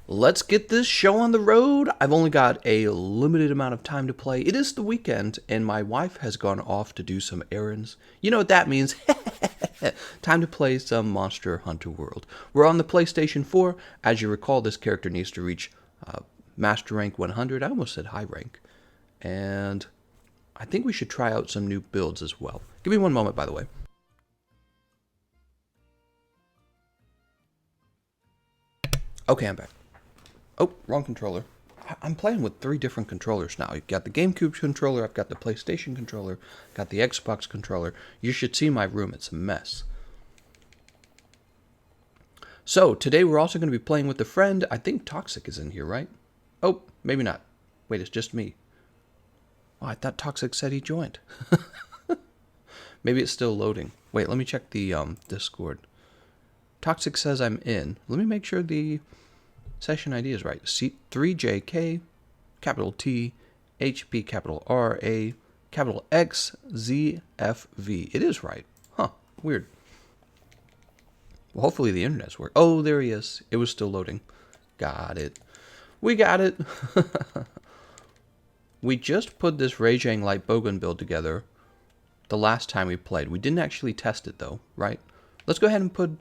Let's get this show on the road. I've only got a limited amount of time to play. It is the weekend, and my wife has gone off to do some errands. You know what that means. Time to play some Monster Hunter World. We're on the PlayStation 4. As you recall, this character needs to reach Master Rank 100. I almost said High Rank. And I think we should try out some new builds as well. Give me one moment, by the way. Okay, I'm back. Oh, wrong controller. I'm playing with 3 different controllers now. You've got the GameCube controller, I've got the PlayStation controller, got the Xbox controller. You should see my room, it's a mess. So, today we're also going to be playing with a friend. I think Toxic is in here, right? Oh, maybe not. Wait, it's just me. Oh, I thought Toxic said he joined. Maybe it's still loading. Wait, let me check the Discord. Toxic says I'm in. Let me make sure the session ID is right. C3JK, capital T, HP, capital R, A, capital X, Z, F, V. It is right. Huh, weird. Well, hopefully the internet's working. Oh, there he is. It was still loading. Got it. We got it. We just put this Rajang Light Bowgun build together the last time we played. We didn't actually test it though, right? Let's go ahead and put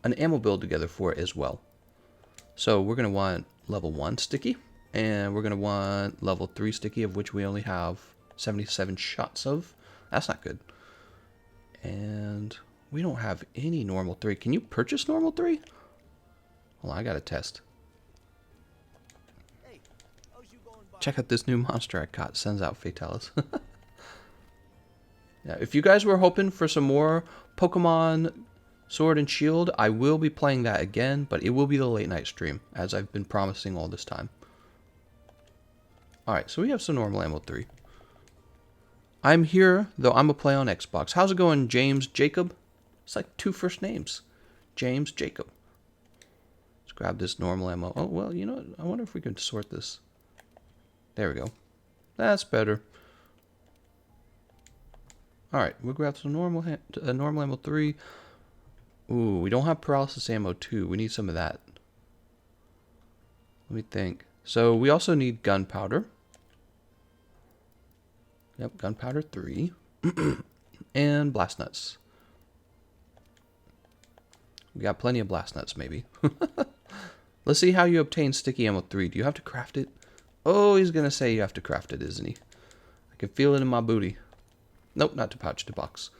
an ammo build together for it as well. So we're going to want level 1 sticky, and we're going to want level 3 sticky, of which we only have 77 shots of. That's not good. And we don't have any normal 3. Can you purchase normal 3? Hold on, I got to test. Check out this new monster I caught. Sends out Fatalis. Yeah, if you guys were hoping for some more Pokemon Sword and Shield, I will be playing that again, but it will be the late night stream, as I've been promising all this time. Alright, so we have some normal ammo 3. I'm here, though I'm a play on Xbox. How's it going, James Jacob? It's like 2 first names. James Jacob. Let's grab this normal ammo. Oh, well, you know what? I wonder if we can sort this. There we go. That's better. Alright, we'll grab some normal ammo 3. Ooh, we don't have paralysis ammo 2. We need some of that. Let me think. So we also need gunpowder. Yep, gunpowder 3. And blast nuts. We got plenty of blast nuts, maybe. Let's see how you obtain sticky ammo 3. Do you have to craft it? Oh, he's going to say you have to craft it, isn't he? I can feel it in my booty. Nope, not to pouch, to box.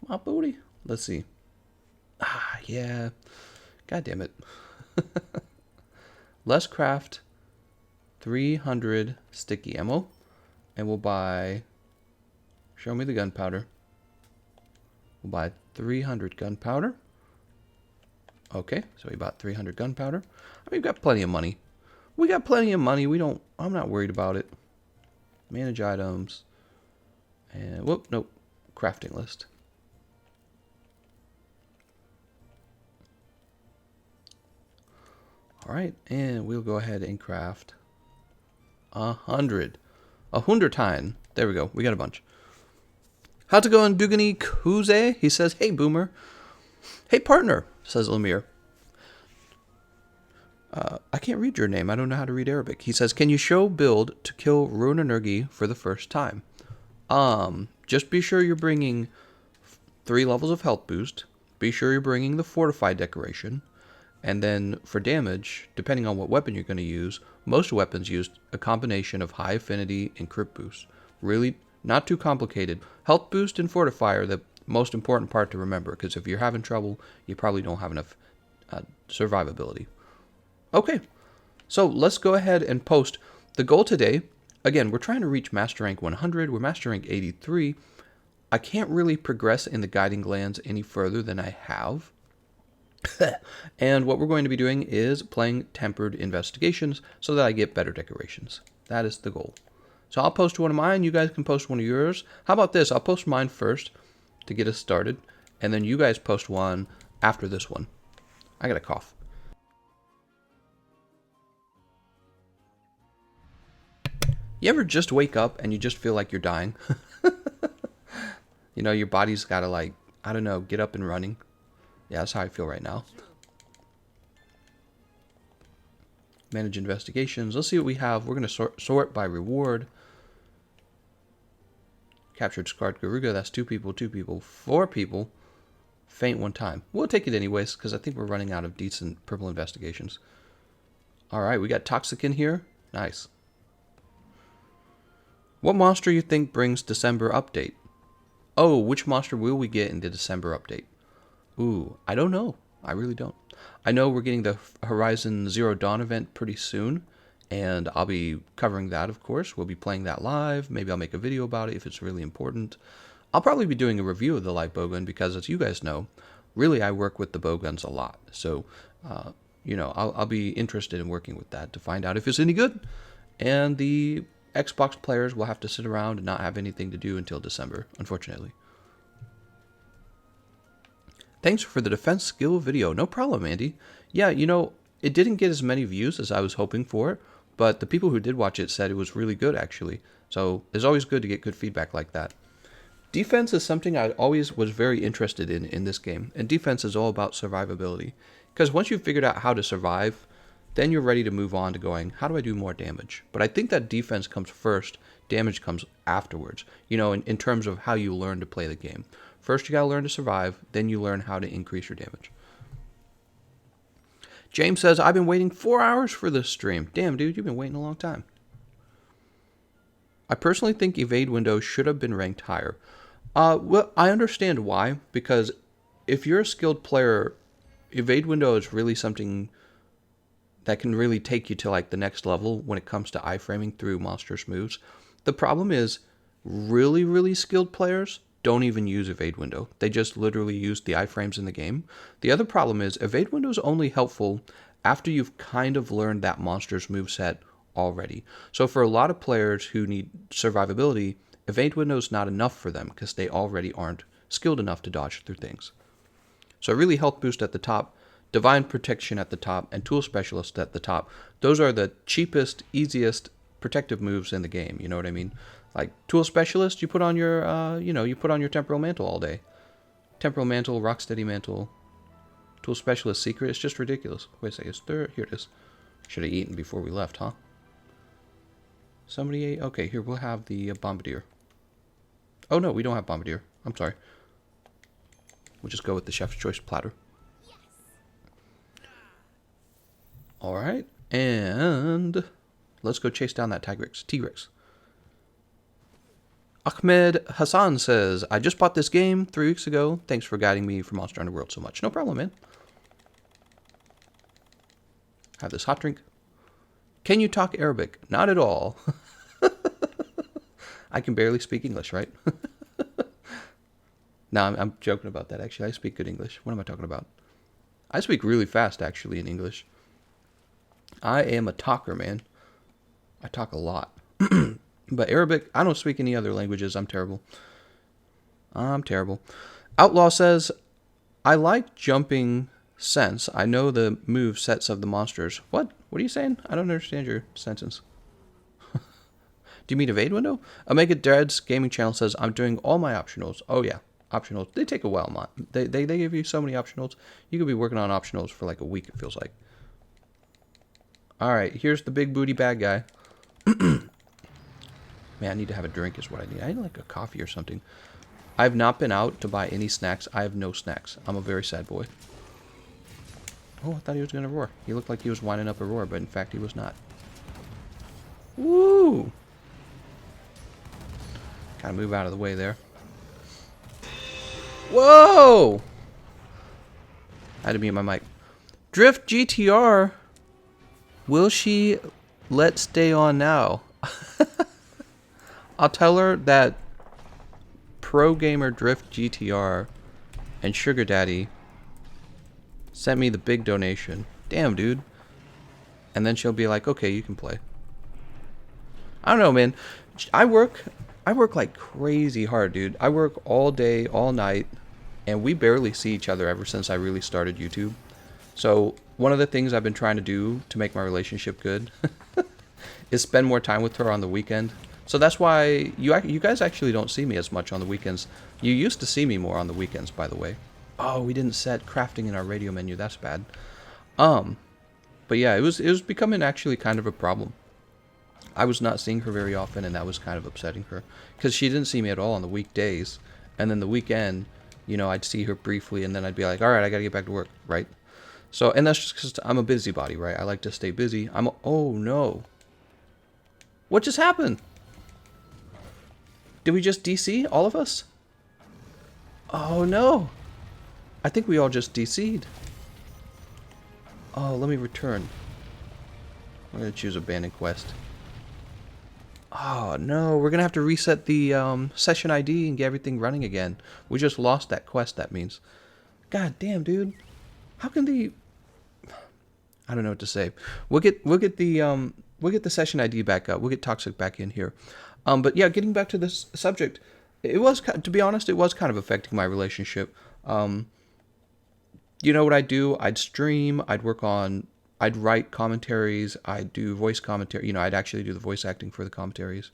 My booty. Let's see. Ah, yeah. God damn it. Let's craft 300 sticky ammo. And we'll buy... Show me the gunpowder. We'll buy 300 gunpowder. Okay, so we bought 300 gunpowder. I mean, we've got plenty of money. We got plenty of money. I'm not worried about it. Manage items. And, whoop, nope. Crafting list. Alright, and we'll go ahead and craft 100. 100. There we go. We got a bunch. How's it going, Dugani Kuze? He says, hey, Boomer. Hey, partner, says Lemire. I can't read your name. I don't know how to read Arabic. He says, can you show build to kill Ruin Energy for the first time? Just be sure you're bringing 3 levels of health boost. Be sure you're bringing the fortified decoration. And then for damage, depending on what weapon you're going to use, most weapons use a combination of high affinity and crit boost. Really not too complicated. Health boost and fortify are the most important part to remember, because if you're having trouble, you probably don't have enough survivability. Okay, so let's go ahead and post. The goal today, again, we're trying to reach Master Rank 100. We're Master Rank 83. I can't really progress in the Guiding Glands any further than I have. And what we're going to be doing is playing Tempered Investigations so that I get better decorations. That is the goal. So I'll post one of mine. You guys can post one of yours. How about this? I'll post mine first to get us started. And then you guys post one after this one. I got a cough. You ever just wake up and you just feel like you're dying? You know, your body's got to, like, I don't know, get up and running. Yeah, that's how I feel right now. Manage investigations. Let's see what we have. We're going to sort by reward. Captured scarred Garuga. That's 2 people, 2 people, 4 people. Faint 1 time. We'll take it anyways, because I think we're running out of decent purple investigations. Alright, we got Toxic in here. Nice. What monster you think brings December update? Oh, which monster will we get in the December update? Ooh, I don't know. I really don't. I know we're getting the Horizon Zero Dawn event pretty soon, and I'll be covering that, of course. We'll be playing that live. Maybe I'll make a video about it if it's really important. I'll probably be doing a review of the light bowgun because, as you guys know, really I work with the bowguns a lot. So, you know, I'll be interested in working with that to find out if it's any good. And the Xbox players will have to sit around and not have anything to do until December, unfortunately. Thanks for the defense skill video. No problem, Andy. Yeah, you know, it didn't get as many views as I was hoping for, but the people who did watch it said it was really good, actually. So it's always good to get good feedback like that. Defense is something I always was very interested in this game, and defense is all about survivability. Because once you've figured out how to survive, then you're ready to move on to going, how do I do more damage? But I think that defense comes first, damage comes afterwards, you know, in terms of how you learn to play the game. First, you gotta learn to survive, then you learn how to increase your damage. James says, I've been waiting 4 hours for this stream. Damn, dude, you've been waiting a long time. I personally think evade window should have been ranked higher. Well, I understand why, because if you're a skilled player, evade window is really something that can really take you to like the next level when it comes to iframing through monstrous moves. The problem is, really skilled players don't even use evade window. They just literally use the iframes in the game. The other problem is evade window is only helpful after you've kind of learned that monster's moveset already. So for a lot of players who need survivability, evade window is not enough for them because they already aren't skilled enough to dodge through things. So really health boost at the top, divine protection at the top, and tool specialist at the top. Those are the cheapest, easiest protective moves in the game. You know what I mean? Like tool specialist, you put on your, you put on your temporal mantle all day. Temporal mantle, rocksteady mantle, tool specialist secret. It's just ridiculous. Wait a second, is there? Here it is. Should have eaten before we left, huh? Somebody ate. Okay, here we'll have the bombardier. Oh no, we don't have bombardier. I'm sorry. We'll just go with the chef's choice platter. All right, and let's go chase down that T-Rex. Ahmed Hassan says, I just bought this game 3 weeks ago. Thanks for guiding me for Monster Hunter World so much. No problem, man. Have this hot drink. Can you talk Arabic? Not at all. I can barely speak English, right? No, I'm joking about that, actually. I speak good English. What am I talking about? I speak really fast, actually, in English. I am a talker, man. I talk a lot. But Arabic, I don't speak any other languages. I'm terrible. Outlaw says, I like jumping sense. I know the move sets of the monsters. What? What are you saying? I don't understand your sentence. Do you mean evade window? Omega Dreads Gaming Channel says, I'm doing all my optionals. Oh yeah, optionals. They take a while, man. They give you so many optionals. You could be working on optionals for like a week, it feels like. Alright, here's the big booty bad guy. Man, I need to have a drink is what I need. I need like a coffee or something. I've not been out to buy any snacks. I have no snacks. I'm a very sad boy. Oh, I thought he was going to roar. He looked like he was winding up a roar, but in fact he was not. Woo! Gotta move out of the way there. Whoa! I had to mute my mic. Drift GTR. Will she let stay on now? I'll tell her that Pro Gamer Drift GTR and Sugar Daddy sent me the big donation. Damn, dude. And then she'll be like, okay, you can play. I don't know, man. I work like crazy hard, dude. I work all day, all night, and we barely see each other ever since I really started YouTube. So one of the things I've been trying to do to make my relationship good is spend more time with her on the weekend. So that's why you guys actually don't see me as much on the weekends. You used to see me more on the weekends, by the way. Oh, we didn't set crafting in our radio menu. That's bad. But yeah, it was becoming actually kind of a problem. I was not seeing her very often, and that was kind of upsetting her because she didn't see me at all on the weekdays, and then the weekend, I'd see her briefly, and then I'd be like, all right, I gotta get back to work, right? So, and that's just because I'm a busybody, right? I like to stay busy. Oh no, what just happened? Did we just DC all of us? Oh no, I think we all just DC'd. Oh, let me return. I'm gonna choose abandoned quest. Oh no, we're gonna have to reset the session ID and get everything running again. We just lost that quest, that means. God damn, dude. How can the I don't know what to say. We'll get the session ID back up. We'll get Toxic back in here. But yeah, getting back to this subject, it was, to be honest, it was kind of affecting my relationship. You know what I'd do? I'd stream, I'd write commentaries, I'd do voice commentary. I'd actually do the voice acting for the commentaries.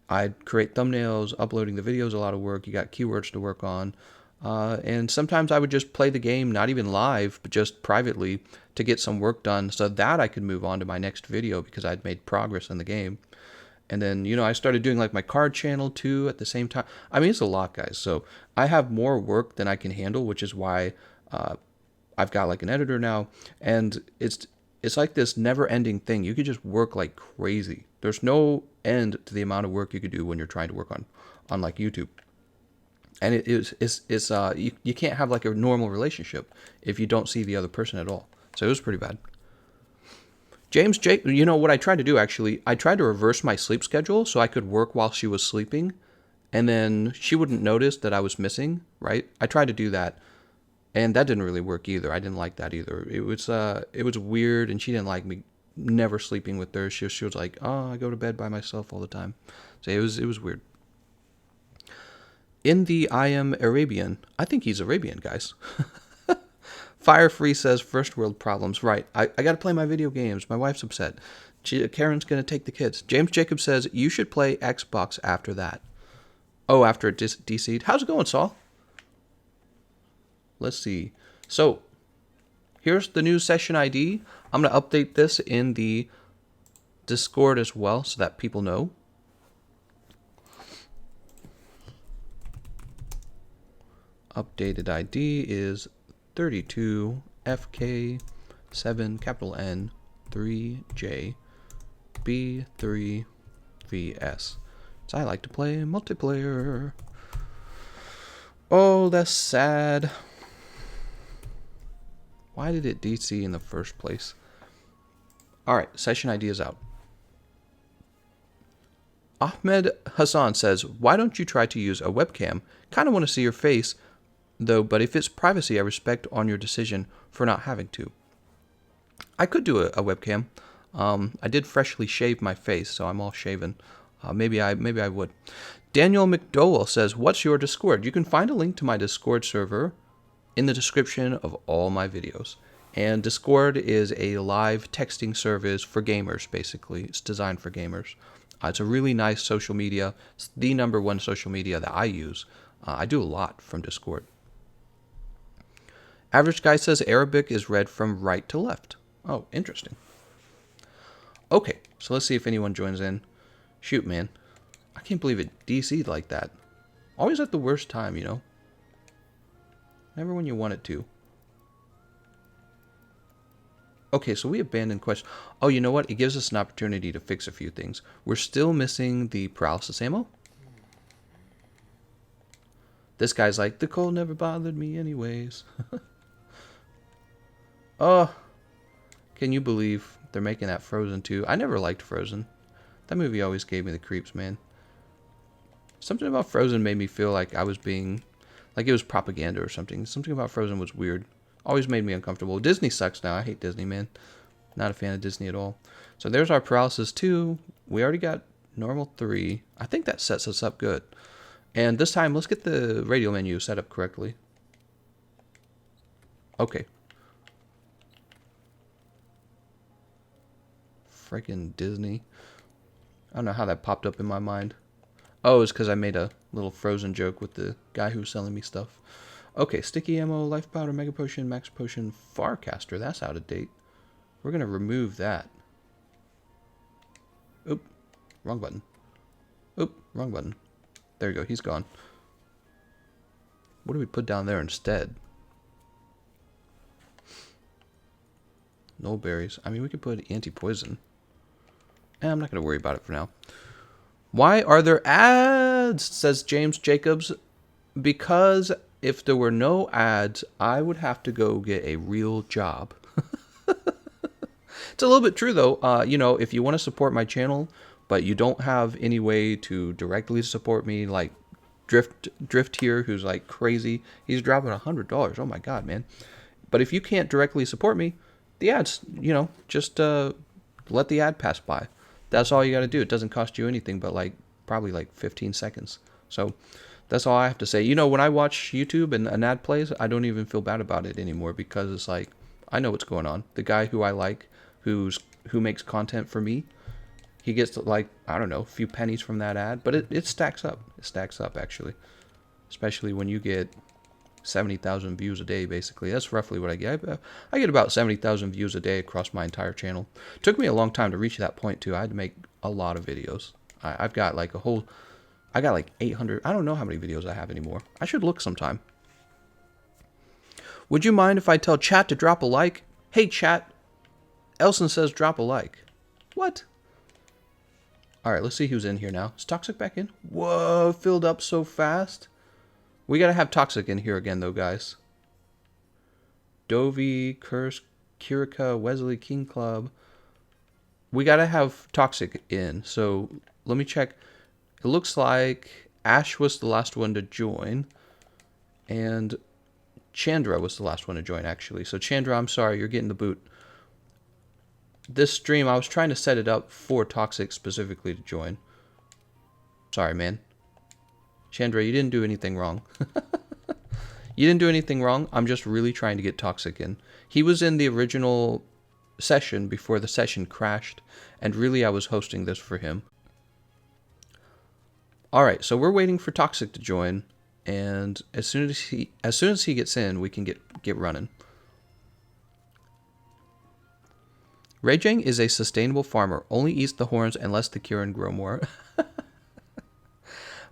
I'd create thumbnails, uploading the videos, a lot of work. You got keywords to work on. And sometimes I would just play the game, not even live, but just privately to get some work done so that I could move on to my next video because I'd made progress in the game. And then, I started doing like my card channel too at the same time. I mean, it's a lot, guys. So I have more work than I can handle, which is why I've got like an editor now. And it's like this never-ending thing. You could just work like crazy. There's no end to the amount of work you could do when you're trying to work on like YouTube. And you can't have like a normal relationship if you don't see the other person at all. So it was pretty bad. James Jake, what I tried to do actually, I tried to reverse my sleep schedule so I could work while she was sleeping, and then she wouldn't notice that I was missing, right? I tried to do that, and that didn't really work either. I didn't like that either. It was weird, and she didn't like me never sleeping with her. She was like, oh, I go to bed by myself all the time. So it was weird. In the I am Arabian, I think he's Arabian, guys. Firefree says first world problems. Right. I got to play my video games. My wife's upset. Karen's going to take the kids. James Jacob says you should play Xbox after that. Oh, after it DC'd. How's it going, Saul? Let's see. So, here's the new session ID. I'm going to update this in the Discord as well so that people know. Updated ID is 32 FK7 capital N 3J B3 VS. So I like to play multiplayer. Oh, that's sad. Why did it DC in the first place? Alright, session ID is out. Ahmed Hassan says, why don't you try to use a webcam? Kind of want to see your face, though, but if it's privacy, I respect on your decision for not having to. I could do a webcam. I did freshly shave my face, so I'm all shaven. Maybe I would. Daniel McDowell says, what's your Discord? You can find a link to my Discord server in the description of all my videos. And Discord is a live texting service for gamers, basically. It's designed for gamers. It's a really nice social media. It's the #1 social media that I use. I do a lot from Discord. Average Guy says Arabic is read from right to left. Oh, interesting. Okay, so let's see if anyone joins in. Shoot, man. I can't believe it DC'd like that. Always at the worst time, Never when you want it to. Okay, so we abandoned quest. Oh, you know what? It gives us an opportunity to fix a few things. We're still missing the paralysis ammo. This guy's like, the cold never bothered me anyways. Oh, can you believe they're making that Frozen 2? I never liked Frozen. That movie always gave me the creeps, man. Something about Frozen made me feel like I was being, like it was propaganda or something. Something about Frozen was weird. Always made me uncomfortable. Disney sucks now. I hate Disney, man. Not a fan of Disney at all. So there's our paralysis 2. We already got normal 3. I think that sets us up good. And this time, let's get the radio menu set up correctly. Okay. Freaking Disney. I don't know how that popped up in my mind. Oh, it's because I made a little Frozen joke with the guy who was selling me stuff. Okay, sticky ammo, life powder, mega potion, max potion, Farcaster. That's out of date. We're going to remove that. Oop, wrong button. Oop, wrong button. There you go, he's gone. What do we put down there instead? No berries. I mean, we could put anti-poison. I'm not going to worry about it for now. Why are there ads? Says James Jacobs. Because if there were no ads, I would have to go get a real job. It's a little bit true, though. You know, if you want to support my channel, but you don't have any way to directly support me, like Drift here, who's like crazy. He's dropping $100. Oh my God, man. But if you can't directly support me, the ads, you know, just let the ad pass by. That's all you got to do. It doesn't cost you anything but like probably like 15 seconds. So that's all I have to say. You know, when I watch YouTube and an ad plays, I don't even feel bad about it anymore because it's like, I know what's going on. The guy who I like, who makes content for me, he gets like, I don't know, a few pennies from that ad, but it stacks up. It stacks up, actually. Especially when you get 70,000 views a day, basically. That's roughly what I get. I get about 70,000 views a day across my entire channel. It took me a long time to reach that point, too. I had to make a lot of videos. I've got like I got like 800. I don't know how many videos I have anymore. I should look sometime. Would you mind if I tell chat to drop a like? Hey, chat. Elson says drop a like. What? All right, let's see who's in here now. Is Toxic back in? Whoa, filled up so fast. We got to have Toxic in here again, though, guys. Dovey, Curse, Kirika, Wesley, King Club. We got to have Toxic in. So let me check. It looks like Ash was the last one to join. And Chandra was the last one to join, actually. So Chandra, I'm sorry, you're getting the boot. This stream, I was trying to set it up for Toxic specifically to join. Sorry, man. Chandra, you didn't do anything wrong. You didn't do anything wrong. I'm just really trying to get Toxic in. He was in the original session before the session crashed, and really I was hosting this for him. All right, so we're waiting for Toxic to join, and as soon as he gets in, we can get running. Rajang is a sustainable farmer. Only eats the horns and lets the Kirin grow more.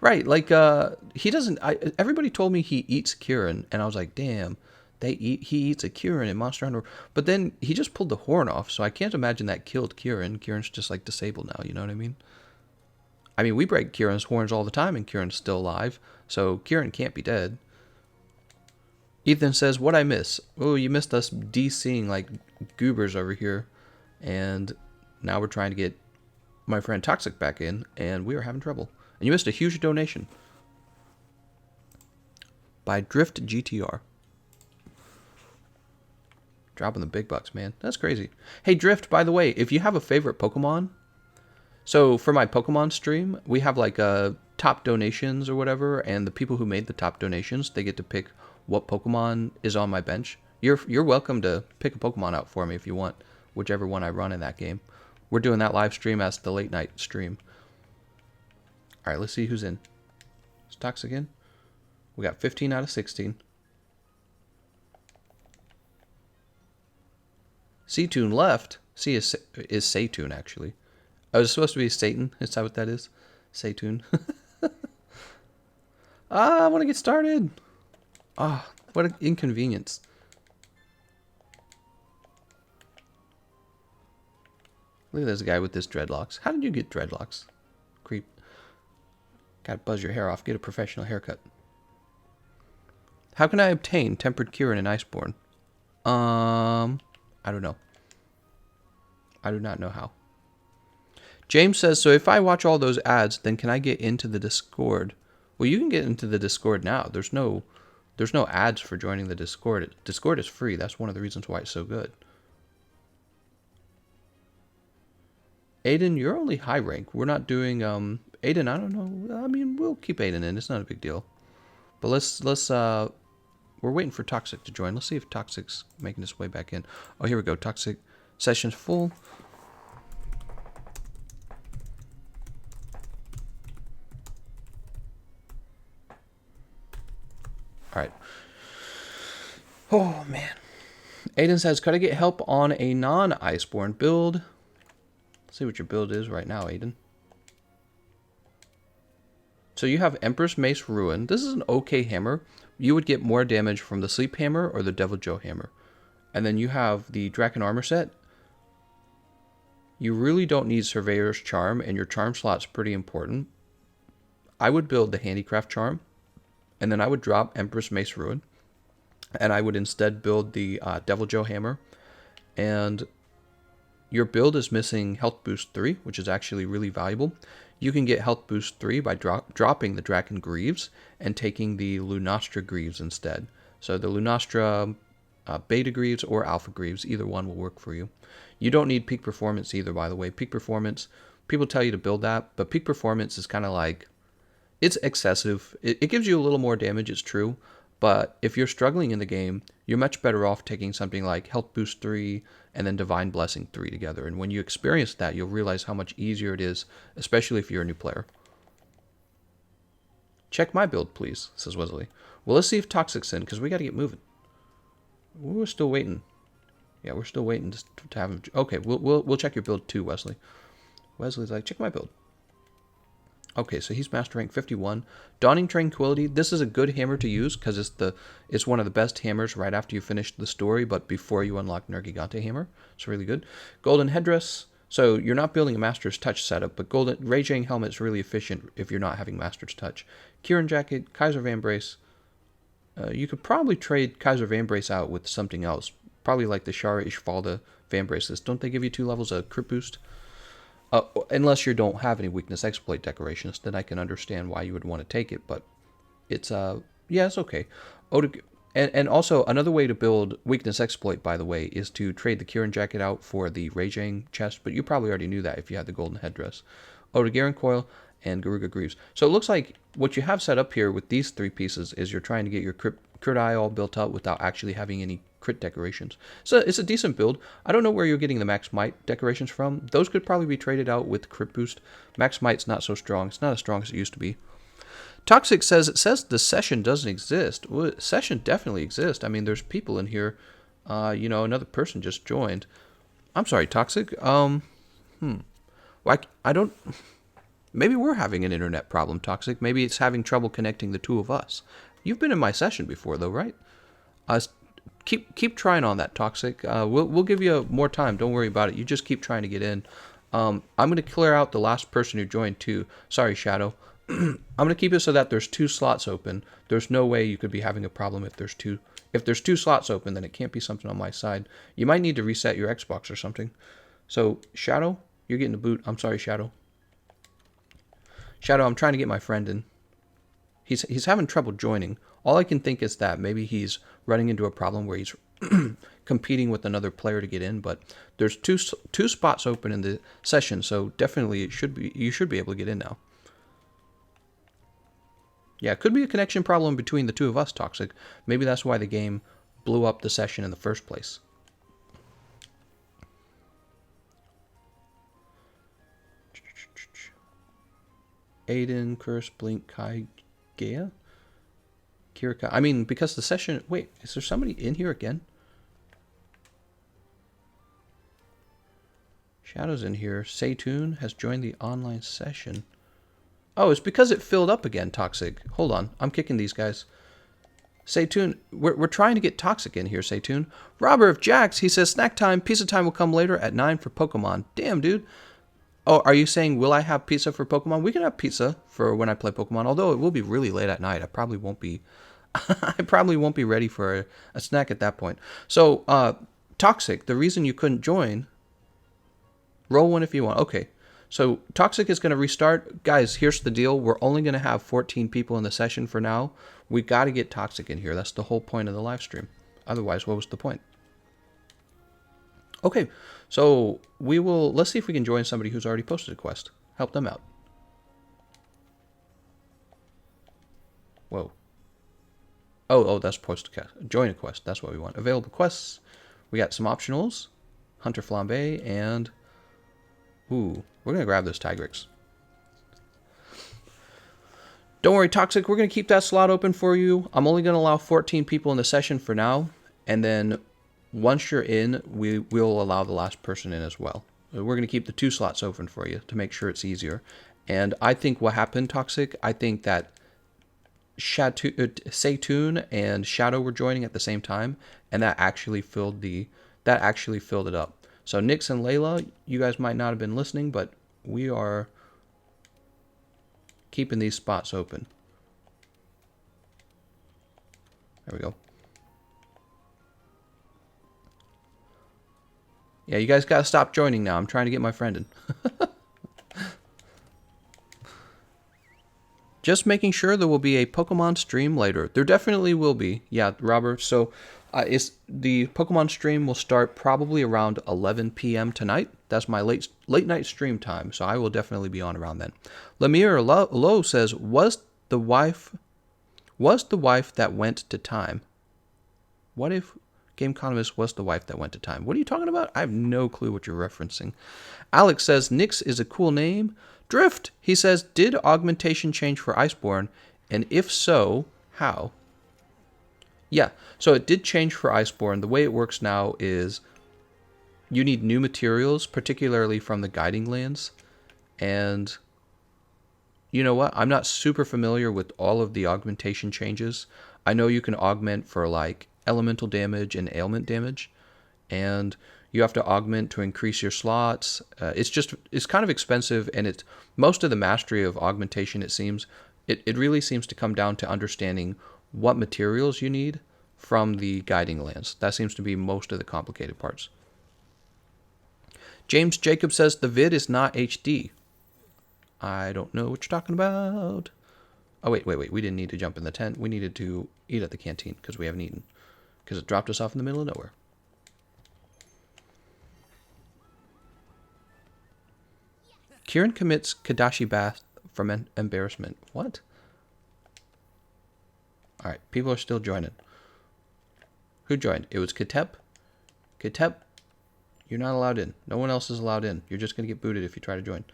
Right, like, he doesn't... everybody told me he eats Kirin, and I was like, damn, he eats a Kirin in Monster Hunter. But then he just pulled the horn off, so I can't imagine that killed Kirin. Kirin's just, like, disabled now, you know what I mean? I mean, we break Kirin's horns all the time, and Kirin's still alive, so Kirin can't be dead. Ethan says, what I miss? Oh, you missed us DCing, like, goobers over here. And now we're trying to get my friend Toxic back in, and we are having trouble. And you missed a huge donation by Drift GTR. Dropping the big bucks, man. That's crazy. Hey, Drift, by the way, if you have a favorite Pokemon, so for my Pokemon stream, we have like top donations or whatever, and the people who made the top donations, they get to pick what Pokemon is on my bench. You're welcome to pick a Pokemon out for me if you want, whichever one I run in that game. We're doing that live stream as the late night stream. All right, let's see who's in. Is Toxic in? We got 15 out of 16. C-Tune left. C is Saytune, actually. Oh, it's supposed to be Satan. Is that what that is? Saytune. I want to get started. What an inconvenience. Look at this guy with this dreadlocks. How did you get dreadlocks? Creep. Gotta buzz your hair off. Get a professional haircut. How can I obtain Tempered Kirin in Iceborne? I don't know. I do not know how. James says, so if I watch all those ads, then can I get into the Discord? Well, you can get into the Discord now. There's no ads for joining the Discord. Discord is free. That's one of the reasons why it's so good. Aiden, you're only high rank. We're not doing Aiden, I don't know. I mean, we'll keep Aiden in. It's not a big deal. But let's we're waiting for Toxic to join. Let's see if Toxic's making his way back in. Oh, here we go. Toxic session's full. All right. Oh, man. Aiden says, could I get help on a non-Iceborne build? Let's see what your build is right now, Aiden. So you have Empress Mace Ruin. This is an okay hammer. You would get more damage from the Sleep Hammer or the Devil Joe Hammer. And then you have the Draken Armor set. You really don't need Surveyor's Charm, and your Charm slot's pretty important. I would build the Handicraft Charm, and then I would drop Empress Mace Ruin, and I would instead build the Devil Joe Hammer. And your build is missing Health Boost 3, which is actually really valuable. You can get Health Boost 3 by dropping the Draken Greaves and taking the Lunastra Greaves instead. So the Lunastra Beta Greaves or Alpha Greaves, either one will work for you. You don't need Peak Performance either, by the way. Peak Performance, people tell you to build that, but Peak Performance is kind of like, it's excessive. It gives you a little more damage, it's true, but if you're struggling in the game, you're much better off taking something like Health Boost 3 and then Divine Blessing 3 together. And when you experience that, you'll realize how much easier it is, especially if you're a new player. Check my build, please, says Wesley. Well, let's see if Toxic's in, because we got to get moving. We're still waiting. Yeah, we're still waiting to have him. Okay, we'll check your build too, Wesley. Wesley's like, check my build. Okay, so he's master rank 51. Dawning Tranquility. This is a good hammer to use because it's one of the best hammers right after you finish the story, but before you unlock Nergigante hammer. It's really good. Golden Headdress. So you're not building a Master's Touch setup, but Golden Raging Helmet is really efficient if you're not having Master's Touch. Kieran Jacket, Kaiser Van Brace. You could probably trade Kaiser Van Brace out with something else. Probably like the Shara Ishvalda Van Braces. Don't they give you 2 levels of crit boost? Unless you don't have any weakness exploit decorations, then I can understand why you would want to take it. But it's yeah, it's okay. And also another way to build weakness exploit, by the way, is to trade the Kieran Jacket out for the Raging chest. But you probably already knew that if you had the Golden Headdress. Otogaron Coil and Garuga Greaves. So it looks like what you have set up here with these 3 pieces is you're trying to get your crit eye all built up without actually having any crit decorations. So it's a decent build. I don't know where you're getting the Max Might decorations from. Those could probably be traded out with crit boost. Max Might's not so strong. It's not as strong as it used to be. Toxic says, it says the session doesn't exist. Well, session definitely exists. I mean, there's people in here. Another person just joined. I'm sorry, Toxic. Well, I don't... Maybe we're having an internet problem, Toxic. Maybe it's having trouble connecting the 2 of us. You've been in my session before, though, right? Keep trying on that, Toxic. We'll give you more time. Don't worry about it. You just keep trying to get in. I'm going to clear out the last person who joined, too. Sorry, Shadow. I'm going to keep it so that there's 2 slots open. There's no way you could be having a problem if there's 2. If there's 2 slots open, then it can't be something on my side. You might need to reset your Xbox or something. So, Shadow, you're getting the boot. I'm sorry, Shadow. Shadow, I'm trying to get my friend in. He's having trouble joining. All I can think is that maybe he's running into a problem where he's competing with another player to get in, but there's two spots open in the session, so definitely you should be able to get in now. Yeah, it could be a connection problem between the 2 of us, Toxic. Maybe that's why the game blew up the session in the first place. Aiden, Curse, Blink, Kai, Gaia? Kirika. I mean, because the session... Wait, is there somebody in here again? Shadow's in here. Saytoon has joined the online session. Oh, it's because it filled up again, Toxic. Hold on. I'm kicking these guys. Saytoon, we're trying to get Toxic in here, Saytoon. Robber of Jax, he says, snack time. Pizza time will come later at 9 for Pokemon. Damn, dude. Oh, are you saying, will I have pizza for Pokemon? We can have pizza for when I play Pokemon, although it will be really late at night. I probably won't be ready for a snack at that point. So, Toxic, the reason you couldn't join, roll one if you want. Okay, so Toxic is going to restart. Guys, here's the deal. We're only going to have 14 people in the session for now. We got to get Toxic in here. That's the whole point of the live stream. Otherwise, what was the point? Okay, so let's see if we can join somebody who's already posted a quest. Help them out. Whoa. Oh, that's post a quest. Join a quest. That's what we want. Available quests. We got some optionals. Hunter Flambe and... Ooh, we're going to grab this Tigrix. Don't worry, Toxic. We're going to keep that slot open for you. I'm only going to allow 14 people in the session for now. And then Once you're in, we will allow the last person in as well. We're going to keep the 2 slots open for you to make sure it's easier. And I think what happened, Toxic, I think that Saytoon and Shadow were joining at the same time, and that actually filled it up. So Nix and Layla, you guys might not have been listening, but we are keeping these spots open. There we go. Yeah, you guys gotta stop joining now. I'm trying to get my friend in. Just making sure there will be a Pokemon stream later. There definitely will be. Yeah, Robert. So the Pokemon stream will start probably around 11 p.m. tonight. That's my late night stream time. So I will definitely be on around then. Lemire Low says, was the wife that went to time? What if Gameconomist was the wife that went to time? What are you talking about? I have no clue what you're referencing. Alex says, Nyx is a cool name. Drift, he says, did augmentation change for Iceborne? And if so, how? Yeah, so it did change for Iceborne. The way it works now is you need new materials, particularly from the guiding lands. And you know what? I'm not super familiar with all of the augmentation changes. I know you can augment for like elemental damage and ailment damage, and you have to augment to increase your slots. It's kind of expensive, and it's most of the mastery of augmentation, it seems. It really seems to come down to understanding what materials you need from the guiding lands. That seems to be most of the complicated parts. James Jacob says the vid is not HD. I don't know what you're talking about. Oh, wait. We didn't need to jump in the tent. We needed to eat at the canteen because we haven't eaten. Because it dropped us off in the middle of nowhere. Kieran commits Kadashi bath from embarrassment. What? Alright, people are still joining. Who joined? It was Ketep. Ketep, you're not allowed in. No one else is allowed in. You're just going to get booted if you try to join.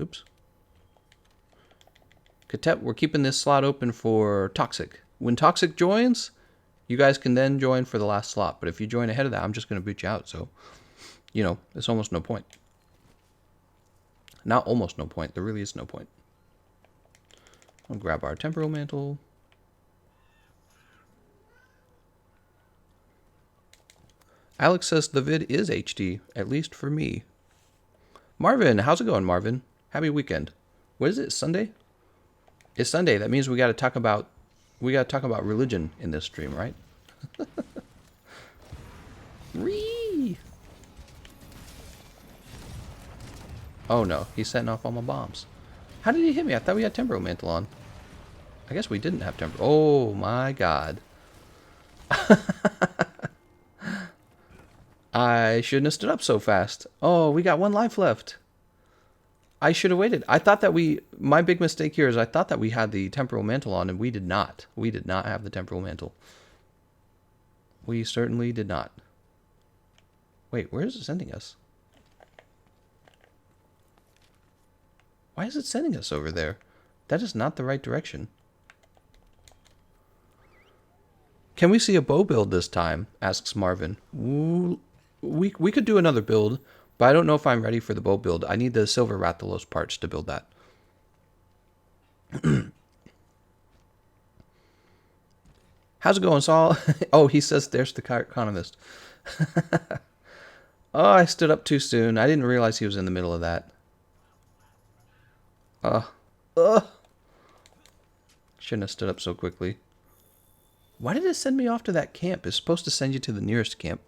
Oops. Ketep, we're keeping this slot open for Toxic. When Toxic joins, you guys can then join for the last slot. But if you join ahead of that, I'm just going to boot you out. So, you know, it's almost no point. Not almost no point. There really is no point. I'll grab our temporal mantle. Alex says the vid is HD, at least for me. Marvin, how's it going, Marvin? Happy weekend. What is it? Sunday? It's Sunday. That means we got to talk about religion in this stream, right? Ree! Oh no, he's setting off all my bombs. How did he hit me? I thought we had temporal mantle on. I guess we didn't have temporal. Oh my god. I shouldn't have stood up so fast. Oh, we got 1 life left. I should have waited. I thought that my big mistake here is I thought that we had the temporal mantle on, and we did not. We did not have the temporal mantle. We certainly did not. Wait, where is it sending us? Why is it sending us over there? That is not the right direction. Can we see a bow build this time? Asks Marvin. Ooh, we could do another build, but I don't know if I'm ready for the bow build. I need the silver Rathalos parts to build that. How's it going, Saul? Oh, he says there's the economist. Oh, I stood up too soon. I didn't realize he was in the middle of that. Shouldn't have stood up so quickly. Why did it send me off to that camp? It's supposed to send you to the nearest camp.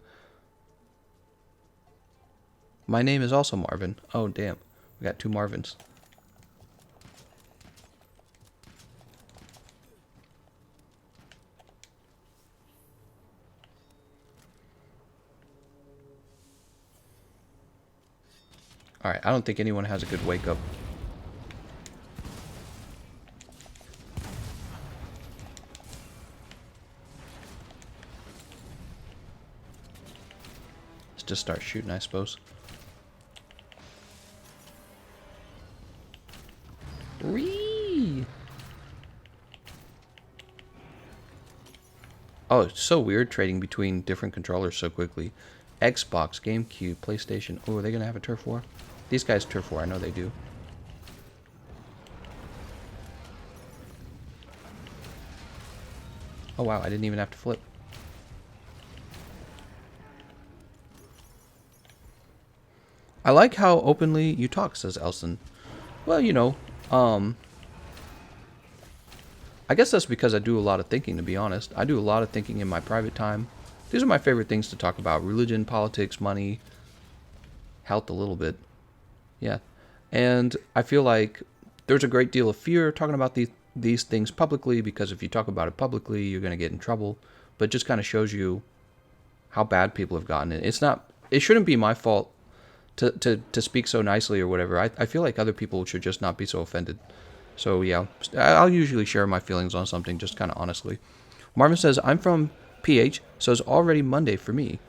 My name is also Marvin. Oh, damn. We got 2 Marvins. Alright, I don't think anyone has a good wake up. Let's just start shooting, I suppose. Whee! Oh, it's so weird trading between different controllers so quickly. Xbox, GameCube, PlayStation. Oh, are they going to have a Turf War? These guys Turf War, I know they do. Oh, wow, I didn't even have to flip. I like how openly you talk, says Elson. Well, you know, I guess that's because I do a lot of thinking, to be honest. I do a lot of thinking in my private time. These are my favorite things to talk about. Religion, politics, money, health a little bit. Yeah. And I feel like there's a great deal of fear talking about these things publicly, because if you talk about it publicly, you're going to get in trouble. But it just kind of shows you how bad people have gotten it. It shouldn't be my fault to speak so nicely or whatever. I feel like other people should just not be so offended. So yeah, I'll usually share my feelings on something just kind of honestly. Marvin says, I'm from PH, so it's already Monday for me.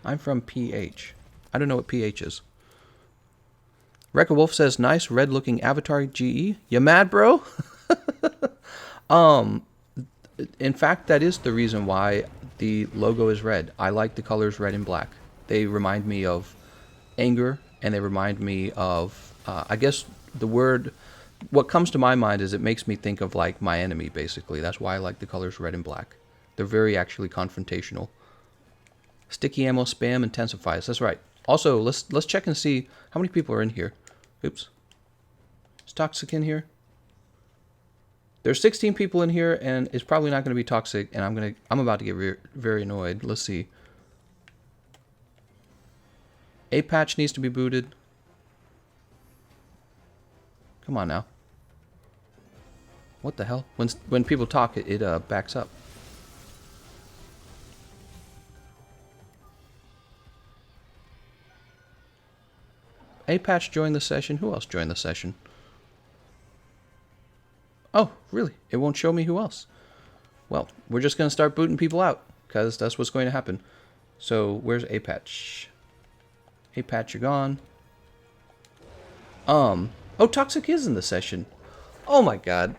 I'm from PH. I don't know what PH is. Rekka Wolf says, nice red looking avatar GE. You mad, bro? In fact, that is the reason why the logo is red. I like the colors red and black. They remind me of anger, and they remind me of, I guess the word, what comes to my mind is it makes me think of like my enemy, basically. That's why I like the colors red and black. They're very actually confrontational. Sticky ammo spam intensifies. That's right. Also, let's check and see how many people are in here. Oops. Is Toxic in here? There's 16 people in here, and it's probably not going to be Toxic, and I'm about to get very annoyed. Let's see. A patch needs to be booted. Come on now. What the hell? When people talk, it backs up. A patch joined the session. Who else joined the session? Oh, really? It won't show me who else. Well, we're just going to start booting people out, because that's what's going to happen. So, where's A-Patch? A-Patch, you're gone. Oh, Toxic is in the session. Oh my god.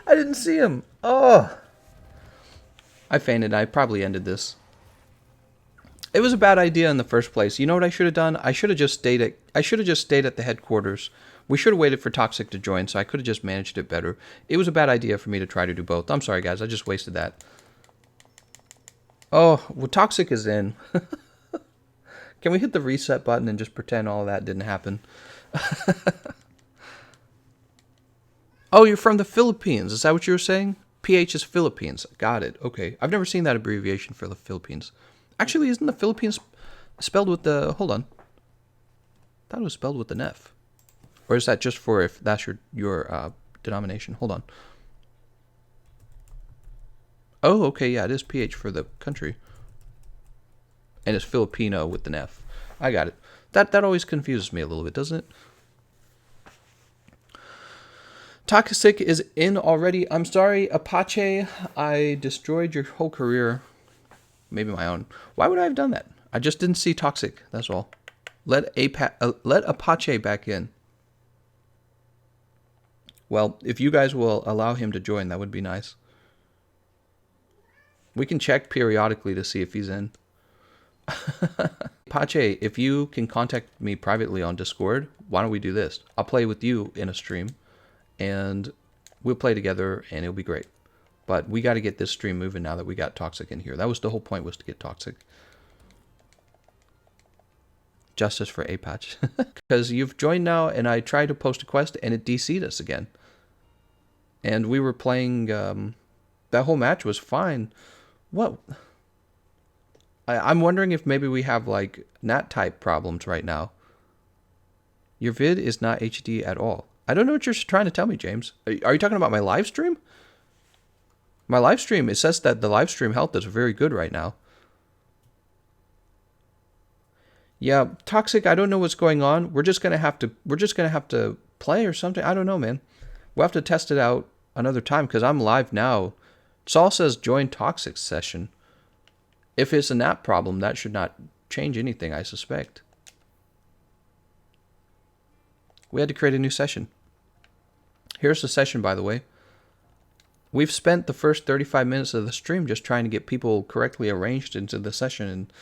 I didn't see him. Oh. I fainted. I probably ended this. It was a bad idea in the first place. You know what I should have done? I should have just stayed at the headquarters. We should have waited for Toxic to join, so I could have just managed it better. It was a bad idea for me to try to do both. I'm sorry, guys. I just wasted that. Oh, well, Toxic is in. Can we hit the reset button and just pretend all of that didn't happen? Oh, you're from the Philippines. Is that what you were saying? PH is Philippines. Got it. Okay. I've never seen that abbreviation for the Philippines. Actually, isn't the Philippines spelled with the... Hold on. I thought it was spelled with an F. Or is that just for if that's your denomination? Hold on. Oh, okay, yeah, it is PH for the country. And it's Filipino with an F. I got it. That always confuses me a little bit, doesn't it? Toxic is in already. I'm sorry, Apache. I destroyed your whole career. Maybe my own. Why would I have done that? I just didn't see Toxic. That's all. Let Apache back in. Well, if you guys will allow him to join, that would be nice. We can check periodically to see if he's in. Apache, if you can contact me privately on Discord, why don't we do this? I'll play with you in a stream, and we'll play together, and it'll be great. But we got to get this stream moving now that we got Toxic in here. That was the whole point, was to get Toxic. Justice for A-Patch. Because you've joined now, and I tried to post a quest, and it DC'd us again. And we were playing... that whole match was fine. What? I'm wondering if maybe we have, like, NAT-type problems right now. Your vid is not HD at all. I don't know what you're trying to tell me, James. Are you talking about my live stream? My live stream, it says that the live stream health is very good right now. Yeah, Toxic, I don't know what's going on. We're just gonna have to play or something. I don't know, man. We'll have to test it out another time, because I'm live now. Saul says join Toxic session. If it's a NAT problem, that should not change anything, I suspect. We had to create a new session. Here's the session, by the way. we've spent the first 35 minutes of the stream just trying to get people correctly arranged into the session, and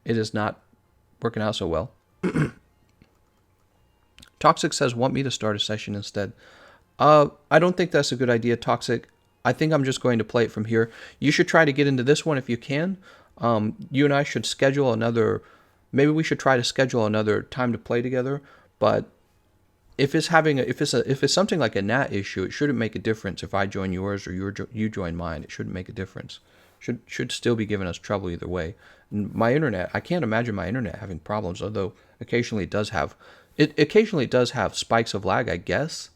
it is not working out so well. Toxic says, want me to start a session instead. I don't think that's a good idea, Toxic. I think I'm just going to play it from here. You should try to get into this one if you can. You and I should schedule another. Maybe we should try to schedule another time to play together. But if it's something like a NAT issue, it shouldn't make a difference if I join yours or you join mine. It shouldn't make a difference. Should still be giving us trouble either way. My internet, I can't imagine my internet having problems, although occasionally it does have. It occasionally does have spikes of lag, I guess.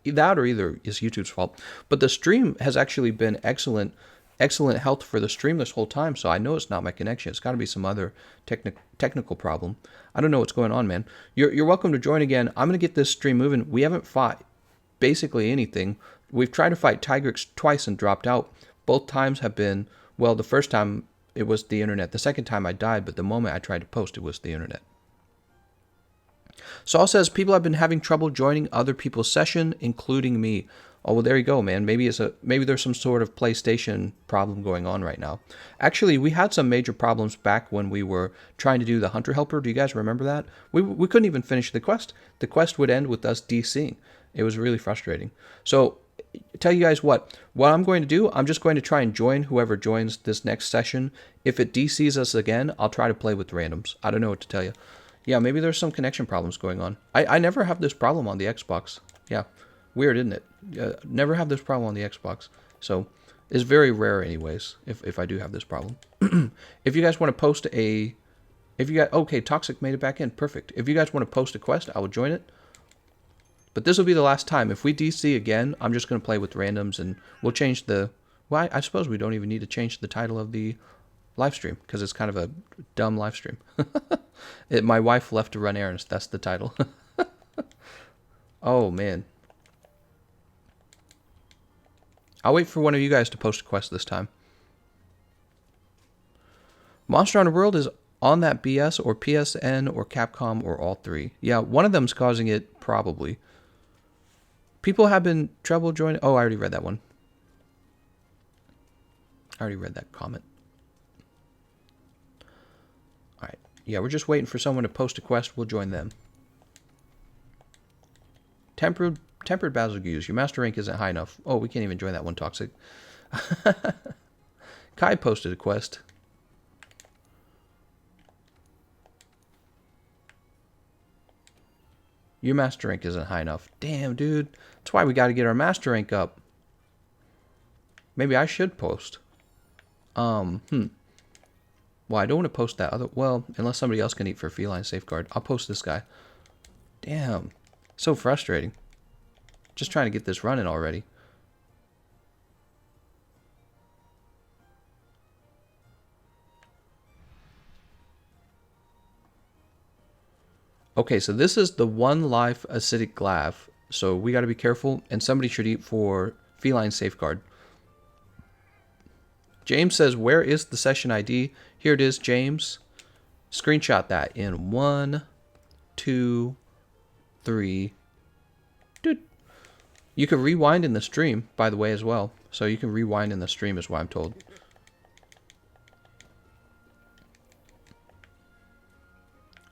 That or either is YouTube's fault. But the stream has actually been excellent health for the stream this whole time, so I know it's not my connection. It's got to be some other technical problem. I don't know what's going on, man. You're welcome to join again. I'm going to get this stream moving. We haven't fought basically anything. We've tried to fight Tigrix twice and dropped out. Both times have been, well, the first time it was the internet. The second time I died, but the moment I tried to post, it was the internet. Saul says, people have been having trouble joining other people's session, including me. Oh, well, there you go, man. Maybe there's some sort of PlayStation problem going on right now. Actually, we had some major problems back when we were trying to do the Hunter Helper. Do you guys remember that? We couldn't even finish the quest. The quest would end with us DCing. It was really frustrating. So, tell you guys what I'm going to do, I'm just going to try and join whoever joins this next session. If it DCs us again, I'll try to play with randoms. I don't know what to tell you. Yeah, maybe there's some connection problems going on. I never have this problem on the Xbox. Yeah, weird, isn't it? Never have this problem on the Xbox. So it's very rare anyways, if I do have this problem. If you guys want to post okay, Toxic made it back in. Perfect. If you guys want to post a quest, I will join it. But this will be the last time. If we DC again, I'm just going to play with randoms, and we'll change the... Well, I suppose we don't even need to change the title of the live stream, because it's kind of a dumb live stream. My wife left to run errands. That's the title. Oh, man. I'll wait for one of you guys to post a quest this time. Monster Hunter World is on that BS or PSN or Capcom or all three. Yeah, one of them's causing it, probably. People have been trouble joining... Oh, I already read that one. I already read that comment. Alright. Yeah, we're just waiting for someone to post a quest. We'll join them. Tempered Basil Goose. Your master rank isn't high enough. Oh, we can't even join that one, Toxic. Kai posted a quest. Your master rank isn't high enough. Damn, dude. That's why we got to get our master rank up. Maybe I should post. Well, I don't want to post that other... Well, unless somebody else can eat for Feline Safeguard. I'll post this guy. Damn. So frustrating. Just trying to get this running already. Okay, so this is the 1 life acidic glav. So we got to be careful. And somebody should eat for Feline Safeguard. James says, where is the session ID? Here it is, James. Screenshot that in 1, 2, 3. Dude. You can rewind in the stream, by the way, as well. So you can rewind in the stream is what I'm told.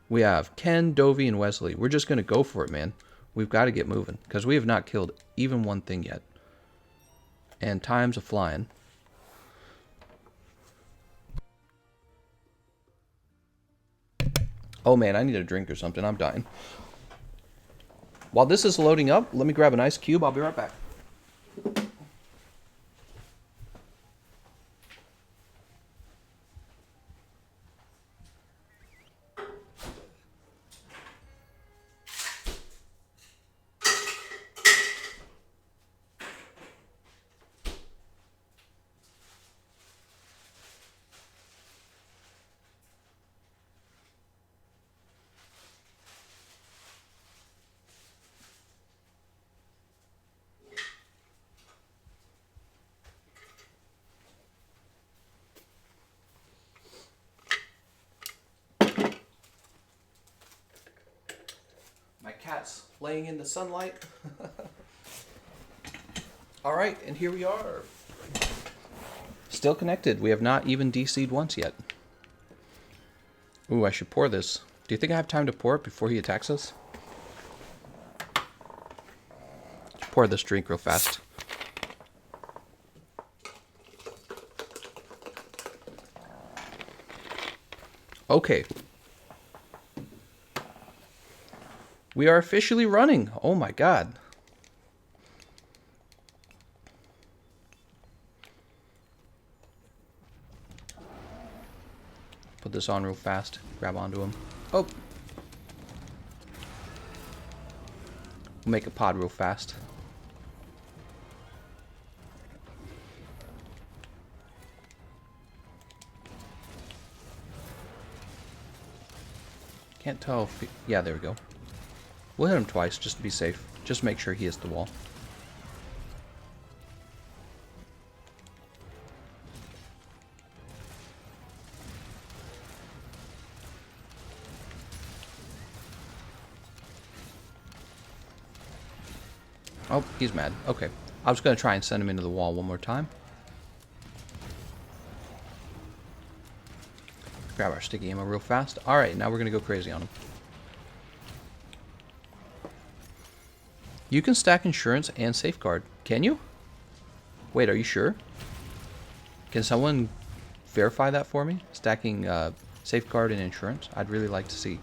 We have Ken, Dovey, and Wesley. We're just going to go for it, man. We've got to get moving, because we have not killed even one thing yet. And time's a-flying. Oh man, I need a drink or something. I'm dying. While this is loading up, let me grab an ice cube. I'll be right back. Cat's laying in the sunlight. All right, and here we are. Still connected. We have not even DC'd once yet. Ooh, I should pour this. Do you think I have time to pour it before he attacks us? Pour this drink real fast. Okay. We are officially running. Oh my god. Put this on real fast. Grab onto him. Oh. We'll make a pod real fast. Can't tell if he, yeah, there we go. We'll hit him twice just to be safe. Just make sure he hits the wall. Oh, he's mad. Okay. I was going to try and send him into the wall one more time. Grab our sticky ammo real fast. Alright, now we're going to go crazy on him. You can stack insurance and safeguard. Can you? Wait, are you sure? Can someone verify that for me? Stacking safeguard and insurance? I'd really like to see.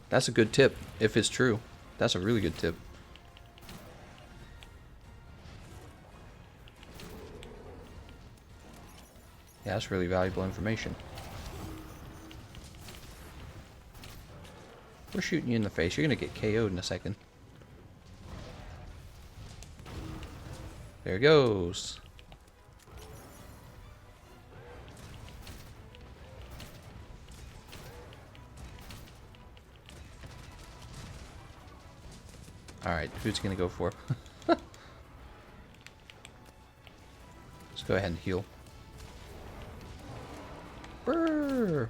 That's a good tip, if it's true. That's a really good tip. Yeah, that's really valuable information. We're shooting you in the face. You're going to get KO'd in a second. There he goes. Alright, who's he going to go for? Let's go ahead and heal. Brrr.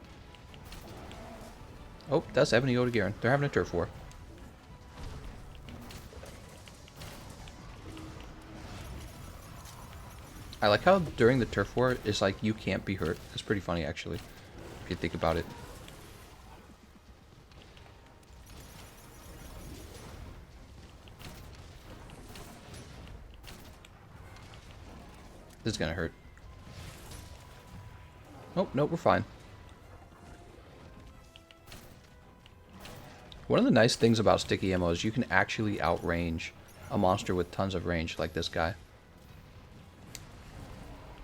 Oh, that's Ebony Odegarin. They're having a turf war. I like how during the turf war, it's like you can't be hurt. It's pretty funny, actually, if you think about it. This is gonna hurt. Oh, nope, we're fine. One of the nice things about sticky ammo is you can actually outrange a monster with tons of range, like this guy.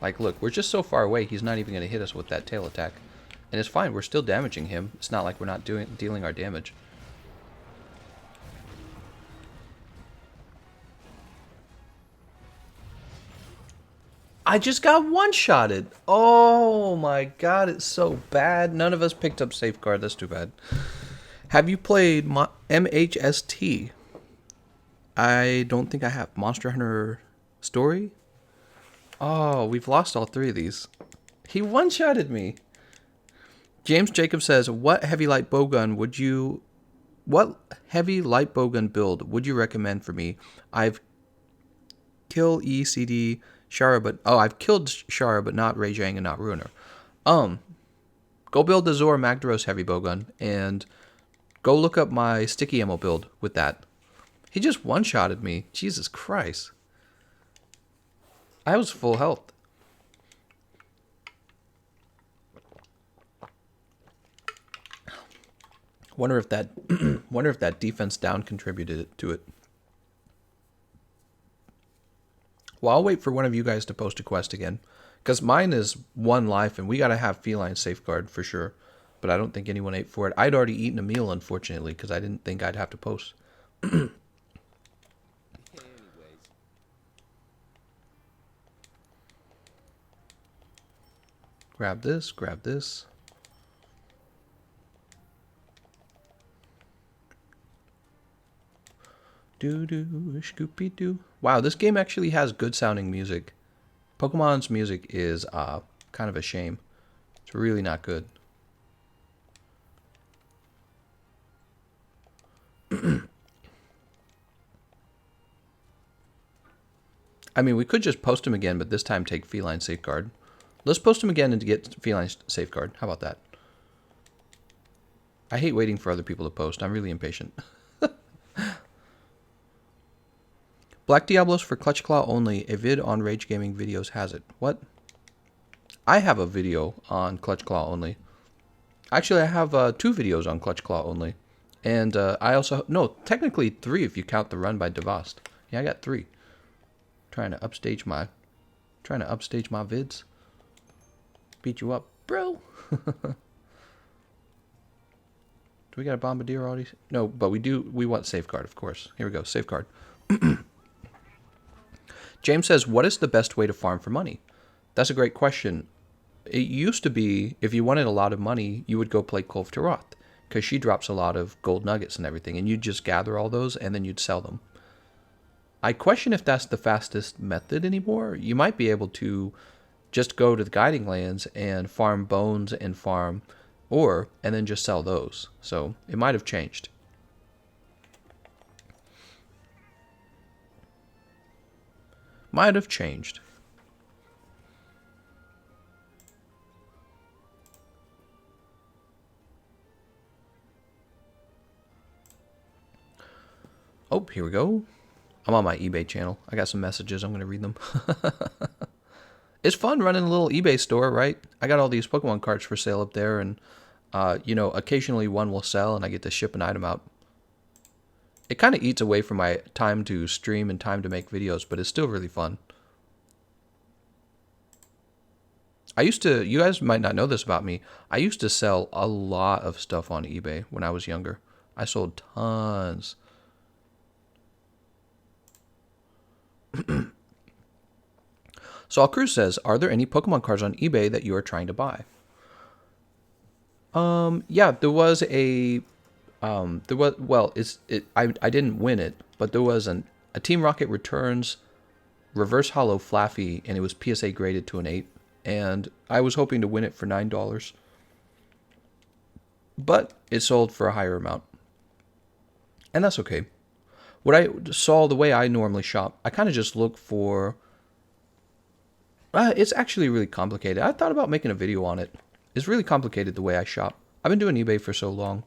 Like, look, we're just so far away, he's not even going to hit us with that tail attack. And it's fine, we're still damaging him. It's not like we're not dealing our damage. I just got one-shotted. Oh my god, it's so bad. None of us picked up safeguard. That's too bad. Have you played MHST? I don't think I have. Monster Hunter Story? Oh, we've lost all three of these. He one-shotted me. James Jacob says, what heavy light bowgun build would you recommend for me? I've killed ECD Shara, but I've killed Shara, but not Rajang and not Ruiner. Go build the Zora Magdaros heavy bowgun and go look up my sticky ammo build with that. He just one-shotted me. Jesus Christ. I was full health. Wonder if that defense down contributed to it. Well, I'll wait for one of you guys to post a quest again, because mine is 1 life, and we gotta have feline safeguard for sure. But I don't think anyone ate for it. I'd already eaten a meal, unfortunately, because I didn't think I'd have to post. Grab this, grab this. Doo-doo, Scooby-Doo. Wow, this game actually has good sounding music. Pokemon's music is kind of a shame. It's really not good. I mean, we could just post them again, but this time take feline safeguard. Let's post them again and get feline safeguard. How about that? I hate waiting for other people to post. I'm really impatient. Black Diablos for Clutch Claw only. A vid on Rage Gaming Videos has it. What? I have a video on Clutch Claw only. Actually, I have 2 videos on Clutch Claw only. And I also... No, technically 3 if you count the run by Devast. Yeah, I got 3. Trying to upstage my vids. Beat you up, bro. Do we got a bombardier already? No, but we want safeguard, of course. Here we go, safeguard. James says, what is the best way to farm for money? That's a great question. It used to be, if you wanted a lot of money, you would go play Kulf Taroth, because she drops a lot of gold nuggets and everything, and you'd just gather all those, and then you'd sell them. I question if that's the fastest method anymore. You might be able to just go to the guiding lands and farm bones and farm ore, and then just sell those. So it might have changed. Might have changed. Oh, here we go. I'm on my eBay channel. I got some messages. I'm going to read them. It's fun running a little eBay store, right? I got all these Pokemon cards for sale up there, and, you know, occasionally one will sell, and I get to ship an item out. It kind of eats away from my time to stream and time to make videos, but it's still really fun. I used to, you guys might not know this about me, I used to sell a lot of stuff on eBay when I was younger. I sold tons. Saul Cruz says, are there any Pokemon cards on eBay that you are trying to buy? Yeah, there was a, well, I didn't win it, but there was a Team Rocket Returns Reverse Hollow Flaffy, and it was PSA graded to an 8, and I was hoping to win it for $9, but it sold for a higher amount, and that's okay. What I saw, the way I normally shop, I kind of just look for... it's actually really complicated. I thought about making a video on it. It's really complicated the way I shop. I've been doing eBay for so long.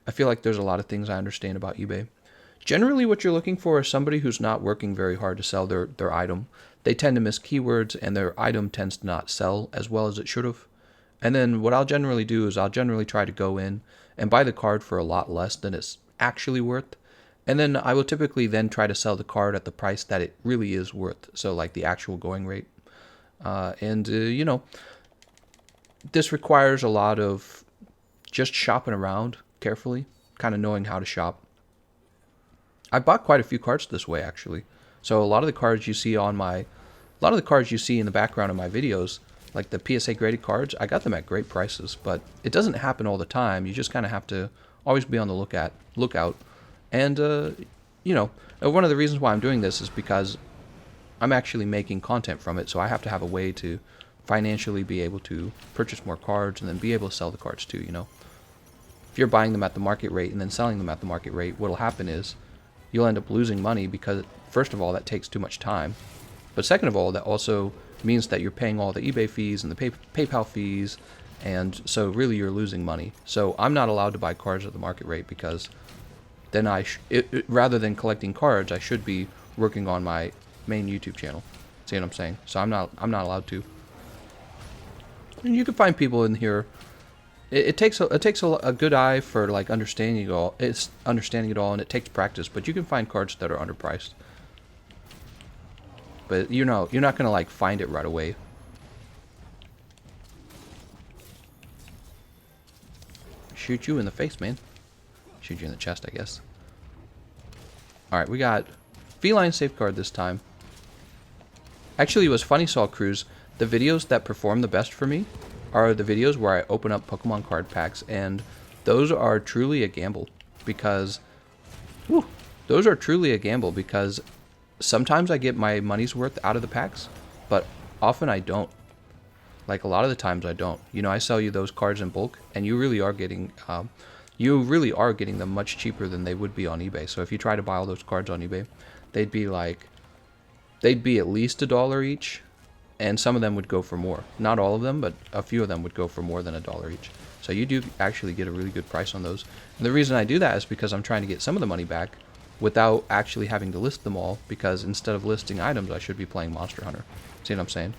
I feel like there's a lot of things I understand about eBay. Generally, what you're looking for is somebody who's not working very hard to sell their item. They tend to miss keywords, and their item tends to not sell as well as it should have. And then what I'll generally do is I'll generally try to go in and buy the card for a lot less than it's actually worth. And then I will typically then try to sell the card at the price that it really is worth. So like the actual going rate. You know, this requires a lot of just shopping around carefully, kind of knowing how to shop. I bought quite a few cards this way, actually. So a lot of the cards you see in the background of my videos, like the PSA graded cards, I got them at great prices, but it doesn't happen all the time. You just kind of have to always be on the lookout. And, you know, one of the reasons why I'm doing this is because I'm actually making content from it, so I have to have a way to financially be able to purchase more cards and then be able to sell the cards too, you know. If you're buying them at the market rate and then selling them at the market rate, what'll happen is you'll end up losing money because, first of all, that takes too much time. But second of all, that also means that you're paying all the eBay fees and the PayPal fees, and so really you're losing money. So I'm not allowed to buy cards at the market rate because then rather than collecting cards, I should be working on my main YouTube channel. See what I'm saying? So I'm not allowed to. And you can find people in here. It takes a good eye for like understanding it all. It's understanding it all, and it takes practice. But you can find cards that are underpriced. But you know, you're not gonna like find it right away. Shoot you in the face, man. Shoot you in the chest, I guess. All right, we got Feline Safeguard this time. Actually, it was funny, Saul Cruz. The videos that perform the best for me are the videos where I open up Pokemon card packs, and those are truly a gamble because sometimes I get my money's worth out of the packs, but often I don't. Like a lot of the times I don't. You know, I sell you those cards in bulk, and you really are getting them much cheaper than they would be on eBay. So if you try to buy all those cards on eBay, they'd be like they'd be at least $1 each, and some of them would go for more. Not all of them, but a few of them would go for more than $1 each. So you do actually get a really good price on those. And the reason I do that is because I'm trying to get some of the money back without actually having to list them all, because instead of listing items, I should be playing Monster Hunter. See what I'm saying?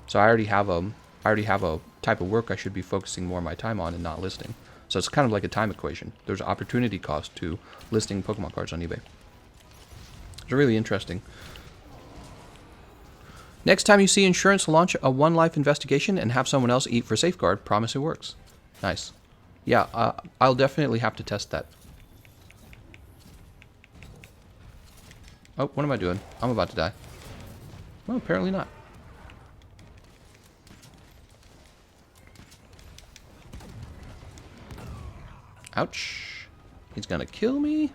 So I already have a type of work I should be focusing more of my time on and not listing. So it's kind of like a time equation. There's opportunity cost to listing Pokemon cards on eBay. It's really interesting. Next time you see insurance launch a one life investigation and have someone else eat for safeguard, promise it works. Nice. Yeah, I'll definitely have to test that. Oh, what am I doing? I'm about to die. Well, apparently not. Ouch. He's gonna kill me.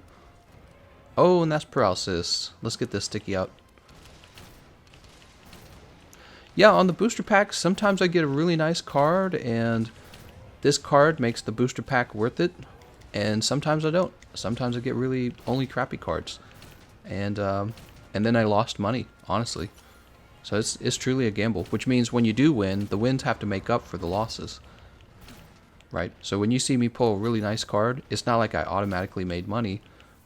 Oh, and that's paralysis. Let's get this sticky out. Yeah, on the booster packs, sometimes I get a really nice card, and this card makes the booster pack worth it, and sometimes I don't. Sometimes I get really only crappy cards, and then I lost money, honestly. So it's truly a gamble, which means when you do win, the wins have to make up for the losses, right? So when you see me pull a really nice card, it's not like I automatically made money.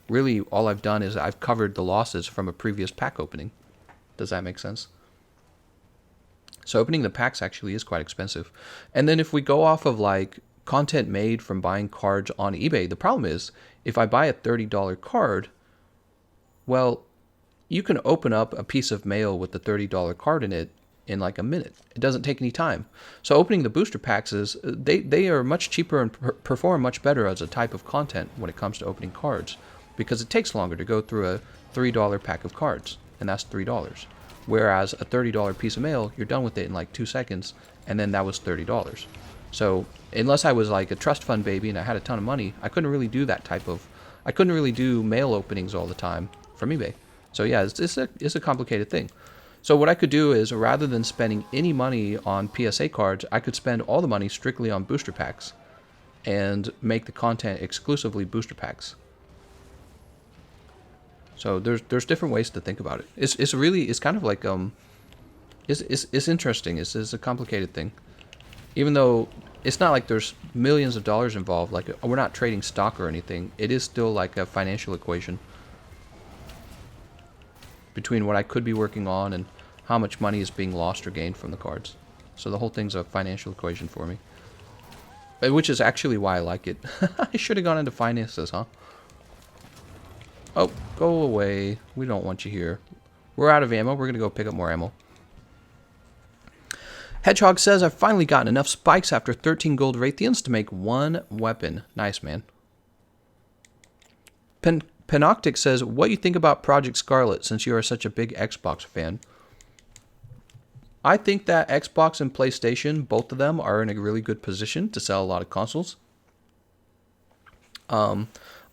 Really, all I've done is I've covered the losses from a previous pack opening. Does that make sense? So opening the packs actually is quite expensive. And then if we go off of like content made from buying cards on eBay, the problem is if I buy a $30 card, well, you can open up a piece of mail with the $30 card in it in like a minute. It doesn't take any time. So opening the booster packs is, they are much cheaper and perform much better as a type of content when it comes to opening cards, because it takes longer to go through a $3 pack of cards, and that's $3. Whereas a $30 piece of mail, you're done with it in like 2 seconds, and then that was $30. So unless I was like a trust fund baby and I had a ton of money, I couldn't really do I couldn't really do mail openings all the time from eBay. So yeah, it's a complicated thing. So what I could do is, rather than spending any money on PSA cards, I could spend all the money strictly on booster packs and make the content exclusively booster packs. So there's different ways to think about it. It's kind of like it's interesting. It's a complicated thing. Even though it's not like there's millions of dollars involved, like we're not trading stock or anything, it is still like a financial equation between what I could be working on and how much money is being lost or gained from the cards. So the whole thing's a financial equation for me. Which is actually why I like it. I should have gone into finances, huh? Oh, go away. We don't want you here. We're out of ammo. We're going to go pick up more ammo. Hedgehog says, I've finally gotten enough spikes after 13 gold Raytheons to make one weapon. Nice, man. Panoptic says, what do you think about Project Scarlet since you are such a big Xbox fan? I think that Xbox and PlayStation, both of them, are in a really good position to sell a lot of consoles.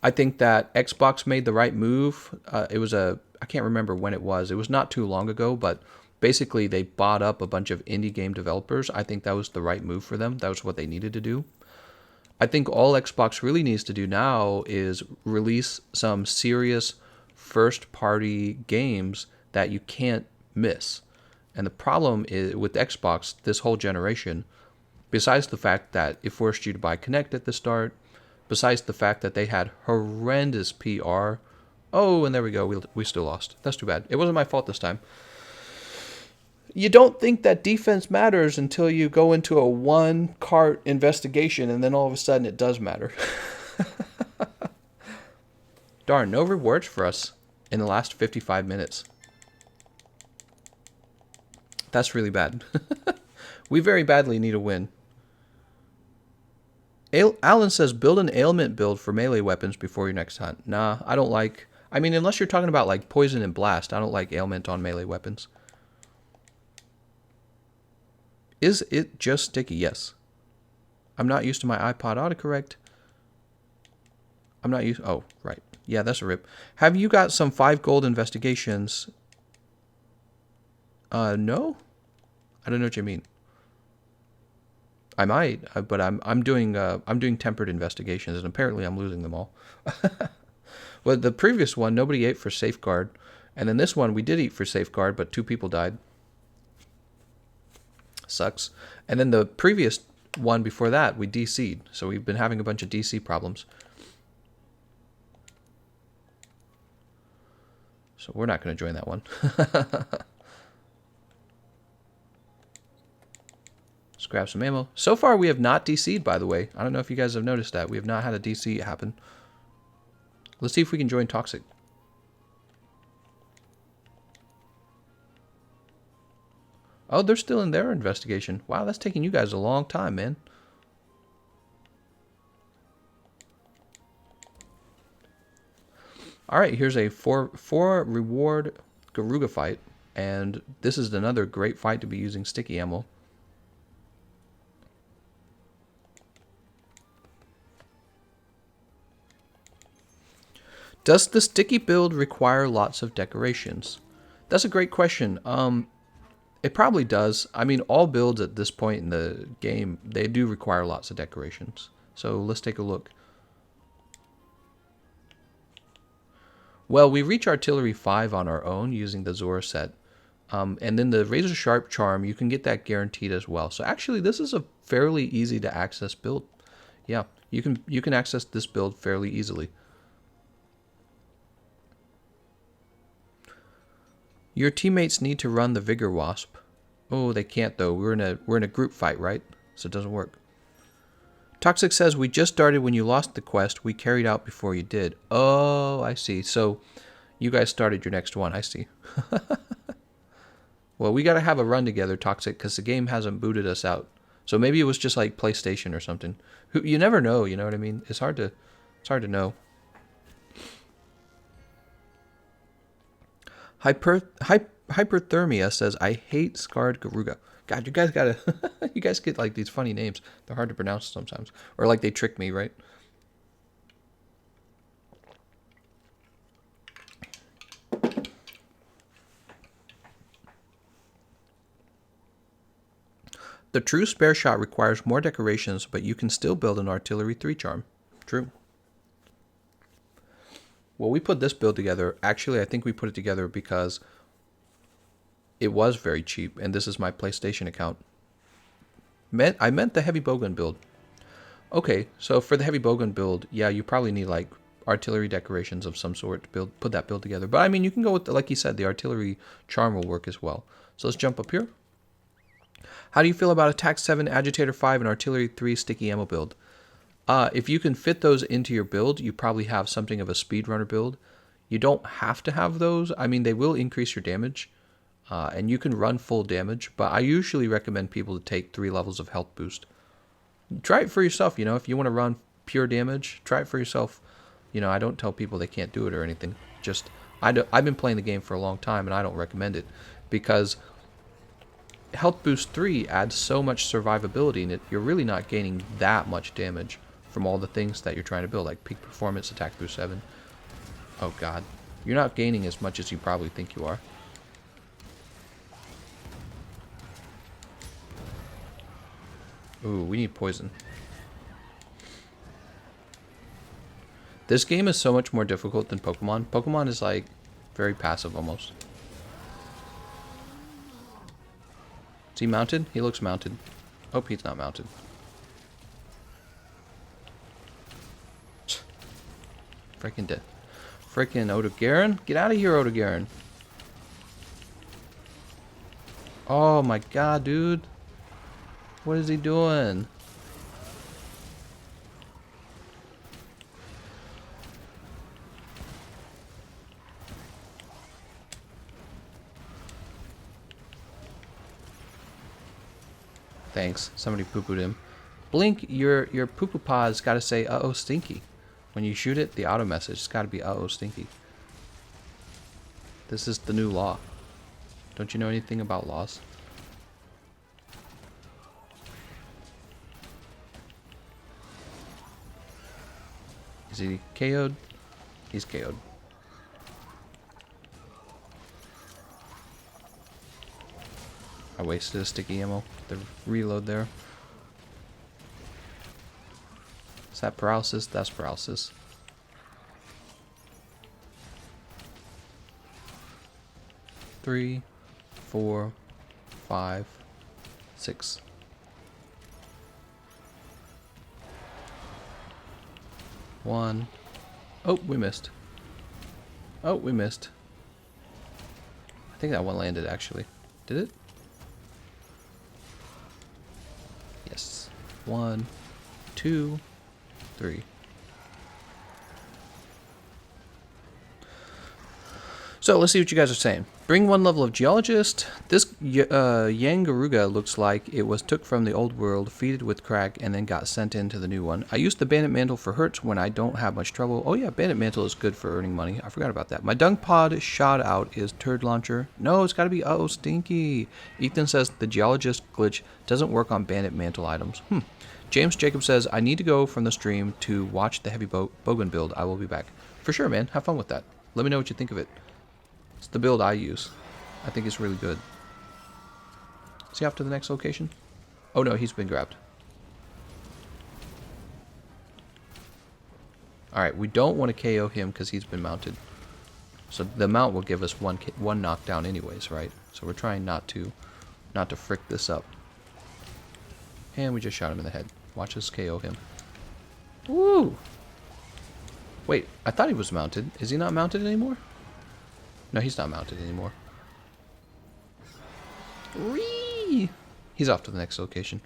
I think that Xbox made the right move. I can't remember when it was. It was not too long ago, but basically they bought up a bunch of indie game developers. I think that was the right move for them. That was what they needed to do. I think all Xbox really needs to do now is release some serious first-party games that you can't miss. And the problem is with Xbox this whole generation, besides the fact that it forced you to buy Kinect at the start, besides the fact that they had horrendous PR. Oh, and there we go. We still lost. That's too bad. It wasn't my fault this time. You don't think that defense matters until you go into a one-cart investigation, and then all of a sudden it does matter. Darn, no rewards for us in the last 55 minutes. That's really bad. We very badly need a win. Alan says, build an ailment build for melee weapons before your next hunt. Nah, I don't like... I mean, unless you're talking about like poison and blast, I don't like ailment on melee weapons. Is it just sticky? Yes. I'm not used to my iPod autocorrect. I'm not used... Oh, right. Yeah, that's a rip. Have you got some 5 gold investigations? No? I don't know what you mean. I might, but I'm doing tempered investigations, and apparently I'm losing them all. Well, the previous one, nobody ate for safeguard, And then this one, we did eat for safeguard, but 2 people died. Sucks. And then the previous one before that, we DC'd. So we've been having a bunch of DC problems. So we're not going to join that one. Let's grab some ammo. So far, we have not DC'd, by the way. I don't know if you guys have noticed that. We have not had a DC happen. Let's see if we can join Toxic. Oh, they're still in their investigation. Wow, that's taking you guys a long time, man. All right, here's a four reward Garuga fight. And this is another great fight to be using sticky ammo. Does the sticky build require lots of decorations? That's a great question. It probably does. I mean, all builds at this point in the game, they do require lots of decorations. So let's take a look. Well, we reach Artillery 5 on our own using the Zora set. And then the Razor Sharp Charm, you can get that guaranteed as well. So actually, this is a fairly easy to access build. Yeah, you can access this build fairly easily. Your teammates need to run the Vigor Wasp. Oh, they can't though. We're in a group fight, right? So it doesn't work. Toxic says, we just started when you lost the quest. We carried out before you did. Oh, I see. So you guys started your next one. I see. Well, we got to have a run together, Toxic, because the game hasn't booted us out. So maybe it was just like PlayStation or something. You never know, you know what I mean? It's hard to know. Hyperthermia says, I hate Scarred Garuga. God, you guys gotta... you guys get like these funny names. They're hard to pronounce sometimes. Or like they trick me, right? The true spare shot requires more decorations, but you can still build an Artillery 3 charm. True. Well, we put this build together. Actually, I think we put it together because it was very cheap, and this is my PlayStation account. I meant the heavy bowgun build. Okay, so for the heavy bowgun build, yeah, you probably need like artillery decorations of some sort to put that build together. But I mean, you can go with, like you said, the artillery charm will work as well. So let's jump up here. How do you feel about Attack 7, Agitator 5, and Artillery 3 sticky ammo build? If you can fit those into your build, you probably have something of a speedrunner build. You don't have to have those. I mean, they will increase your damage, and you can run full damage, but I usually recommend people to take 3 levels of health boost. Try it for yourself, you know, if you want to run pure damage, try it for yourself. You know, I don't tell people they can't do it or anything. Just, I've been playing the game for a long time, and I don't recommend it, because Health Boost 3 adds so much survivability in it, you're really not gaining that much damage from all the things that you're trying to build, like Peak Performance, Attack Boost 7. Oh god. You're not gaining as much as you probably think you are. Ooh, we need poison. This game is so much more difficult than Pokemon. Pokemon is like very passive almost. Is he mounted? He looks mounted. Oh, he's not mounted. Freaking dead. Freaking Odogaron? Get out of here, Odogaron. Oh my god, dude. What is he doing? Thanks. Somebody poo-pooed him. Blink, your poo-poo paw's gotta say, uh-oh, stinky. When you shoot it, the auto message has gotta be, uh-oh, stinky. This is the new law. Don't you know anything about laws? Is he KO'd? He's KO'd. I wasted a sticky ammo. The reload there. Is that paralysis? That's paralysis. 3, 4, 5, 6. One. Oh, we missed. Oh, we missed. I think that one landed, actually. Did it? Yes. 1, 2, 3. So let's see what you guys are saying. Bring 1 level of geologist. This Yangaruga looks like it was took from the old world, feeded with crack, and then got sent into the new one. I use the bandit mantle for hurts when I don't have much trouble. Oh yeah, bandit mantle is good for earning money. I forgot about that. My dung pod shot out is turd launcher. No, it's got to be uh-oh stinky. Ethan says the geologist glitch doesn't work on bandit mantle items. James Jacob says I need to go from the stream to watch the heavy bogan build. I will be back. For sure, man. Have fun with that. Let me know what you think of it. It's the build I use. I think it's really good. Is he off to the next location? Oh no, he's been grabbed. Alright, we don't want to KO him because he's been mounted. So the mount will give us one knockdown anyways, right? So we're trying not to frick this up. And we just shot him in the head. Watch us KO him. Woo! Wait, I thought he was mounted. Is he not mounted anymore? No, he's not mounted anymore. Whee! He's off to the next location.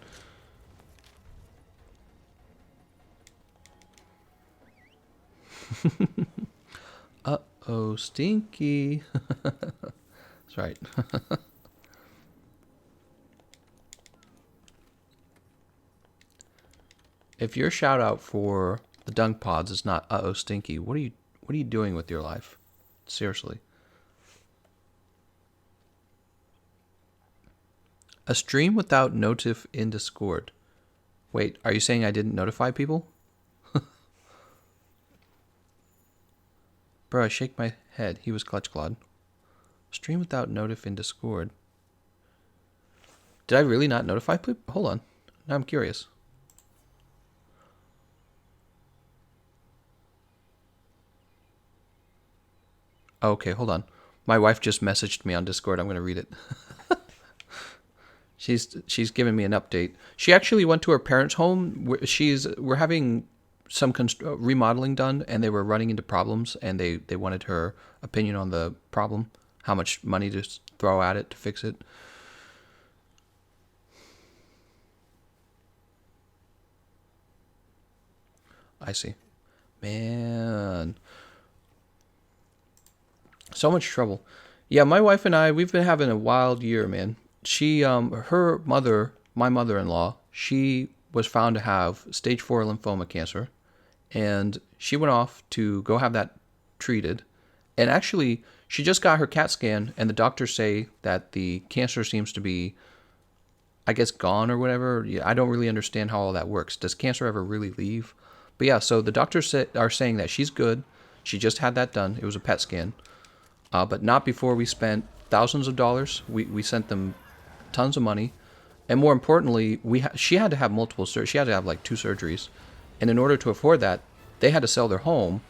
Uh-oh, stinky. That's right. If your shout out for the dung pods is not uh-oh stinky, what are you doing with your life? Seriously. A stream without notif in Discord. Wait, are you saying I didn't notify people? Bro, I shake my head. He was clutch clawed. Stream without notif in Discord. Did I really not notify people? Hold on. Now I'm curious. Okay, hold on. My wife just messaged me on Discord. I'm going to read it. She's giving me an update. She actually went to her parents' home. We're having some remodeling done, and they were running into problems, and they wanted her opinion on the problem, how much money to throw at it to fix it. I see. Man. So much trouble. Yeah, my wife and I, we've been having a wild year, man. She, her mother, my mother-in-law, she was found to have stage 4 lymphoma cancer, and she went off to go have that treated. And actually, she just got her CAT scan, and the doctors say that the cancer seems to be, I guess, gone or whatever. Yeah, I don't really understand how all that works. Does cancer ever really leave? But yeah, so the doctors are saying that she's good. She just had that done. It was a PET scan. But not before we spent thousands of dollars. We sent them tons of money, and more importantly, she had to have multiple she had to have like 2 surgeries, and in order to afford that, they had to sell their home.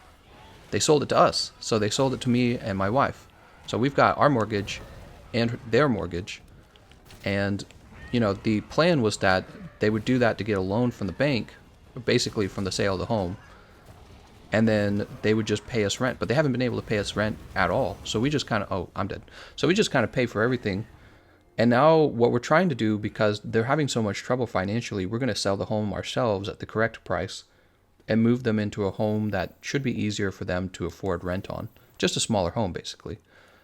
They sold it to us, so they sold it to me and my wife. So we've got our mortgage and their mortgage, and the plan was that they would do that to get a loan from the bank, basically from the sale of the home, and then they would just pay us rent. But they haven't been able to pay us rent at all, so we just kind of I'm dead. So we just kind of pay for everything. And now what we're trying to do, because they're having so much trouble financially, we're going to sell the home ourselves at the correct price and move them into a home that should be easier for them to afford rent on. Just a smaller home, basically.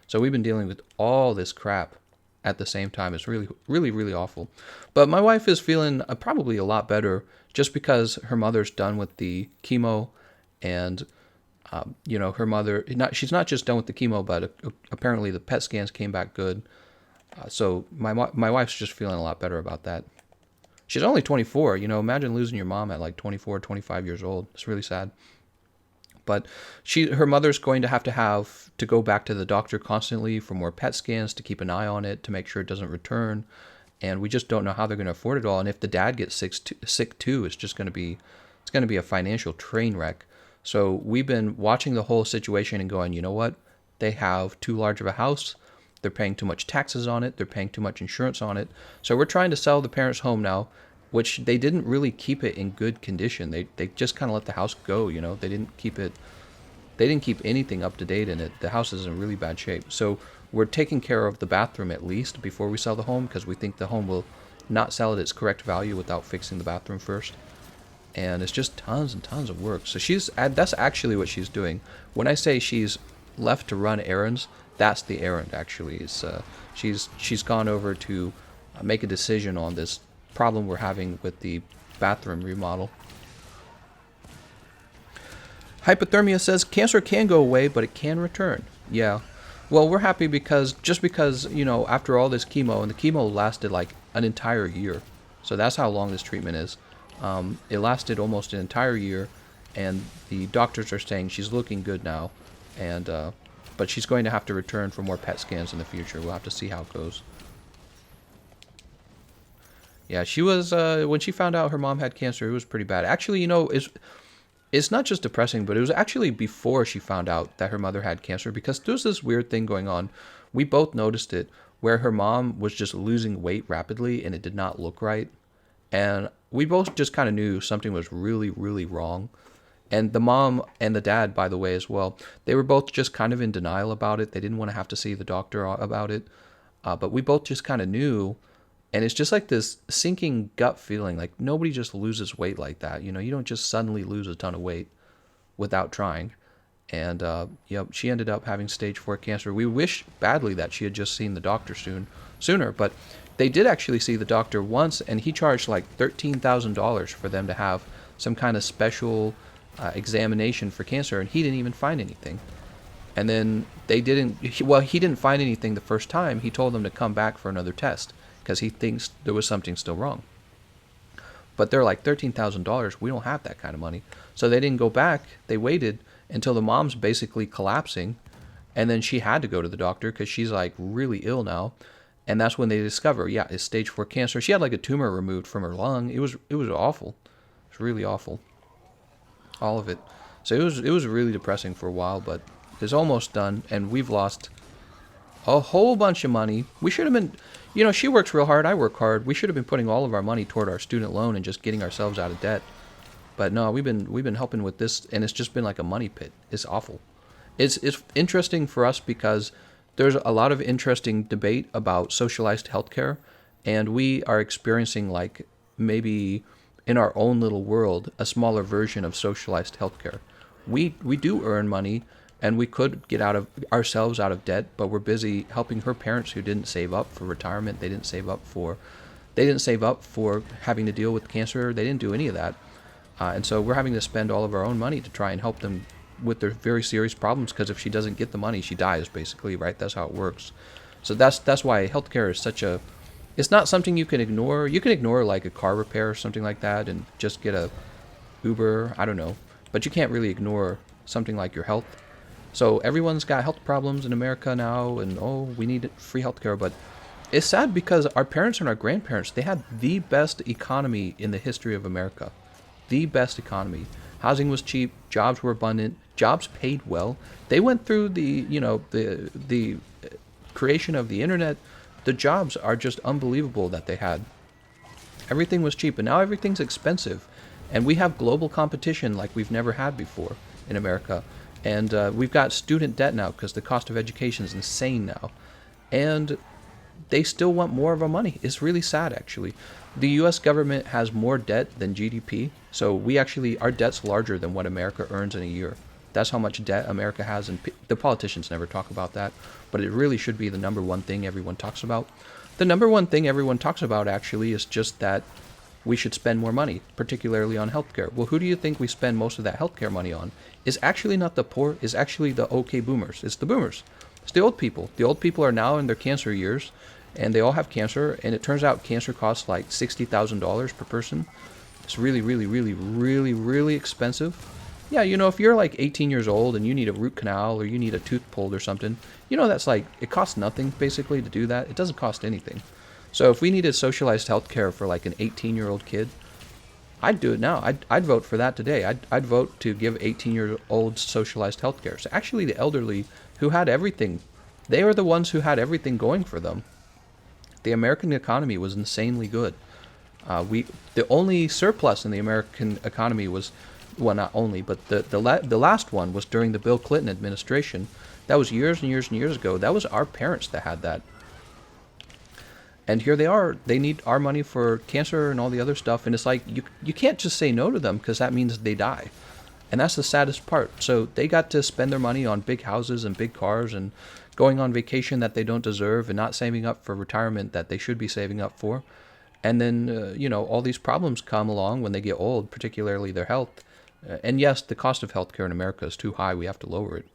So we've been dealing with all this crap at the same time. It's really, really, really awful. But my wife is feeling probably a lot better just because her mother's done with the chemo, and her mother, she's not just done with the chemo, but apparently the PET scans came back good. So my wife's just feeling a lot better about that. She's only 24. Imagine losing your mom at like 24, 25 years old. It's really sad. But her mother's going to have to go back to the doctor constantly for more PET scans to keep an eye on it to make sure it doesn't return. And we just don't know how they're going to afford it all. And if the dad gets sick too, it's going to be a financial train wreck. So we've been watching the whole situation and going, you know what? They have too large of a house. They're paying too much taxes on it. They're paying too much insurance on it. So we're trying to sell the parents' home now, which they didn't really keep it in good condition. They just kind of let the house go, you know. They didn't keep anything up to date in it. The house is in really bad shape. So we're taking care of the bathroom at least before we sell the home, because we think the home will not sell at its correct value without fixing the bathroom first. And it's just tons and tons of work. So that's actually what she's doing. When I say she's left to run errands, that's the errand actually. She's gone over to make a decision on this problem we're having with the bathroom remodel. Hypothermia says cancer can go away, but it can return. Yeah. Well, we're happy because you know, after all this chemo, and the chemo lasted like an entire year. So that's how long this treatment is. It lasted almost an entire year, and the doctors are saying she's looking good now, and but she's going to have to return for more PET scans in the future. We'll have to see how it goes. Yeah, she was when she found out her mom had cancer, it was pretty bad. Actually, you know, it's not just depressing, but it was actually before she found out that her mother had cancer, because there was this weird thing going on. We both noticed it, where her mom was just losing weight rapidly, and it did not look right. And we both just kind of knew something was really, really wrong. And the mom and the dad, by the way, as well, they were both just kind of in denial about it. They didn't want to have to see the doctor about it. But we both just kind of knew. And it's just like this sinking gut feeling, like nobody just loses weight like that. You know, you don't just suddenly lose a ton of weight without trying. And she ended up having stage 4 cancer. We wish badly that she had just seen the doctor sooner, but they did actually see the doctor once, and he charged like $13,000 for them to have some kind of special examination for cancer, and he didn't even find anything. And then he didn't find anything the first time. He told them to come back for another test, because he thinks there was something still wrong. But they're like, $13,000, we don't have that kind of money. So they didn't go back. They waited until the mom's basically collapsing, and then she had to go to the doctor because she's like really ill now. And that's when they discover, yeah, it's stage 4 cancer. She had like a tumor removed from her lung. It was awful. It was really awful. All of it. So it was really depressing for a while, but it's almost done, and we've lost a whole bunch of money. We should have been, you know, she works real hard, I work hard. We should have been putting all of our money toward our student loan and just getting ourselves out of debt. But no, we've been helping with this, and it's just been like a money pit. It's awful. It's interesting for us because there's a lot of interesting debate about socialized healthcare, and we are experiencing, like, maybe in our own little world, a smaller version of socialized healthcare. We do earn money, and we could get ourselves out of debt, but we're busy helping her parents who didn't save up for retirement. They didn't save up for having to deal with cancer. They didn't do any of that. And so we're having to spend all of our own money to try and help them with their very serious problems, because if she doesn't get the money, she dies, basically, right? That's how it works. So that's why healthcare is it's not something you can ignore. You can ignore like a car repair or something like that and just get a Uber, I don't know. But you can't really ignore something like your health. So everyone's got health problems in America now, and we need free healthcare. But it's sad because our parents and our grandparents, they had the best economy in the history of America. The best economy. Housing was cheap, jobs were abundant, jobs paid well. They went through the creation of the internet. The jobs are just unbelievable that they had. Everything was cheap, and now everything's expensive. And we have global competition like we've never had before in America. And we've got student debt now because the cost of education is insane now. And they still want more of our money. It's really sad, actually. The U.S. government has more debt than GDP. So our debt's larger than what America earns in a year. That's how much debt America has, and the politicians never talk about that. But it really should be the number one thing everyone talks about. The number one thing everyone talks about, actually, is just that we should spend more money, particularly on healthcare. Well, who do you think we spend most of that healthcare money on? It's actually not the poor, it's actually the okay boomers. It's the boomers. It's the old people. The old people are now in their cancer years, and they all have cancer, and it turns out cancer costs like $60,000 per person. It's really, really, really, really, really expensive. Yeah, you know, if you're like 18 years old and you need a root canal or you need a tooth pulled or something, you know, that's like, it costs nothing basically to do that. It doesn't cost anything. So if we needed socialized healthcare for like an 18-year-old kid, I'd do it now. I'd vote for that today. I'd vote to give 18-year-olds socialized healthcare. So actually the elderly who had everything They are the ones who had everything going for them. The American economy was insanely good. The only surplus in the American economy was, well, not only, but the last one was during the Bill Clinton administration. That was years and years and years ago. That was our parents that had that. And here they are. They need our money for cancer and all the other stuff. And it's like, you can't just say no to them, because that means they die. And that's the saddest part. So they got to spend their money on big houses and big cars and going on vacation that they don't deserve and not saving up for retirement that they should be saving up for. And then, all these problems come along when they get old, particularly their health. And yes, the cost of healthcare in America is too high. We have to lower it.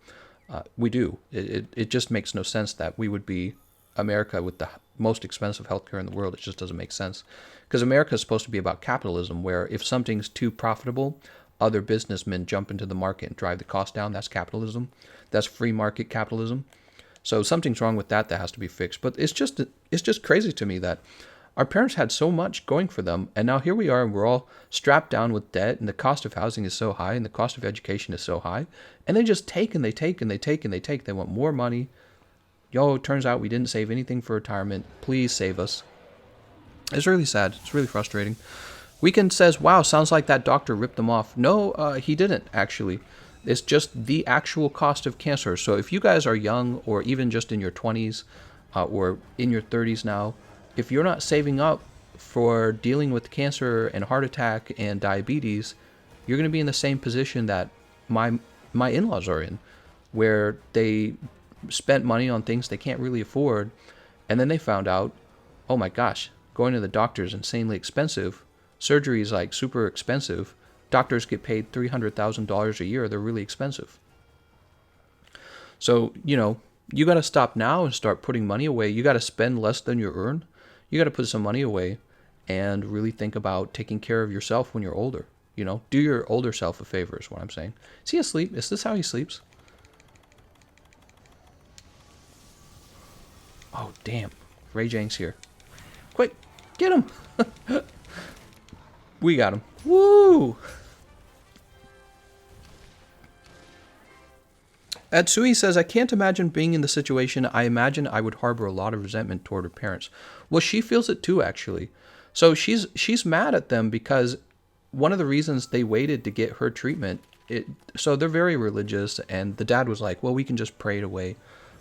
We do. It just makes no sense that we would be America with the most expensive healthcare in the world. It just doesn't make sense. Because America is supposed to be about capitalism, where if something's too profitable, other businessmen jump into the market and drive the cost down. That's capitalism. That's free market capitalism. So something's wrong with that has to be fixed. But it's just crazy to me that our parents had so much going for them, and now here we are, and we're all strapped down with debt, and the cost of housing is so high, and the cost of education is so high, and they just take and they take and they take and they take. They want more money. It turns out we didn't save anything for retirement. Please save us. It's really sad. It's really frustrating. Weekend says, wow, sounds like that doctor ripped them off. No, he didn't, actually. It's just the actual cost of cancer. So if you guys are young, or even just in your 20s or in your 30s now, if you're not saving up for dealing with cancer and heart attack and diabetes, you're going to be in the same position that my in-laws are in, where they spent money on things they can't really afford, and then they found out, oh my gosh, going to the doctor is insanely expensive. Surgery is like super expensive. Doctors get paid $300,000 a year. They're really expensive. So, you got to stop now and start putting money away. You got to spend less than you earn. You got to put some money away and really think about taking care of yourself when you're older. Do your older self a favor is what I'm saying. Is he asleep? Is this how he sleeps? Oh, damn. Ray Jang's here. Quick, get him. We got him. Woo! Atsui says, I can't imagine being in the situation. I imagine I would harbor a lot of resentment toward her parents. Well, she feels it too, actually. So she's mad at them because one of the reasons they waited to get her treatment, so they're very religious, and the dad was like, well, we can just pray it away.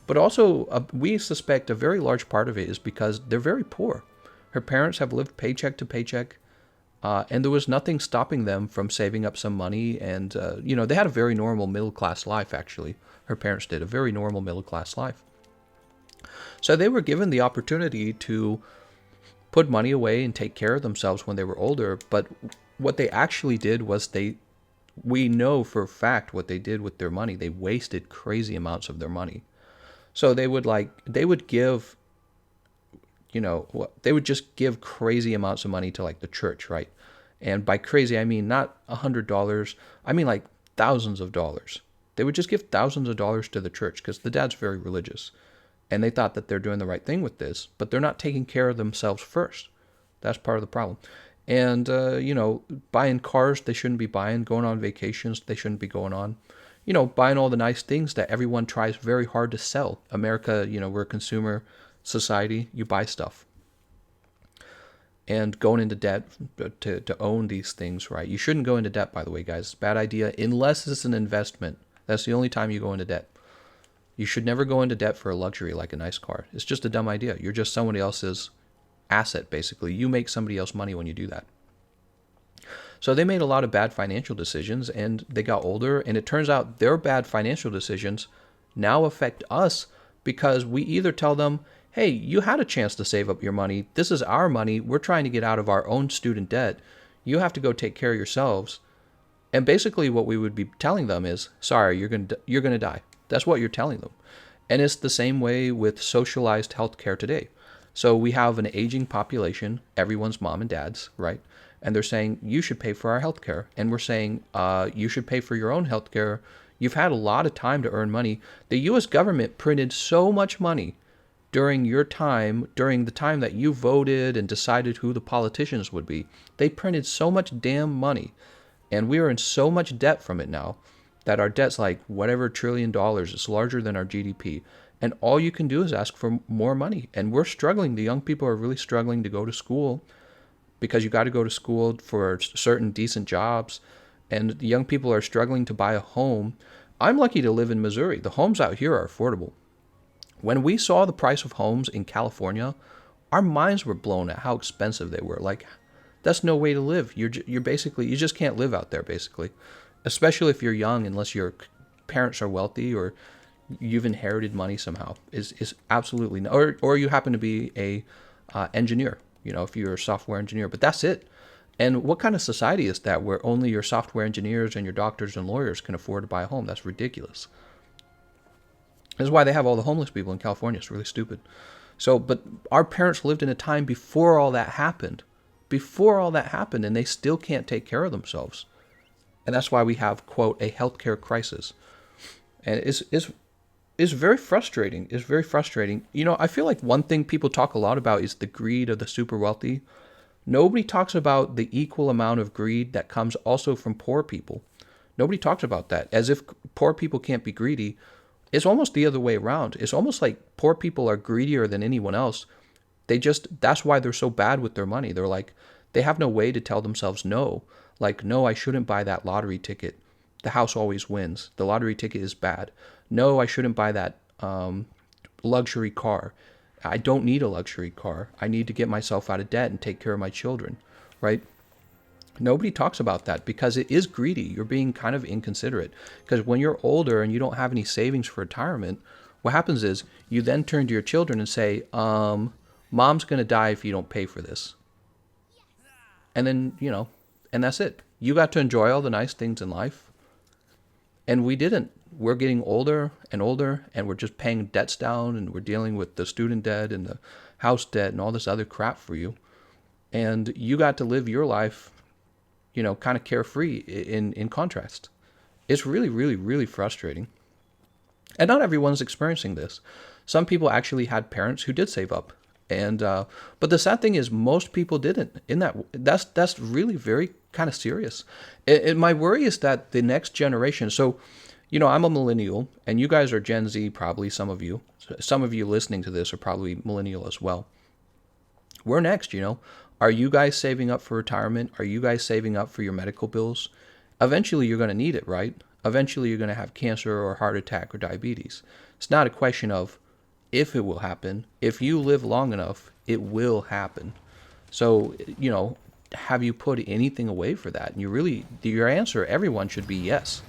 But also, we suspect a very large part of it is because they're very poor. Her parents have lived paycheck to paycheck, and there was nothing stopping them from saving up some money. And, they had a very normal middle-class life, actually. Her parents did, a very normal middle-class life. So they were given the opportunity to put money away and take care of themselves when they were older. But what they actually did was we know for a fact what they did with their money. They wasted crazy amounts of their money. So they would give, they would just give crazy amounts of money to like the church, right? And by crazy, I mean not $100. I mean like thousands of dollars. They would just give thousands of dollars to the church because the dad's very religious. And they thought that they're doing the right thing with this, but they're not taking care of themselves first. That's part of the problem. And, buying cars they shouldn't be buying, going on vacations they shouldn't be going on. Buying all the nice things that everyone tries very hard to sell. America, we're a consumer society. You buy stuff. And going into debt to own these things, right? You shouldn't go into debt, by the way, guys. It's a bad idea unless it's an investment. That's the only time you go into debt. You should never go into debt for a luxury like a nice car. It's just a dumb idea. You're just somebody else's asset, basically. You make somebody else money when you do that. So they made a lot of bad financial decisions, and they got older, and it turns out their bad financial decisions now affect us because we either tell them, hey, you had a chance to save up your money. This is our money. We're trying to get out of our own student debt. You have to go take care of yourselves. And basically what we would be telling them is, sorry, you're going to die. That's what you're telling them. And it's the same way with socialized healthcare today. So we have an aging population, everyone's mom and dad's, right? And they're saying, you should pay for our healthcare. And we're saying, you should pay for your own healthcare. You've had a lot of time to earn money. The U.S. government printed so much money during the time that you voted and decided who the politicians would be. They printed so much damn money. And we are in so much debt from it now that our debt's like whatever $1 trillion. It's larger than our GDP. And all you can do is ask for more money. And we're struggling. The young people are really struggling to go to school because you got to go to school for certain decent jobs. And the young people are struggling to buy a home. I'm lucky to live in Missouri. The homes out here are affordable. When we saw the price of homes in California, our minds were blown at how expensive they were. Like, that's no way to live. You're basically, you just can't live out there, basically. Especially if you're young, unless your parents are wealthy or you've inherited money somehow. Is absolutely no, or you happen to be a engineer. You know, if you're a software engineer, but that's it. And what kind of society is that where only your software engineers and your doctors and lawyers can afford to buy a home? That's ridiculous. This is why they have all the homeless people in California. It's really stupid. So, but our parents lived in a time before all that happened. Before all that happened, and they still can't take care of themselves. And that's why we have, quote, a healthcare crisis. And it's very frustrating. It's very frustrating. You know, I feel like one thing people talk a lot about is the greed of the super wealthy. Nobody talks about the equal amount of greed that comes also from poor people. Nobody talks about that. As if poor people can't be greedy. It's almost the other way around. It's almost like poor people are greedier than anyone else. That's why they're so bad with their money. They're like, they have no way to tell themselves no. Like, no, I shouldn't buy that lottery ticket. The house always wins. The lottery ticket is bad. No, I shouldn't buy that luxury car. I don't need a luxury car. I need to get myself out of debt and take care of my children, right? Nobody talks about that because it is greedy. You're being kind of inconsiderate. Because when you're older and you don't have any savings for retirement, what happens is you then turn to your children and say, Mom's going to die if you don't pay for this. And then, you know, and that's it. You got to enjoy all the nice things in life. And we didn't. We're getting older, and we're just paying debts down, and we're dealing with the student debt and the house debt and all this other crap for you. And you got to live your life, you know, kind of carefree in contrast. It's really, really, really frustrating. And not everyone's experiencing this. Some people actually had parents who did save up. And but the sad thing is most people didn't. That's really very kind of serious. My worry is that the next generation, so, you know, I'm a millennial and you guys are Gen Z, probably some of you. Some of you listening to this are probably millennial as well. We're next, you know. Are you guys saving up for retirement? Are you guys saving up for your medical bills? Eventually you're going to need it, right? Eventually you're going to have cancer or heart attack or diabetes. It's not a question of if it will happen. If you live long enough, it will happen. So, you know, have you put anything away for that? And your answer, everyone should be yes.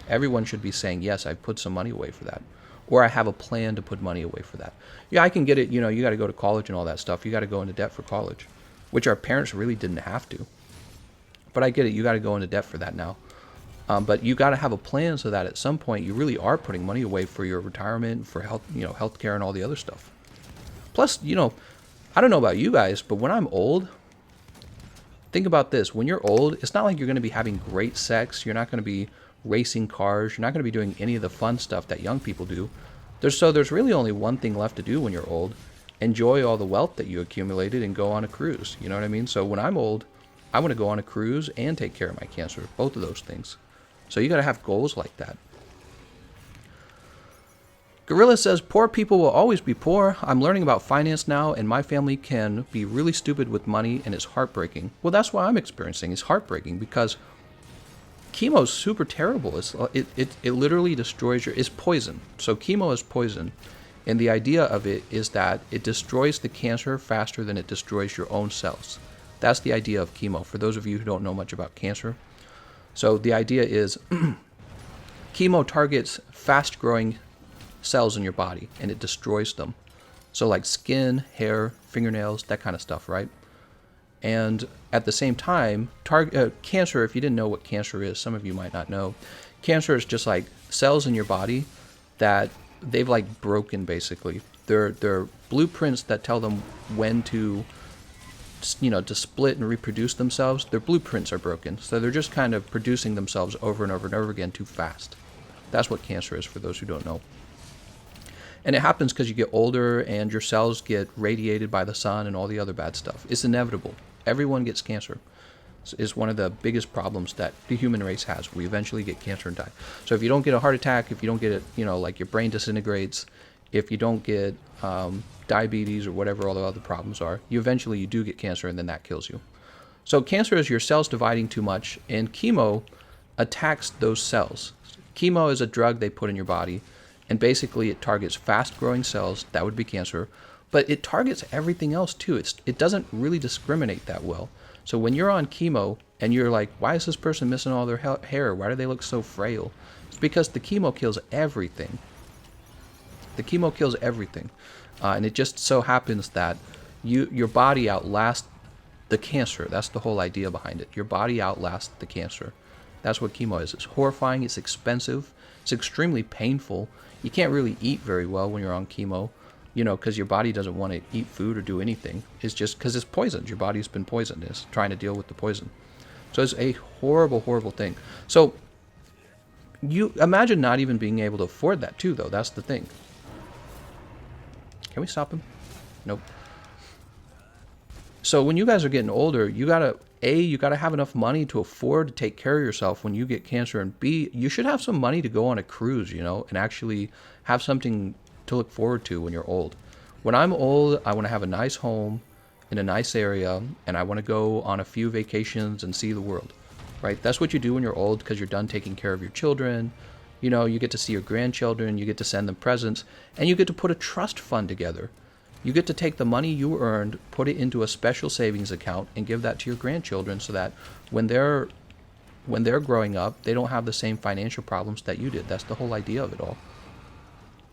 Everyone should be saying, yes, I've put some money away for that. Or I have a plan to put money away for that. Yeah, I can get it. You know, you got to go to college and all that stuff. You got to go into debt for college, which our parents really didn't have to. But I get it. You got to go into debt for that now. But you got to have a plan so that at some point you really are putting money away for your retirement, for health, you know, healthcare and all the other stuff. Plus, you know, I don't know about you guys, but when I'm old, think about this. When you're old, it's not like you're going to be having great sex. You're not going to be racing cars. You're not going to be doing any of the fun stuff that young people do. There's really only one thing left to do when you're old. Enjoy all the wealth that you accumulated and go on a cruise. You know what I mean? So when I'm old, I want to go on a cruise and take care of my cancer. Both of those things. So you got to have goals like that. Gorilla says, poor people will always be poor. I'm learning about finance now, and my family can be really stupid with money, and it's heartbreaking. Well, that's what I'm experiencing. It's heartbreaking because chemo is super terrible. It literally destroys it's poison. So chemo is poison. And the idea of it is that it destroys the cancer faster than it destroys your own cells. That's the idea of chemo, for those of you who don't know much about cancer. So the idea is chemo targets fast-growing cells in your body, and it destroys them. So like skin, hair, fingernails, that kind of stuff, right? And at the same time, cancer, if you didn't know what cancer is, some of you might not know, cancer is just like cells in your body that they've like broken, basically. They're blueprints that tell them when to, you know, to split and reproduce themselves. Their blueprints are broken, so they're just kind of producing themselves over and over and over again too fast. That's what cancer is, for those who don't know. And it happens because you get older and your cells get radiated by the sun and all the other bad stuff. It's inevitable. Everyone gets cancer. It's one of the biggest problems that the human race has. We eventually get cancer and die. So if you don't get a heart attack, if you don't get it, you know, like your brain disintegrates, if you don't get diabetes or whatever all the other problems are, you eventually do get cancer, and then that kills you. So cancer is your cells dividing too much, and chemo attacks those cells. Chemo is a drug they put in your body, and basically it targets fast-growing cells. That would be cancer, but it targets everything else too. It doesn't really discriminate that well. So when you're on chemo and you're like, why is this person missing all their hair? Why do they look so frail? It's because the chemo kills everything. The chemo kills everything. And it just so happens that your body outlasts the cancer. That's the whole idea behind it. Your body outlasts the cancer. That's what chemo is. It's horrifying. It's expensive. It's extremely painful. You can't really eat very well when you're on chemo, because your body doesn't want to eat food or do anything. It's just because it's poisoned. Your body's been poisoned. It's trying to deal with the poison. So it's a horrible, horrible thing. So you imagine not even being able to afford that too, though. That's the thing. Can we stop him? Nope. So when you guys are getting older, you gotta have enough money to afford to take care of yourself when you get cancer, and B, you should have some money to go on a cruise, and actually have something to look forward to when you're old. When I'm old, I want to have a nice home in a nice area, and I want to go on a few vacations and see the world, right? That's what you do when you're old, because you're done taking care of your children. You get to see your grandchildren, you get to send them presents, and you get to put a trust fund together. You get to take the money you earned, put it into a special savings account, and give that to your grandchildren so that when they're growing up, they don't have the same financial problems that you did. That's the whole idea of it all.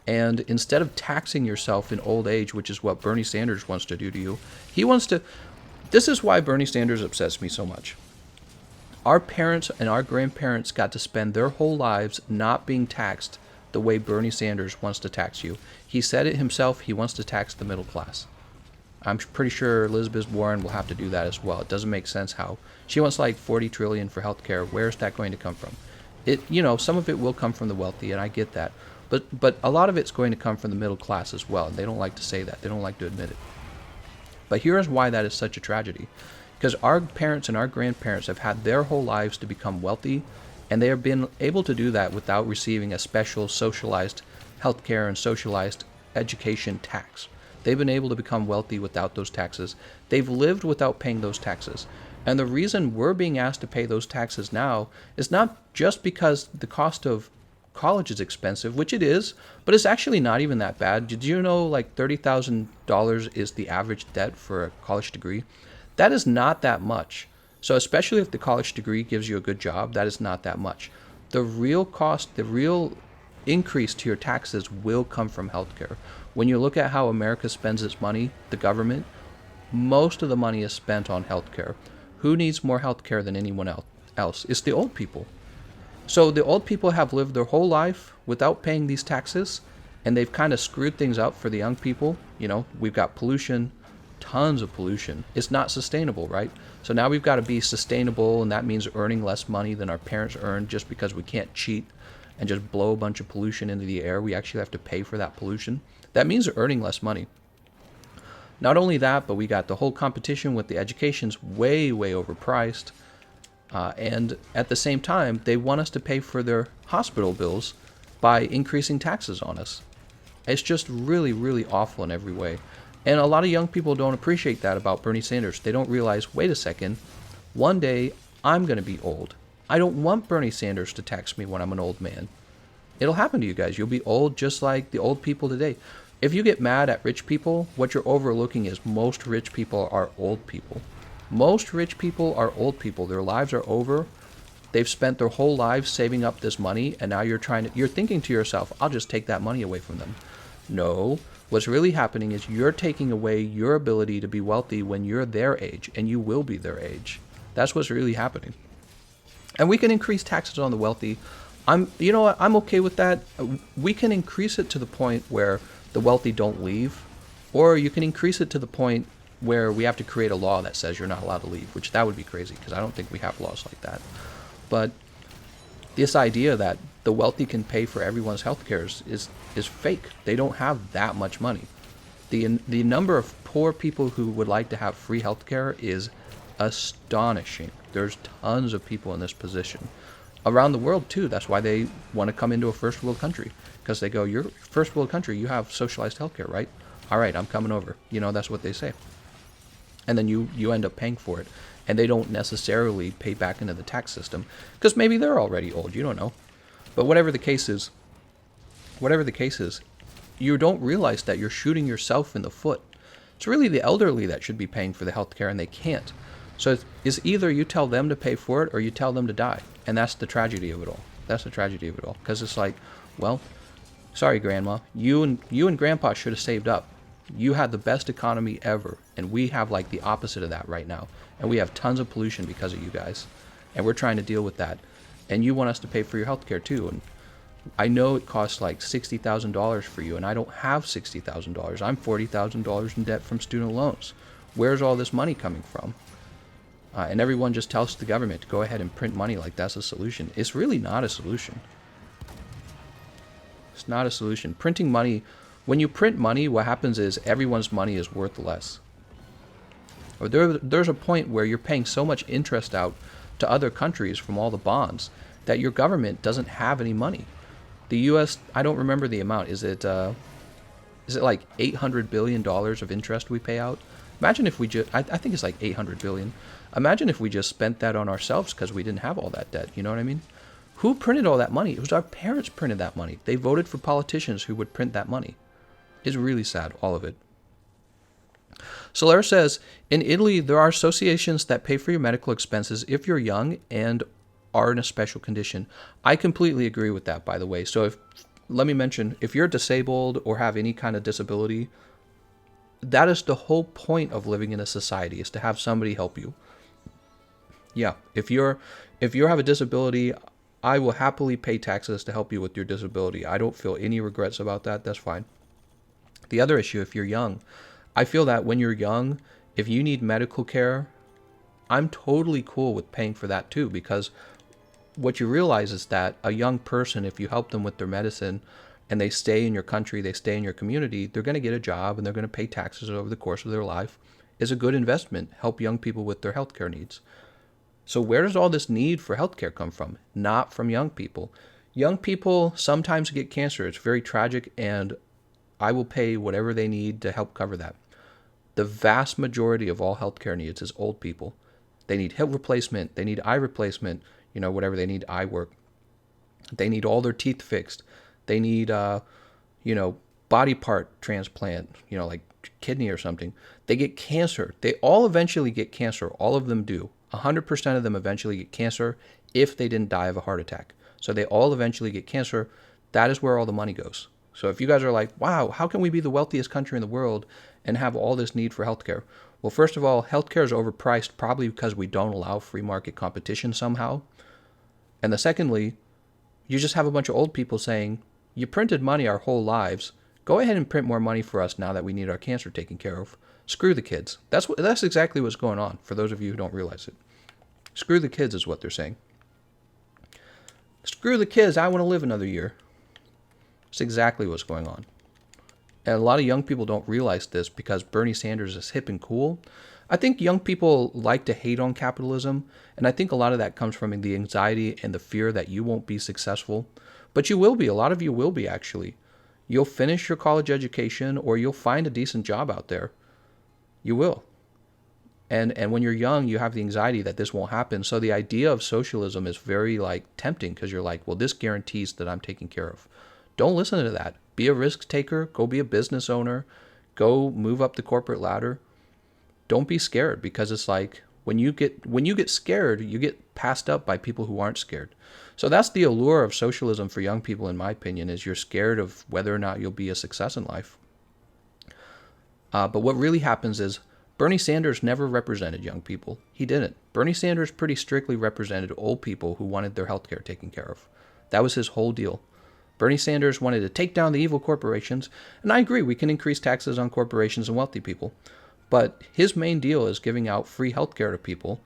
And instead of taxing yourself in old age, which is what Bernie Sanders wants to do to you, this is why Bernie Sanders upsets me so much. Our parents and our grandparents got to spend their whole lives not being taxed the way Bernie Sanders wants to tax you. He said it himself, he wants to tax the middle class. I'm pretty sure Elizabeth Warren will have to do that as well. It doesn't make sense how. She wants like $40 trillion for healthcare. Where's that going to come from? Some of it will come from the wealthy, and I get that. But a lot of it's going to come from the middle class as well, and they don't like to say that. They don't like to admit it. But here's why that is such a tragedy. Because our parents and our grandparents have had their whole lives to become wealthy, and they have been able to do that without receiving a special socialized healthcare and socialized education tax. They've been able to become wealthy without those taxes. They've lived without paying those taxes. And the reason we're being asked to pay those taxes now is not just because the cost of college is expensive, which it is, but it's actually not even that bad. Did you know like $30,000 is the average debt for a college degree? That is not that much. So especially if the college degree gives you a good job, that is not that much. The real cost, the real increase to your taxes will come from healthcare. When you look at how America spends its money, the government, most of the money is spent on healthcare. Who needs more healthcare than anyone else? It's the old people. So the old people have lived their whole life without paying these taxes, and they've kind of screwed things up for the young people. We've got pollution, tons of pollution. It's not sustainable, right? So now we've got to be sustainable, and that means earning less money than our parents earned just because we can't cheat and just blow a bunch of pollution into the air. We actually have to pay for that pollution. That means earning less money. Not only that, but we got the whole competition with the education's way, way overpriced. And at the same time, they want us to pay for their hospital bills by increasing taxes on us. It's just really, really awful in every way. And a lot of young people don't appreciate that about Bernie Sanders. They don't realize, wait a second, one day I'm going to be old. I don't want Bernie Sanders to tax me when I'm an old man. It'll happen to you guys. You'll be old just like the old people today. If you get mad at rich people, what you're overlooking is most rich people are old people. Most rich people are old people. Their lives are over. They've spent their whole lives saving up this money, and now you're thinking to yourself, I'll just take that money away from them. No. What's really happening is you're taking away your ability to be wealthy when you're their age, and you will be their age. That's what's really happening. And we can increase taxes on the wealthy. I'm okay with that. We can increase it to the point where the wealthy don't leave, or you can increase it to the point where we have to create a law that says you're not allowed to leave, which that would be crazy because I don't think we have laws like that. But this idea that the wealthy can pay for everyone's health care is fake. They don't have that much money. The number of poor people who would like to have free health care is astonishing. There's tons of people in this position. around the world too. That's why they want to come into a first world country, because they go, you're first world country, you have socialized healthcare, right? All right, I'm coming over. That's what they say. And then you end up paying for it, and they don't necessarily pay back into the tax system because maybe they're already old. You don't know. But whatever the case is, you don't realize that you're shooting yourself in the foot. It's really the elderly that should be paying for the healthcare, and they can't. So it's either you tell them to pay for it or you tell them to die. And that's the tragedy of it all. That's the tragedy of it all. Because it's like, well, sorry, Grandma. You and Grandpa should have saved up. You had the best economy ever, and we have like the opposite of that right now. And we have tons of pollution because of you guys. And we're trying to deal with that. And you want us to pay for your healthcare too. And I know it costs like $60,000 for you, and I don't have $60,000. I'm $40,000 in debt from student loans. Where's all this money coming from? And everyone just tells the government to go ahead and print money like that's a solution. It's really not a solution. It's not a solution. Printing money, when you print money, what happens is everyone's money is worth less. Or there's a point where you're paying so much interest out to other countries from all the bonds that your government doesn't have any money. The U.S., I don't remember the amount. Is it like $800 billion of interest we pay out? Imagine if we just, I think it's like $800 billion. Imagine if we just spent that on ourselves because we didn't have all that debt. You know what I mean? Who printed all that money? It was our parents printed that money. They voted for politicians who would print that money. It's really sad, all of it. Soler says, in Italy, there are associations that pay for your medical expenses if you're young and are in a special condition. I completely agree with that, by the way. So let me mention, if you're disabled or have any kind of disability, that is the whole point of living in a society, is to have somebody help you. Yeah, if you have a disability, I will happily pay taxes to help you with your disability. I don't feel any regrets about that. That's fine. The other issue, if you're young, I feel that when you're young, if you need medical care, I'm totally cool with paying for that too, because what you realize is that a young person, if you help them with their medicine and they stay in your country, they stay in your community, they're going to get a job and they're going to pay taxes over the course of their life. It's a good investment. Help young people with their healthcare needs. So where does all this need for healthcare come from? Not from young people. Young people sometimes get cancer. It's very tragic, and I will pay whatever they need to help cover that. The vast majority of all healthcare needs is old people. They need hip replacement. They need eye replacement. Whatever they need, eye work. They need all their teeth fixed. They need, body part transplant, like kidney or something. They get cancer. They all eventually get cancer. All of them do. 100% of them eventually get cancer if they didn't die of a heart attack. So they all eventually get cancer. That is where all the money goes. So if you guys are like, wow, how can we be the wealthiest country in the world and have all this need for healthcare? Well, first of all, healthcare is overpriced probably because we don't allow free market competition somehow. And secondly, you just have a bunch of old people saying, you printed money our whole lives. Go ahead and print more money for us now that we need our cancer taken care of. Screw the kids. That's exactly what's going on, for those of you who don't realize it. Screw the kids is what they're saying. Screw the kids, I want to live another year. That's exactly what's going on. And a lot of young people don't realize this because Bernie Sanders is hip and cool. I think young people like to hate on capitalism, and I think a lot of that comes from the anxiety and the fear that you won't be successful. But you will be. A lot of you will be, actually. You'll finish your college education or you'll find a decent job out there. You will. And when you're young, you have the anxiety that this won't happen. So the idea of socialism is very tempting because you're like, well, this guarantees that I'm taken care of. Don't listen to that. Be a risk taker. Go be a business owner. Go move up the corporate ladder. Don't be scared, because it's like when you get scared, you get passed up by people who aren't scared. So that's the allure of socialism for young people, in my opinion, is you're scared of whether or not you'll be a success in life. But what really happens is Bernie Sanders never represented young people. He didn't. Bernie Sanders pretty strictly represented old people who wanted their health care taken care of. That was his whole deal. Bernie Sanders wanted to take down the evil corporations, and I agree, we can increase taxes on corporations and wealthy people. But his main deal is giving out free health care to people.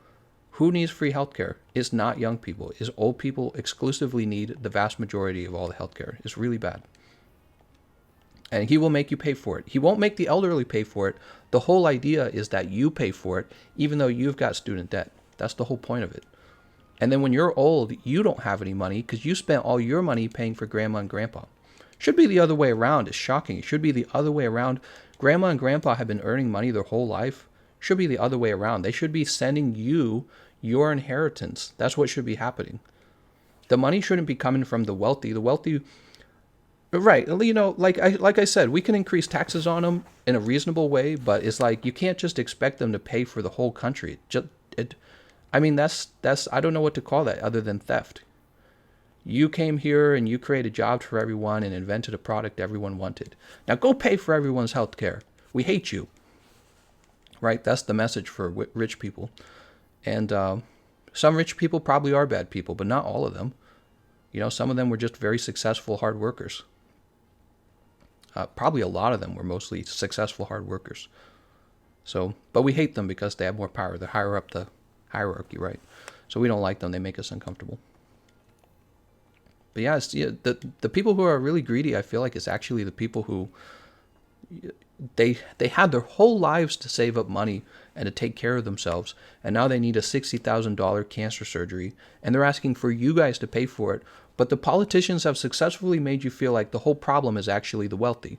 Who needs free health care? It's not young people. It's old people exclusively need the vast majority of all the health care. It's really bad. And he will make you pay for it. He won't make the elderly pay for it. The whole idea is that you pay for it, even though you've got student debt. That's the whole point of it. And then when you're old, you don't have any money because you spent all your money paying for grandma and grandpa. Should be the other way around. It's shocking. It should be the other way around. Grandma and grandpa have been earning money their whole life. Should be the other way around. They should be sending you your inheritance. That's what should be happening. The money shouldn't be coming from the wealthy. The wealthy, right? You know, like I said, we can increase taxes on them in a reasonable way, but it's like you can't just expect them to pay for the whole country. I mean, that's I don't know what to call that other than theft. You came here and you created jobs for everyone and invented a product everyone wanted. Now go pay for everyone's health care. We hate you. Right? That's the message for rich people. And some rich people probably are bad people, but not all of them. You know, some of them were just very successful, hard workers. Probably a lot of them were mostly successful, hard workers. So, but we hate them because they have more power. They're higher up the hierarchy, right? So we don't like them. They make us uncomfortable. But yeah, the people who are really greedy, I feel like it's actually the people who they had their whole lives to save up money and to take care of themselves, and now they need a $60,000 cancer surgery, and they're asking for you guys to pay for it. But the politicians have successfully made you feel like the whole problem is actually the wealthy.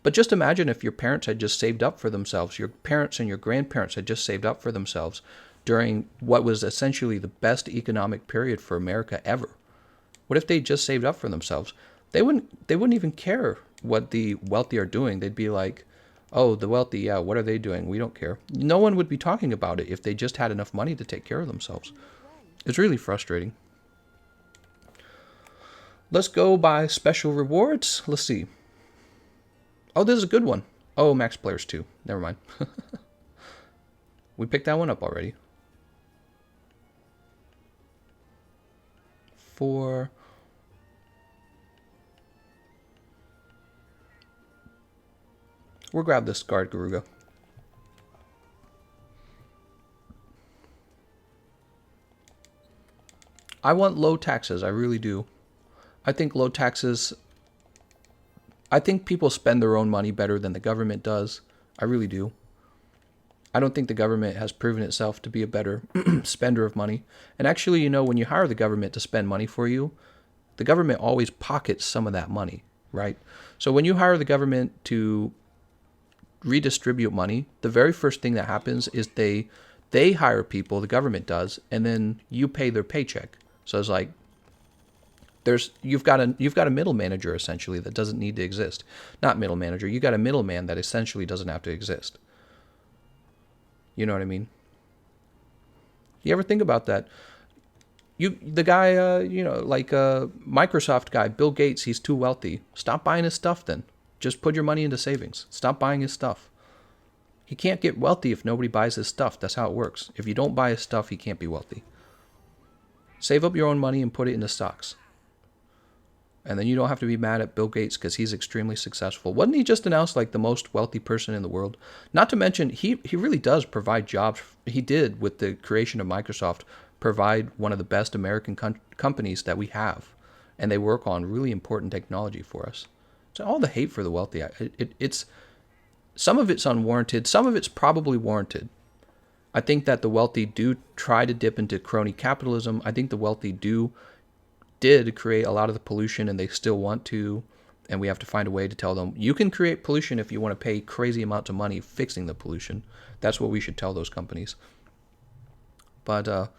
But just imagine if your parents had just saved up for themselves, your parents and your grandparents had just saved up for themselves during what was essentially the best economic period for America ever. What if they just saved up for themselves? They wouldn't even care what the wealthy are doing. They'd be like, oh, the wealthy, yeah, what are they doing? We don't care. No one would be talking about it if they just had enough money to take care of themselves. It's really frustrating. Let's go by special rewards. Let's see. Oh, this is a good one. Oh, Max Players 2. Never mind. We picked that one up already. We'll grab this guard Garuga. I want low taxes. I really do. I think low taxes. I think people spend their own money better than the government does. I really do. I don't think the government has proven itself to be a better spender of money. And actually, you know, when you hire the government to spend money for you, the government always pockets some of that money, right? So when you hire the government to redistribute money, the very first thing that happens is they hire people, the government does, and then you pay their paycheck. So it's like you've got a middle manager essentially that doesn't need to exist. Not middle manager, you got a middleman that essentially doesn't have to exist. You know what I mean? You ever think about that? The guy, Microsoft guy, Bill Gates, he's too wealthy. Stop buying his stuff then. Just put your money into savings. Stop buying his stuff. He can't get wealthy if nobody buys his stuff. That's how it works. If you don't buy his stuff, he can't be wealthy. Save up your own money and put it into stocks. And then you don't have to be mad at Bill Gates because he's extremely successful. Wasn't he just announced like the most wealthy person in the world? Not to mention, he really does provide jobs. He did, with the creation of Microsoft, provide one of the best American companies that we have. And they work on really important technology for us. So all the hate for the wealthy, it's some of it's unwarranted. Some of it's probably warranted. I think that the wealthy do try to dip into crony capitalism. I think the wealthy did create a lot of the pollution, and they still want to, and we have to find a way to tell them, you can create pollution if you want to pay crazy amounts of money fixing the pollution. That's what we should tell those companies. But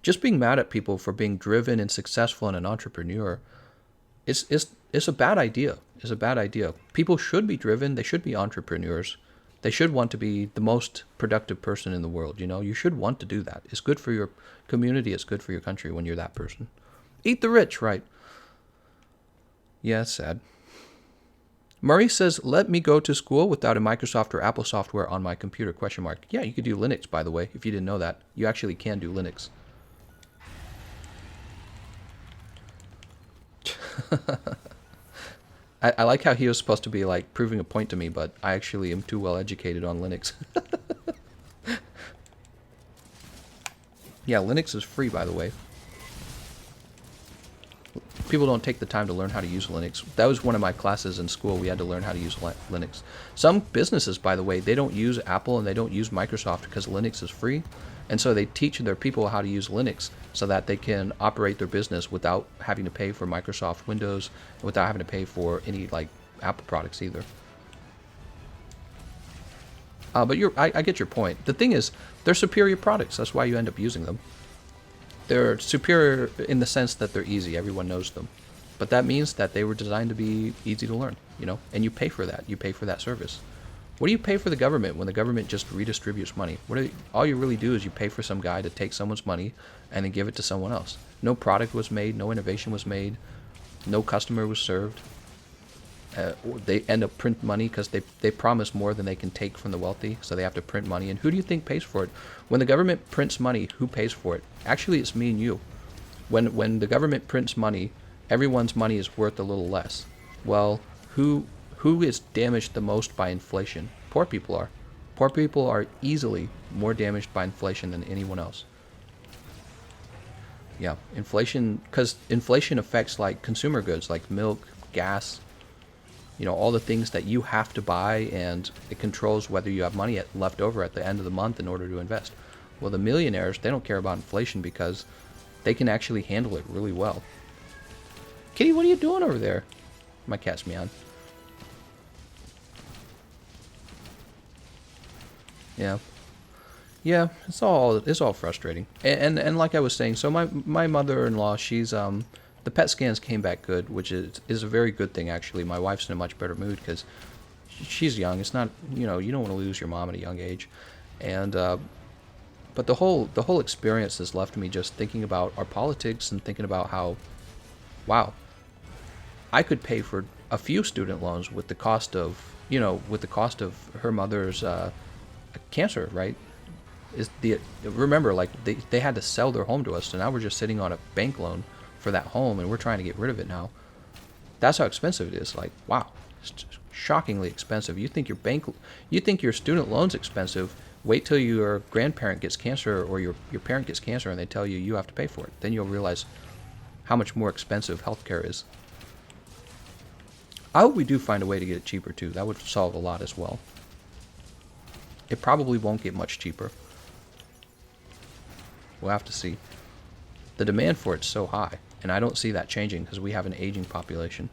just being mad at people for being driven and successful and an entrepreneur is a bad idea. It's a bad idea. People should be driven. They should be entrepreneurs. They should want to be the most productive person in the world. You know, you should want to do that. It's good for your community. It's good for your country when you're that person. Eat the rich, right? Yeah, it's sad. Murray says, let me go to school without a Microsoft or Apple software on my computer, ? Yeah, you could do Linux, by the way, if you didn't know that. You actually can do Linux. I like how he was supposed to be like proving a point to me, but I actually am too well educated on Linux. Yeah, Linux is free, by the way. people don't take the time to learn how to use Linux. That was one of my classes in school. We had to learn how to use Linux. Some businesses, by the way, they don't use Apple and they don't use Microsoft because Linux is free. And so they teach their people how to use Linux so that they can operate their business without having to pay for Microsoft Windows, without having to pay for any like Apple products either. But I get your point. The thing is, they're superior products. That's why you end up using them. They're superior in the sense that they're easy. Everyone knows them. But that means that they were designed to be easy to learn, you know, and you pay for that. You pay for that service. What do you pay for the government when the government just redistributes money? All you really do is you pay for some guy to take someone's money and then give it to someone else. No product was made, no innovation was made, no customer was served. They end up print money because they promise more than they can take from the wealthy, so they have to print money. And who do you think pays for it? When the government prints money, who pays for it? Actually, it's me and you. When the government prints money, everyone's money is worth a little less. Well, who is damaged the most by inflation? Poor people are. Poor people are easily more damaged by inflation than anyone else. Yeah, inflation, because inflation affects like consumer goods like milk, gas, you know, all the things that you have to buy, and it controls whether you have money left over at the end of the month in order to invest. Well, the millionaires, they don't care about inflation because they can actually handle it really well. Kitty, what are you doing over there? My cat's meowing. Yeah. Yeah, it's all frustrating. And like I was saying, so my mother-in-law, she's the PET scans came back good, which is a very good thing actually. My wife's in a much better mood because she's young. It's not, you know, you don't want to lose your mom at a young age. And but the whole experience has left me just thinking about our politics and thinking about how, wow, I could pay for a few student loans with the cost of, you know, with the cost of her mother's cancer, right? Remember, like they had to sell their home to us, so now we're just sitting on a bank loan for that home, and we're trying to get rid of it now. That's how expensive it is. Like, wow, it's shockingly expensive. You think your student loan's expensive? Wait till your grandparent gets cancer or your parent gets cancer, and they tell you you have to pay for it. Then you'll realize how much more expensive healthcare is. I hope we do find a way to get it cheaper too. That would solve a lot as well. It probably won't get much cheaper. We'll have to see. The demand for it's so high, and I don't see that changing because we have an aging population.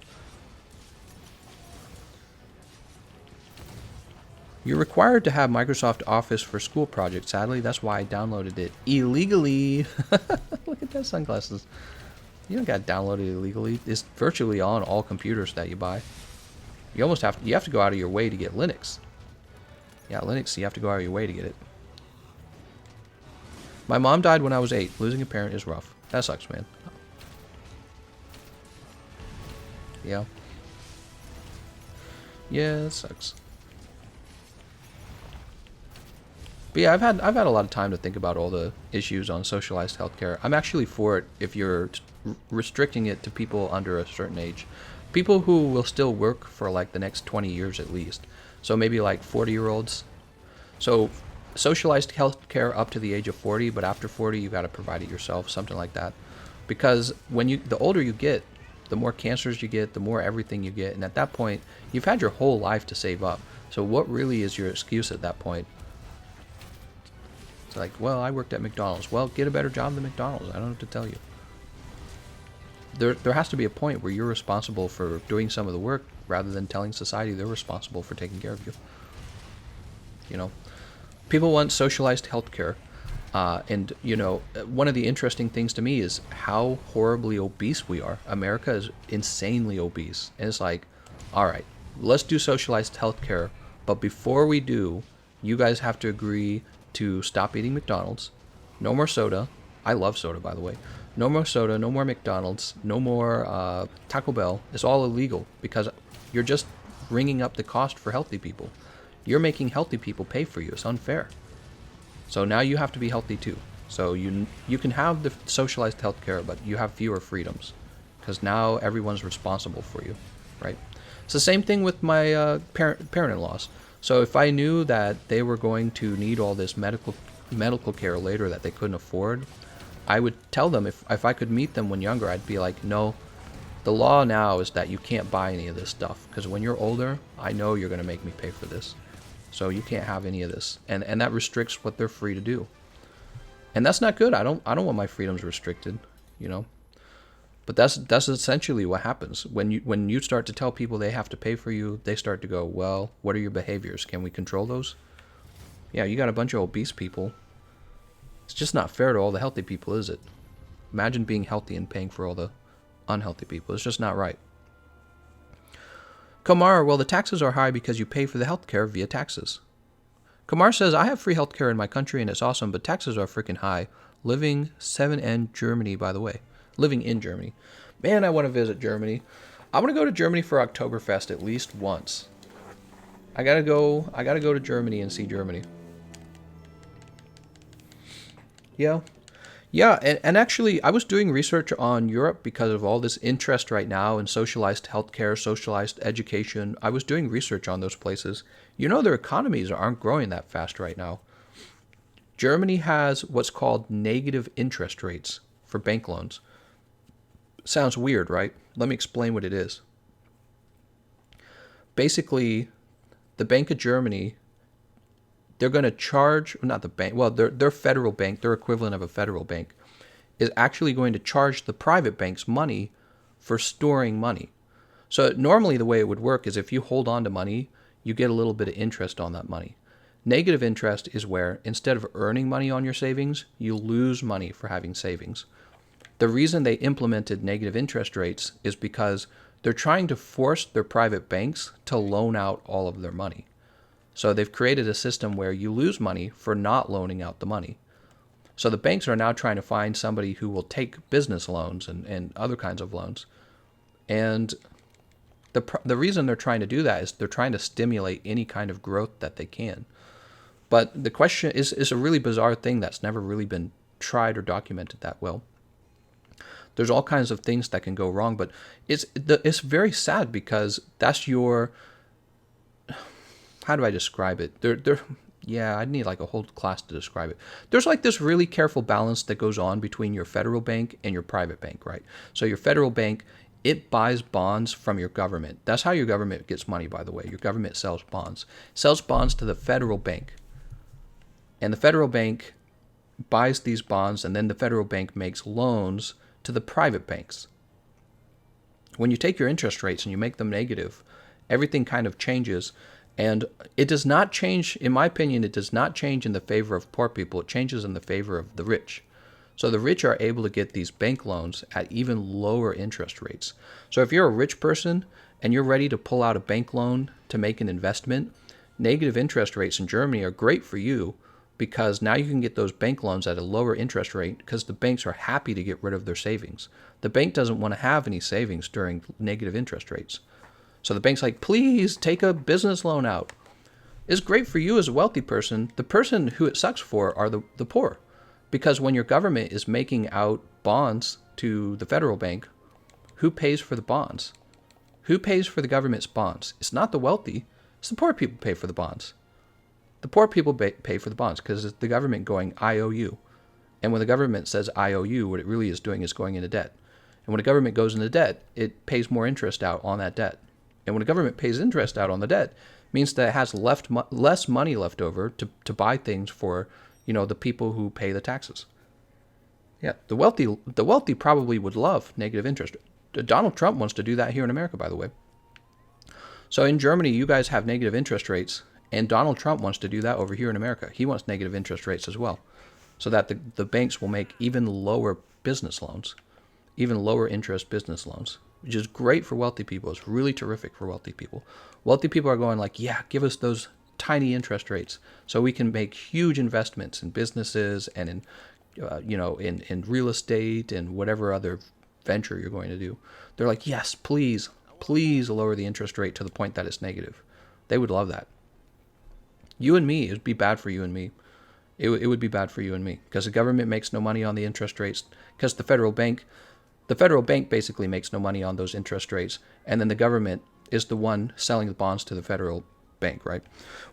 You're required to have Microsoft Office for school projects. Sadly, that's why I downloaded it illegally. Look at those sunglasses. You don't got to download it illegally. It's virtually on all computers that you buy. You almost have to go out of your way to get Linux. Yeah, Linux, you have to go out of your way to get it. My mom died when I was 8. Losing a parent is rough. That sucks, man. Yeah. Yeah, it sucks. But yeah, I've had a lot of time to think about all the issues on socialized healthcare. I'm actually for it if you're restricting it to people under a certain age. People who will still work for like the next 20 years at least. So maybe like 40-year-olds. So socialized healthcare up to the age of 40, but after 40 you got to provide it yourself, something like that. Because the older you get, the more cancers you get, the more everything you get, and at that point you've had your whole life to save up. So what really is your excuse at that point? It's like, well, I worked at McDonald's. Well, get a better job than McDonald's. I don't know what to tell you. There has to be a point where you're responsible for doing some of the work rather than telling society they're responsible for taking care of you. You know, people want socialized healthcare, and you know, one of the interesting things to me is how horribly obese we are. America is insanely obese, and it's like, all right, let's do socialized healthcare, but before we do, you guys have to agree to stop eating McDonald's, no more soda. I love soda, by the way. No more soda, no more McDonald's, no more Taco Bell. It's all illegal because you're just ringing up the cost for healthy people. You're making healthy people pay for you. It's unfair. So now you have to be healthy too. So you can have the socialized healthcare, but you have fewer freedoms because now everyone's responsible for you, right? It's the same thing with my parent-in-laws. So if I knew that they were going to need all this medical care later that they couldn't afford, I would tell them if I could meet them when younger, I'd be like, no, The law now is that you can't buy any of this stuff because when you're older, I know you're going to make me pay for this. So you can't have any of this. And that restricts what they're free to do. And that's not good. I don't want my freedoms restricted, you know. But that's essentially what happens. When you start to tell people they have to pay for you, they start to go, well, what are your behaviors? Can we control those? Yeah, you got a bunch of obese people. It's just not fair to all the healthy people, is it? Imagine being healthy and paying for all the unhealthy people. It's just not right. Kamar, well, the taxes are high because you pay for the healthcare via taxes. Kamar says, I have free healthcare in my country and it's awesome, but taxes are freaking high. Living 7N Germany, by the way. Living in Germany. Man, I want to visit Germany. I want to go to Germany for Oktoberfest at least once. I gotta go to Germany and see Germany. Yeah. Yeah, and actually, I was doing research on Europe because of all this interest right now in socialized healthcare, socialized education. I was doing research on those places. You know, their economies aren't growing that fast right now. Germany has what's called negative interest rates for bank loans. Sounds weird, right? Let me explain what it is. Basically, the Bank of Germany, they're going to charge, not the bank, well, their federal bank, their equivalent of a federal bank, is actually going to charge the private banks money for storing money. So normally the way it would work is if you hold on to money, you get a little bit of interest on that money. Negative interest is where instead of earning money on your savings, you lose money for having savings. The reason they implemented negative interest rates is because they're trying to force their private banks to loan out all of their money. So they've created a system where you lose money for not loaning out the money. So the banks are now trying to find somebody who will take business loans and other kinds of loans. And the reason they're trying to do that is they're trying to stimulate any kind of growth that they can. But the question is a really bizarre thing that's never really been tried or documented that well. There's all kinds of things that can go wrong, but it's very sad because that's your, how do I describe it? Yeah, I'd need like a whole class to describe it. There's like this really careful balance that goes on between your federal bank and your private bank, right? So your federal bank, it buys bonds from your government. That's how your government gets money, by the way. Your government sells bonds. Sells bonds to the federal bank. And the federal bank buys these bonds, and then the federal bank makes loans to the private banks. When you take your interest rates and you make them negative, everything kind of changes. And it does not change, in my opinion, it does not change in the favor of poor people. It changes in the favor of the rich. So the rich are able to get these bank loans at even lower interest rates. So if you're a rich person and you're ready to pull out a bank loan to make an investment, negative interest rates in Germany are great for you because now you can get those bank loans at a lower interest rate because the banks are happy to get rid of their savings. The bank doesn't want to have any savings during negative interest rates. So the bank's like, please take a business loan out. It's great for you as a wealthy person. The person who it sucks for are the poor. Because when your government is making out bonds to the federal bank, who pays for the bonds? Who pays for the government's bonds? It's not the wealthy. It's the poor people pay for the bonds. The poor people pay for the bonds because it's the government going, I owe you. And when the government says I owe you, what it really is doing is going into debt. And when the government goes into debt, it pays more interest out on that debt. And when the government pays interest out on the debt, it means that it has less money left over to buy things for, the people who pay the taxes. Yeah, the wealthy probably would love negative interest. Donald Trump wants to do that here in America, by the way. So in Germany, you guys have negative interest rates, and Donald Trump wants to do that over here in America. He wants negative interest rates as well, so that the banks will make even lower business loans, even lower interest business loans, which is great for wealthy people. It's really terrific for wealthy people. Wealthy people are going like, yeah, give us those tiny interest rates so we can make huge investments in businesses and in real estate and whatever other venture you're going to do. They're like, yes, please lower the interest rate to the point that it's negative. They would love that. You and me, it would be bad for you and me. It would be bad for you and me because the government makes no money on the interest rates because the federal bank basically makes no money on those interest rates, and then the government is the one selling the bonds to the federal bank, right?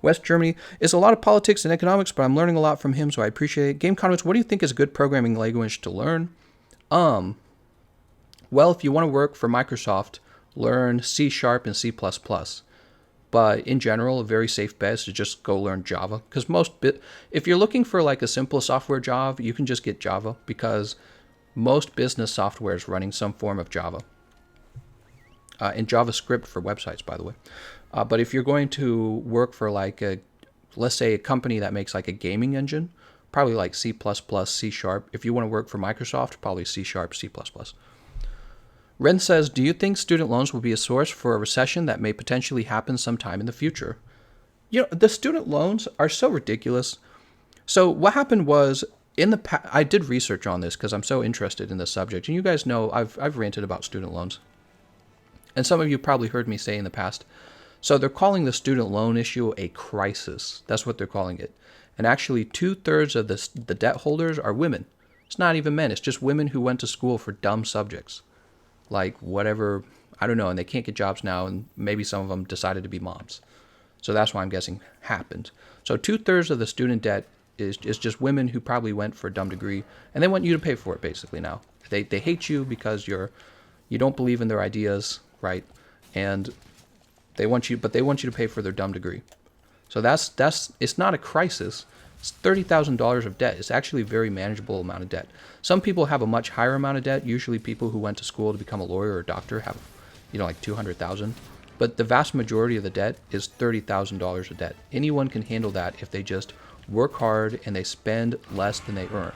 West Germany is a lot of politics and economics, but I'm learning a lot from him, so I appreciate it. Gameconomist, what do you think is a good programming language to learn? Well, if you want to work for Microsoft, learn C Sharp and C++. But in general, a very safe bet is to just go learn Java. Because if you're looking for like a simple software job, you can just get Java, because most business software is running some form of Java. And JavaScript for websites, by the way. But if you're going to work for like let's say a company that makes like a gaming engine, probably like C++, C Sharp. If you want to work for Microsoft, probably C Sharp, C++. Ren says, do you think student loans will be a source for a recession that may potentially happen sometime in the future? You know, the student loans are so ridiculous. So what happened was, I did research on this because I'm so interested in this subject. And you guys know I've ranted about student loans. And some of you probably heard me say in the past. So they're calling the student loan issue a crisis. That's what they're calling it. And actually 2/3 of the debt holders are women. It's not even men. It's just women who went to school for dumb subjects. Like whatever, I don't know, and they can't get jobs now, and maybe some of them decided to be moms. So that's why I'm guessing happened. So 2/3 of the student debt is just women who probably went for a dumb degree, and they want you to pay for it basically now. They hate you because you don't believe in their ideas, right? And they want you to pay for their dumb degree. So it's not a crisis. It's $30,000 of debt. It's actually a very manageable amount of debt. Some people have a much higher amount of debt. Usually people who went to school to become a lawyer or a doctor have, like $200,000. But the vast majority of the debt is $30,000 of debt. Anyone can handle that if they just work hard and they spend less than they earned.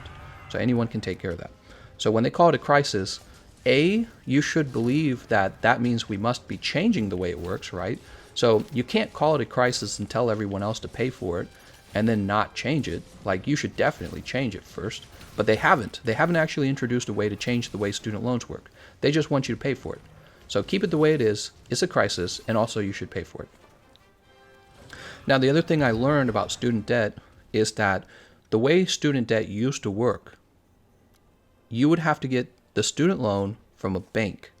So anyone can take care of that. So when they call it a crisis, you should believe that means we must be changing the way it works, right? So you can't call it a crisis and tell everyone else to pay for it and then not change it. Like, you should definitely change it first. But they haven't. They haven't actually introduced a way to change the way student loans work. They just want you to pay for it. So keep it the way it is. It's a crisis, and also you should pay for it. Now, the other thing I learned about student debt is that the way student debt used to work, you would have to get the student loan from a bank.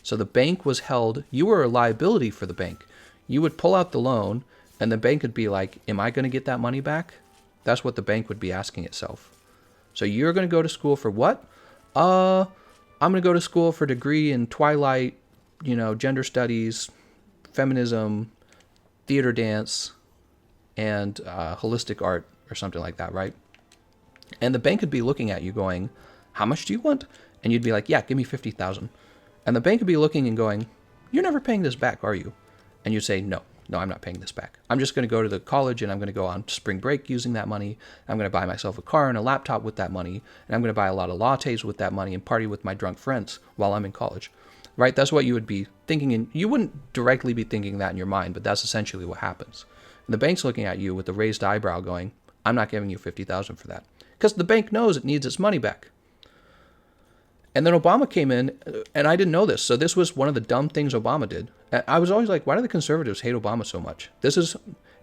So the bank was held, you were a liability for the bank. You would pull out the loan, and the bank would be like, am I going to get that money back? That's what the bank would be asking itself. So you're going to go to school for what? I'm going to go to school for a degree in Twilight, gender studies, feminism, theater dance, and holistic art or something like that, right? And the bank would be looking at you going, how much do you want? And you'd be like, yeah, give me $50,000. And the bank would be looking and going, you're never paying this back, are you? And you'd say, no, I'm not paying this back. I'm just going to go to the college and I'm going to go on spring break using that money. I'm going to buy myself a car and a laptop with that money. And I'm going to buy a lot of lattes with that money and party with my drunk friends while I'm in college. Right? That's what you would be thinking. And you wouldn't directly be thinking that in your mind, but that's essentially what happens. And the bank's looking at you with a raised eyebrow going, I'm not giving you $50,000 for that. Because the bank knows it needs its money back. And then Obama came in, and I didn't know this. So this was one of the dumb things Obama did. I was always like, why do the conservatives hate Obama so much?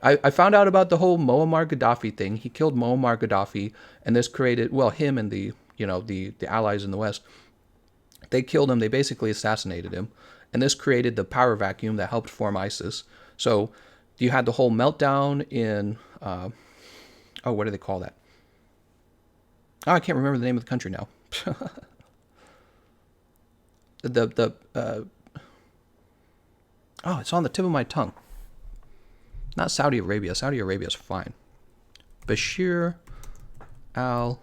I found out about the whole Muammar Gaddafi thing. He killed Muammar Gaddafi, and this created, him and the allies in the West, they killed him. They basically assassinated him. And this created the power vacuum that helped form ISIS. So you had the whole meltdown in, what do they call that? Oh, I can't remember the name of the country now. It's on the tip of my tongue. Not Saudi Arabia. Saudi Arabia is fine. Bashir al-Assad.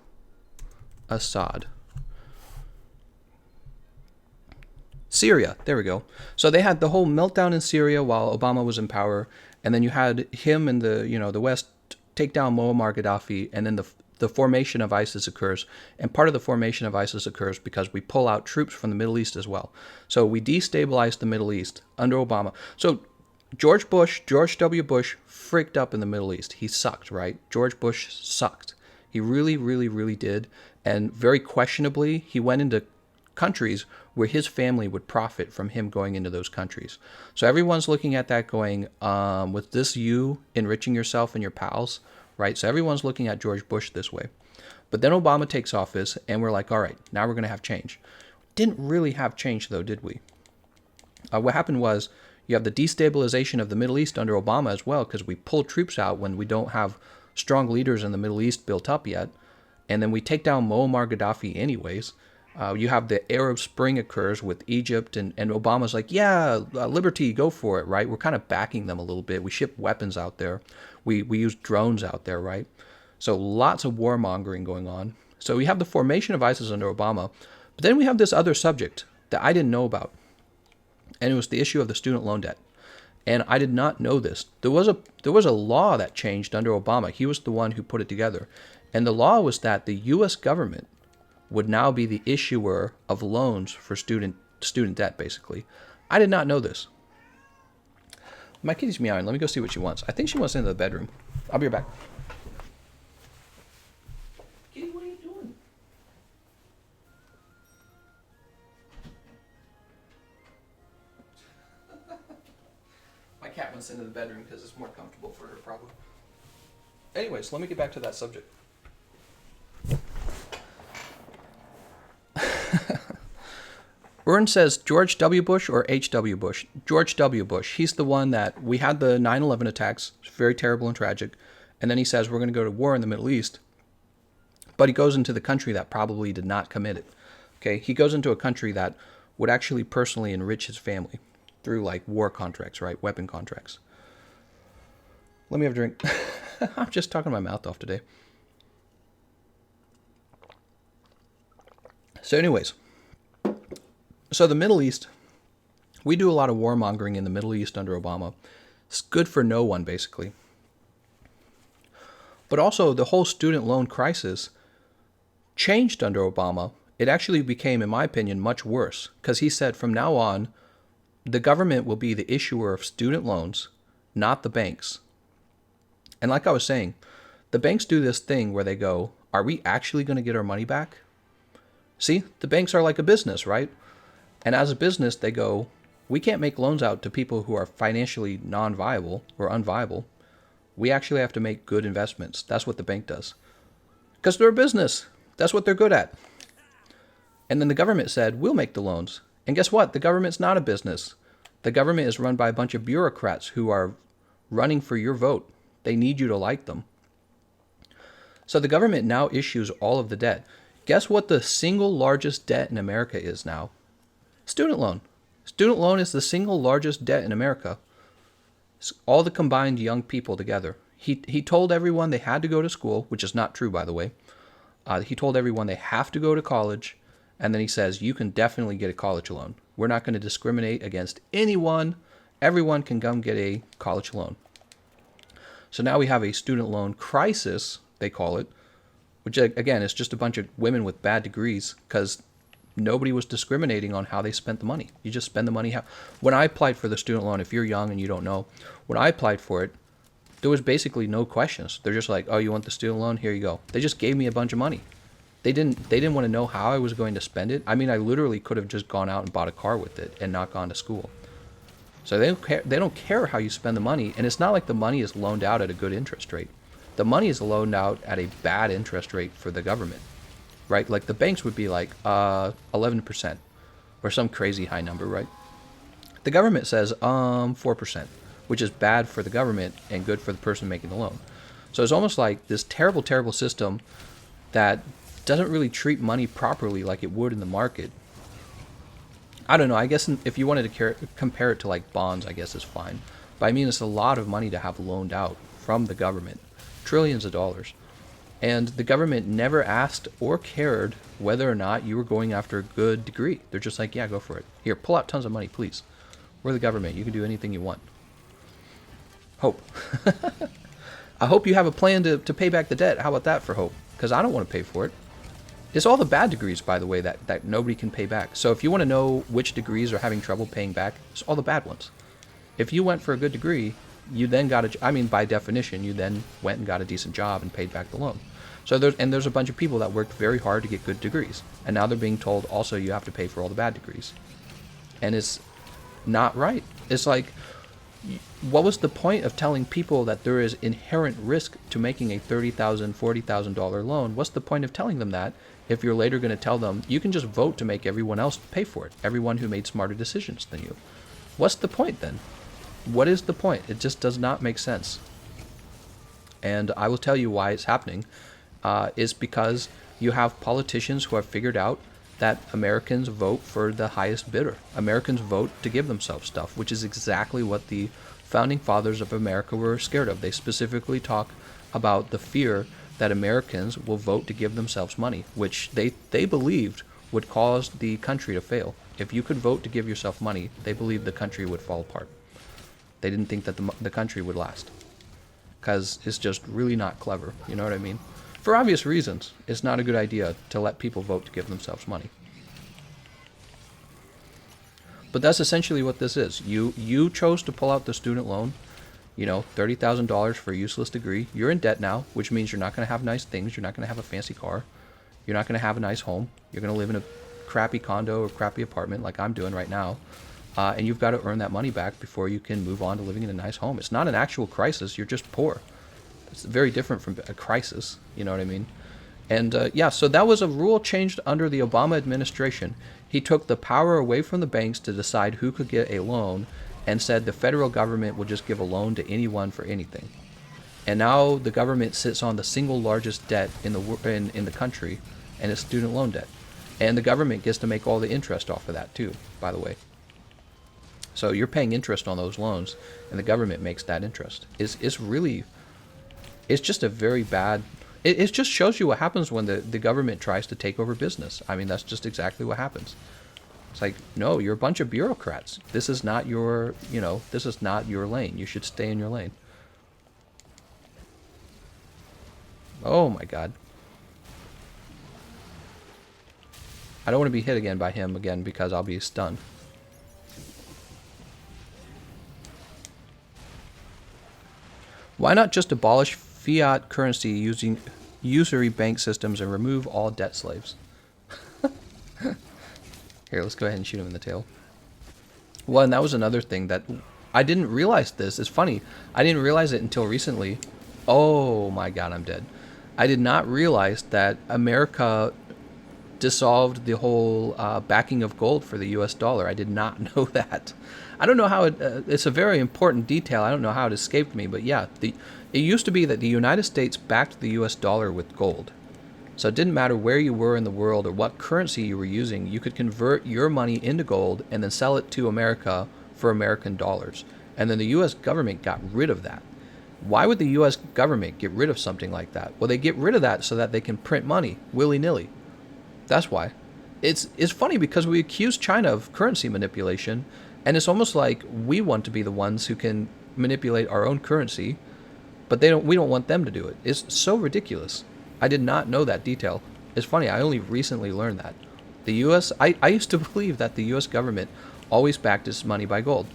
Syria. There we go. So they had the whole meltdown in Syria while Obama was in power, and then you had him and the West take down Muammar Gaddafi, and then the formation of ISIS occurs. And part of the formation of ISIS occurs because we pull out troops from the Middle East as well. So we destabilized the Middle East under Obama. So George W. Bush freaked up in the Middle East. He sucked, right? George Bush sucked. He really, really, really did. And very questionably, he went into countries where his family would profit from him going into those countries. So everyone's looking at that going, was this you enriching yourself and your pals? Right? So everyone's looking at George Bush this way. But then Obama takes office, and we're like, all right, now we're going to have change. Didn't really have change, though, did we? What happened was you have the destabilization of the Middle East under Obama as well, because we pull troops out when we don't have strong leaders in the Middle East built up yet. And then we take down Muammar Gaddafi anyways. You have the Arab Spring occurs with Egypt, and Obama's like, yeah, liberty, go for it, right? We're kind of backing them a little bit. We ship weapons out there. We use drones out there, right? So lots of warmongering going on. So we have the formation of ISIS under Obama, but then we have this other subject that I didn't know about, and it was the issue of the student loan debt. And I did not know this. There was a law that changed under Obama. He was the one who put it together, and the law was that the U.S. government would now be the issuer of loans for student debt, basically. I did not know this. My kitty's meowing. Let me go see what she wants. I think she wants into the bedroom. I'll be right back. Kitty, what are you doing? My cat wants into the bedroom because it's more comfortable for her, probably. Anyways, let me get back to that subject. Ern says George W. Bush or H.W. Bush? George W. Bush. He's the one that we had the 9/11 attacks. It's very terrible and tragic. And then he says we're going to go to war in the Middle East. But he goes into the country that probably did not commit it. Okay, he goes into a country that would actually personally enrich his family through like war contracts, right? Weapon contracts. Let me have a drink. I'm just talking my mouth off today. So anyways, so the Middle East, we do a lot of warmongering in the Middle East under Obama. It's good for no one, basically. But also the whole student loan crisis changed under Obama. It actually became, in my opinion, much worse because he said from now on, the government will be the issuer of student loans, not the banks. And like I was saying, the banks do this thing where they go, are we actually going to get our money back? See, the banks are like a business, right? And as a business, they go, we can't make loans out to people who are financially non-viable or unviable. We actually have to make good investments. That's what the bank does. Because they're a business. That's what they're good at. And then the government said, we'll make the loans. And guess what? The government's not a business. The government is run by a bunch of bureaucrats who are running for your vote. They need you to like them. So the government now issues all of the debt. Guess what the single largest debt in America is now? Student loan. Student loan is the single largest debt in America. All the combined young people together. He told everyone they had to go to school, which is not true, by the way. He told everyone they have to go to college, and then he says, you can definitely get a college loan. We're not going to discriminate against anyone. Everyone can come get a college loan. So now we have a student loan crisis, they call it, which again is just a bunch of women with bad degrees because nobody was discriminating on how they spent the money. You just spend the money. When I applied for the student loan, if you're young and you don't know, when I applied for it, there was basically no questions. They're just like, oh, you want the student loan? Here you go. They just gave me a bunch of money. They didn't want to know how I was going to spend it. I mean, I literally could have just gone out and bought a car with it and not gone to school. So they don't care how you spend the money, and it's not like the money is loaned out at a good interest rate. The money is loaned out at a bad interest rate for the government, right? Like the banks would be like 11% or some crazy high number, right? The government says 4%, which is bad for the government and good for the person making the loan. So it's almost like this terrible, terrible system that doesn't really treat money properly like it would in the market. I don't know. I guess if you wanted to compare it to like bonds, I guess it's fine. But I mean, it's a lot of money to have loaned out from the government, trillions of dollars. And the government never asked or cared whether or not you were going after a good degree. They're just like, yeah, go for it. Here, pull out tons of money, please. We're the government. You can do anything you want. Hope. I hope you have a plan to pay back the debt. How about that for hope? Because I don't want to pay for it. It's all the bad degrees, by the way, that nobody can pay back. So if you want to know which degrees are having trouble paying back, it's all the bad ones. If you went for a good degree, you then got by definition, you then went and got a decent job and paid back the loan. So there's a bunch of people that worked very hard to get good degrees. And now they're being told also you have to pay for all the bad degrees. And it's not right. It's like, what was the point of telling people that there is inherent risk to making a $30,000, $40,000 loan? What's the point of telling them that if you're later going to tell them you can just vote to make everyone else pay for it, everyone who made smarter decisions than you? What's the point then? What is the point? It just does not make sense. And I will tell you why it's happening. Is because you have politicians who have figured out that Americans vote for the highest bidder. Americans vote to give themselves stuff, which is exactly what the founding fathers of America were scared of. They specifically talk about the fear that Americans will vote to give themselves money, which they believed would cause the country to fail. If you could vote to give yourself money, they believed the country would fall apart. They didn't think that the country would last, because it's just really not clever. You know what I mean? For obvious reasons, it's not a good idea to let people vote to give themselves money. But that's essentially what this is. You chose to pull out the student loan, $30,000 for a useless degree. You're in debt now, which means you're not going to have nice things. You're not going to have a fancy car. You're not going to have a nice home. You're going to live in a crappy condo or crappy apartment like I'm doing right now. And you've got to earn that money back before you can move on to living in a nice home. It's not an actual crisis. You're just poor. It's very different from a crisis. You know what I mean? And so that was a rule changed under the Obama administration. He took the power away from the banks to decide who could get a loan, and said the federal government will just give a loan to anyone for anything. And now the government sits on the single largest debt in the country, and it's student loan debt. And the government gets to make all the interest off of that too, by the way. So you're paying interest on those loans, and the government makes that interest. It's just a very bad... It just shows you what happens when the government tries to take over business. I mean, that's just exactly what happens. It's like, no, you're a bunch of bureaucrats. This is not your lane. You should stay in your lane. Oh my God. I don't want to be hit again by him again because I'll be stunned. Why not just abolish fiat currency using usury bank systems and remove all debt slaves? Here, let's go ahead and shoot him in the tail. Well, and that was another thing that I didn't realize this. It's funny. I didn't realize it until recently. Oh my God, I'm dead. I did not realize that America dissolved the whole backing of gold for the US dollar. I did not know that. I don't know how it's a very important detail. I don't know how it escaped me, but yeah, it used to be that the United States backed the US dollar with gold. So it didn't matter where you were in the world or what currency you were using, you could convert your money into gold and then sell it to America for American dollars. And then the US government got rid of that. Why would the US government get rid of something like that? Well, they get rid of that so that they can print money willy-nilly. That's why. It's funny because we accuse China of currency manipulation, and it's almost like we want to be the ones who can manipulate our own currency, but we don't want them to do it. It's so ridiculous. I did not know that detail. It's funny, I only recently learned that. I used to believe that the US government always backed its money by gold.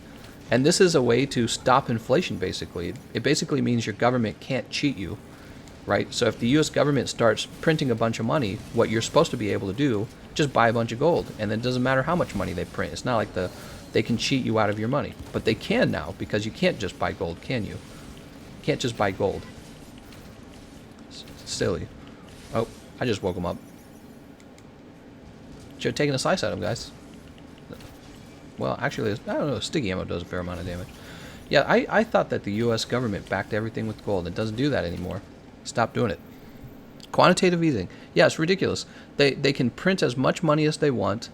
And this is a way to stop inflation, basically. It basically means your government can't cheat you, right? So if the US government starts printing a bunch of money, what you're supposed to be able to do, just buy a bunch of gold. And then it doesn't matter how much money they print. It's not like they can cheat you out of your money. But they can now, because you can't just buy gold, can you? You can't just buy gold. It's silly. Oh, I just woke him up. Should have taken a slice at him, guys. Well, actually, I don't know, sticky ammo does a fair amount of damage. Yeah, I thought that the US government backed everything with gold. It doesn't do that anymore. Stop doing it. Quantitative easing. Yeah, it's ridiculous. They can print as much money as they want.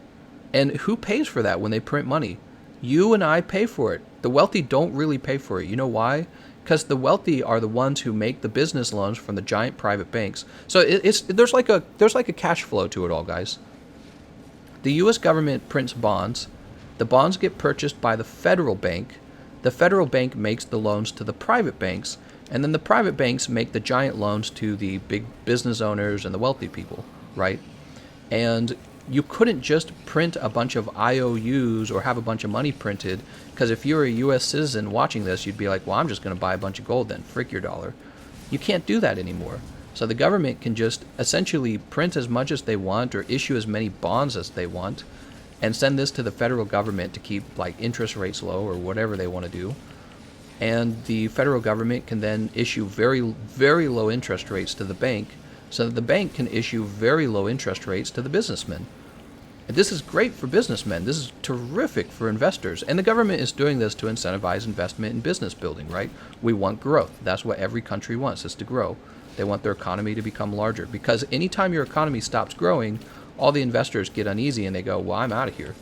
And who pays for that when they print money? You and I pay for it. The wealthy don't really pay for it. You know why? Because the wealthy are the ones who make the business loans from the giant private banks. So there's like a cash flow to it all, guys. The U.S. government prints bonds. The bonds get purchased by the federal bank. The federal bank makes the loans to the private banks, and then the private banks make the giant loans to the big business owners and the wealthy people, right? And you couldn't just print a bunch of IOUs or have a bunch of money printed, because if you're a U.S. citizen watching this, you'd be like, well, I'm just going to buy a bunch of gold then. Frick your dollar. You can't do that anymore. So the government can just essentially print as much as they want or issue as many bonds as they want and send this to the federal government to keep like interest rates low or whatever they want to do. And the federal government can then issue very, very low interest rates to the bank, so that the bank can issue very low interest rates to the businessmen. And this is great for businessmen. This is terrific for investors. And the government is doing this to incentivize investment in business building, right? We want growth. That's what every country wants, is to grow. They want their economy to become larger, because anytime your economy stops growing, all the investors get uneasy and they go, well, I'm out of here.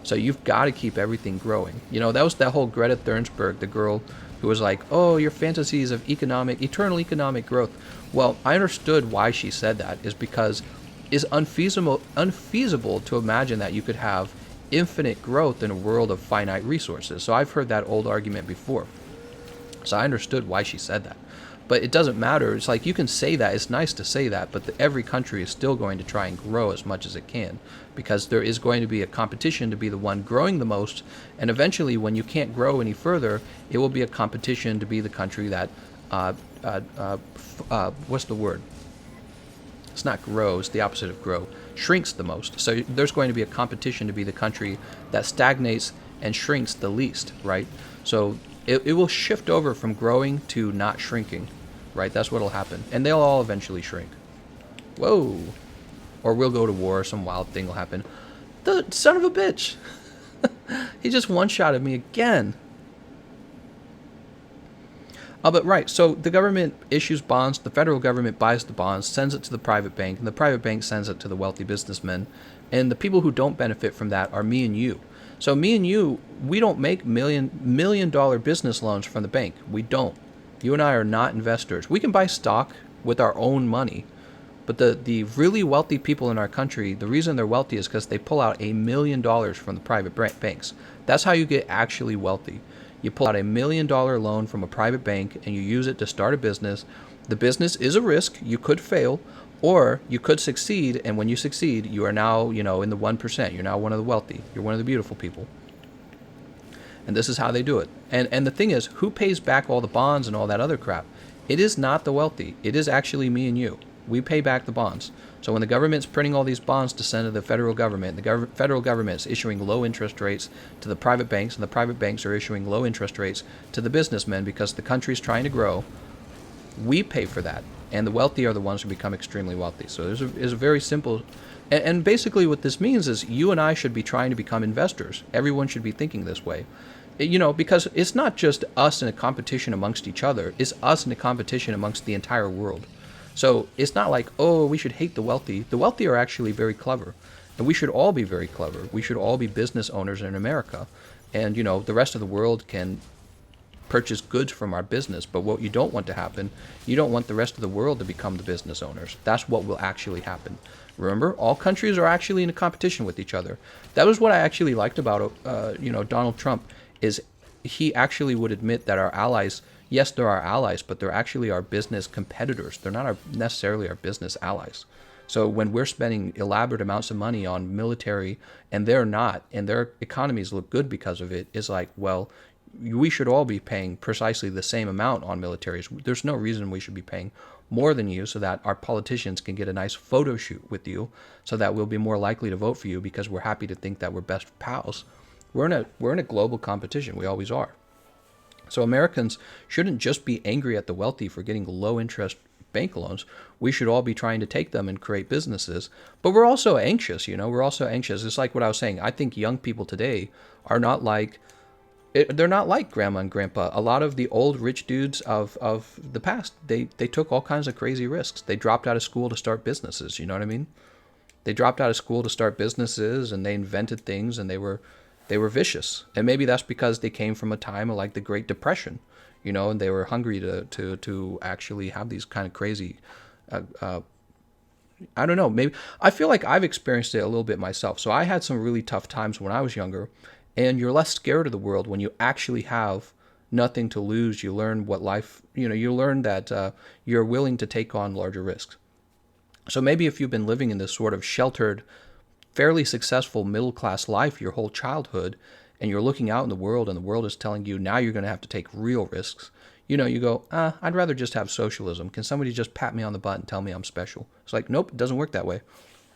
So you've got to keep everything growing. You know, that was that whole Greta Thunberg, the girl who was like, oh, your fantasies of eternal economic growth. Well, I understood why she said that, is because it's unfeasible to imagine that you could have infinite growth in a world of finite resources. So I've heard that old argument before. So I understood why she said that. But it doesn't matter. It's like you can say that. It's nice to say that. But every country is still going to try and grow as much as it can, because there is going to be a competition to be the one growing the most. And eventually, when you can't grow any further, it will be a competition to be the country that, what's the word? It's not grow. It's the opposite of grow. Shrinks the most. So there's going to be a competition to be the country that stagnates and shrinks the least, right? So it will shift over from growing to not shrinking, right? That's what will happen. And they'll all eventually shrink. Whoa. Or we'll go to war, some wild thing will happen. The son of a bitch. He just one-shotted me again. But right, so the government issues bonds, the federal government buys the bonds, sends it to the private bank, and the private bank sends it to the wealthy businessmen. And the people who don't benefit from that are me and you. So me and you, we don't make million dollar business loans from the bank. We don't. You and I are not investors. We can buy stock with our own money. But the really wealthy people in our country, the reason they're wealthy is because they pull out $1 million from the private banks. That's how you get actually wealthy. You pull out $1 million loan from a private bank and you use it to start a business. The business is a risk. You could fail, or you could succeed. And when you succeed, you are now, in the 1%. You're now one of the wealthy. You're one of the beautiful people. And this is how they do it. And the thing is, who pays back all the bonds and all that other crap? It is not the wealthy. It is actually me and you. We pay back the bonds. So when the government's printing all these bonds to send to the federal government, the federal government is issuing low interest rates to the private banks, and the private banks are issuing low interest rates to the businessmen because the country's trying to grow. We pay for that, and the wealthy are the ones who become extremely wealthy. So there's a very simple, and basically what this means is you and I should be trying to become investors. Everyone should be thinking this way. Because it's not just us in a competition amongst each other, it's us in a competition amongst the entire world. So it's not like, oh, we should hate the wealthy. The wealthy are actually very clever, and we should all be very clever. We should all be business owners in America, and the rest of the world can purchase goods from our business. But what you don't want to happen, you don't want the rest of the world to become the business owners. That's what will actually happen. Remember, all countries are actually in a competition with each other. That was what I actually liked about Donald Trump, is he actually would admit that our allies, yes, they're our allies, but they're actually our business competitors. They're not necessarily our business allies. So when we're spending elaborate amounts of money on military and they're not, and their economies look good because of it, it's like, well, we should all be paying precisely the same amount on militaries. There's no reason we should be paying more than you so that our politicians can get a nice photo shoot with you, so that we'll be more likely to vote for you because we're happy to think that we're best pals. We're in a global competition. We always are. So Americans shouldn't just be angry at the wealthy for getting low interest bank loans. We should all be trying to take them and create businesses. But we're also anxious, we're also anxious. It's like what I was saying. I think young people today are not like, they're not like grandma and grandpa. A lot of the old rich dudes of the past, they took all kinds of crazy risks. They dropped out of school to start businesses. You know what I mean? They dropped out of school to start businesses, and they invented things, and they were vicious. And maybe that's because they came from a time of like the Great Depression, and they were hungry to actually have these kind of crazy, I don't know, maybe I feel like I've experienced it a little bit myself. So I had some really tough times when I was younger, and you're less scared of the world when you actually have nothing to lose. You learn what life, you learn that you're willing to take on larger risks. So maybe if you've been living in this sort of sheltered, fairly successful middle-class life your whole childhood, and you're looking out in the world and the world is telling you now you're going to have to take real risks, you go, I'd rather just have socialism. Can somebody just pat me on the butt and tell me I'm special? It's like, nope, it doesn't work that way.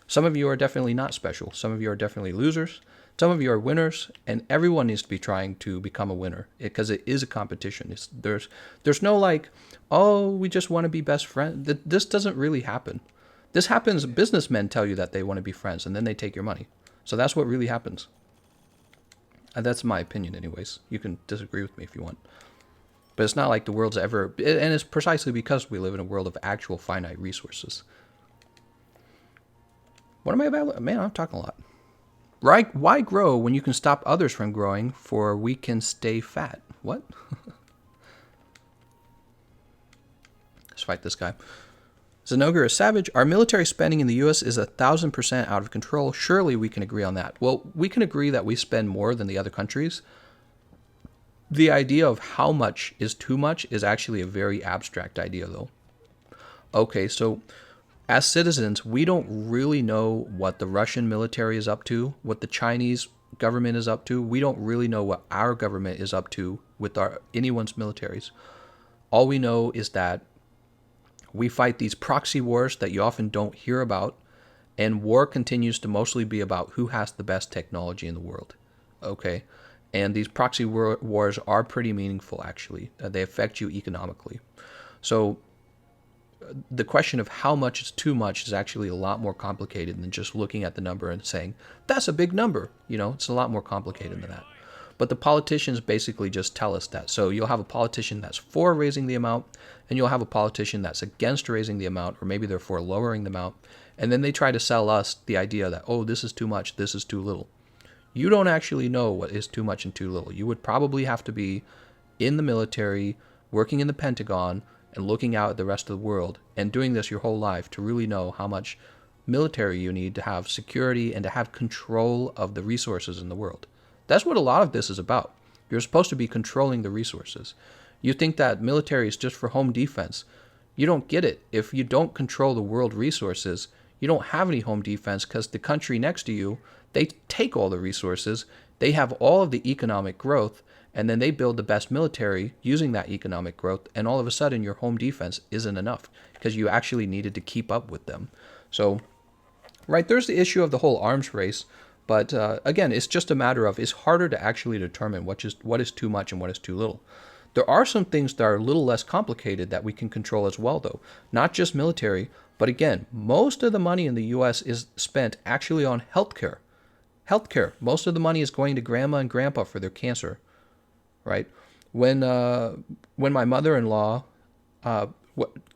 Some of you are definitely not special. Some of you are definitely losers. Some of you are winners, and everyone needs to be trying to become a winner because it is a competition. There's no like, oh, we just want to be best friends. This doesn't really happen. This happens, businessmen tell you that they want to be friends, and then they take your money. So that's what really happens. And that's my opinion anyways. You can disagree with me if you want. But it's not like the world's ever, and it's precisely because we live in a world of actual finite resources. What am I about? Man, I'm talking a lot. Right? Why grow when you can stop others from growing, for we can stay fat? What? Let's fight this guy. Zenogar is savage. Our military spending in the U.S. is 1,000% out of control. Surely we can agree on that. Well, we can agree that we spend more than the other countries. The idea of how much is too much is actually a very abstract idea, though. Okay, so as citizens, we don't really know what the Russian military is up to, what the Chinese government is up to. We don't really know what our government is up to with anyone's militaries. All we know is that we fight these proxy wars that you often don't hear about, and war continues to mostly be about who has the best technology in the world. Okay? And these proxy wars are pretty meaningful, actually. They affect you economically. So the question of how much is too much is actually a lot more complicated than just looking at the number and saying, that's a big number. It's a lot more complicated than that. But the politicians basically just tell us that. So you'll have a politician that's for raising the amount, and you'll have a politician that's against raising the amount, or maybe they're for lowering the amount. And then they try to sell us the idea that, oh, this is too much, this is too little. You don't actually know what is too much and too little. You would probably have to be in the military, working in the Pentagon, and looking out at the rest of the world, and doing this your whole life to really know how much military you need to have security and to have control of the resources in the world. That's what a lot of this is about. You're supposed to be controlling the resources. You think that military is just for home defense. You don't get it. If you don't control the world resources, you don't have any home defense, because the country next to you, they take all the resources, they have all of the economic growth, and then they build the best military using that economic growth, and all of a sudden your home defense isn't enough because you actually needed to keep up with them. So, right, there's the issue of the whole arms race, but again, it's just a matter of, it's harder to actually determine what is too much and what is too little. There are some things that are a little less complicated that we can control as well, though. Not just military, but again, most of the money in the U.S. is spent actually on healthcare. Healthcare. Most of the money is going to grandma and grandpa for their cancer, right? When my mother-in-law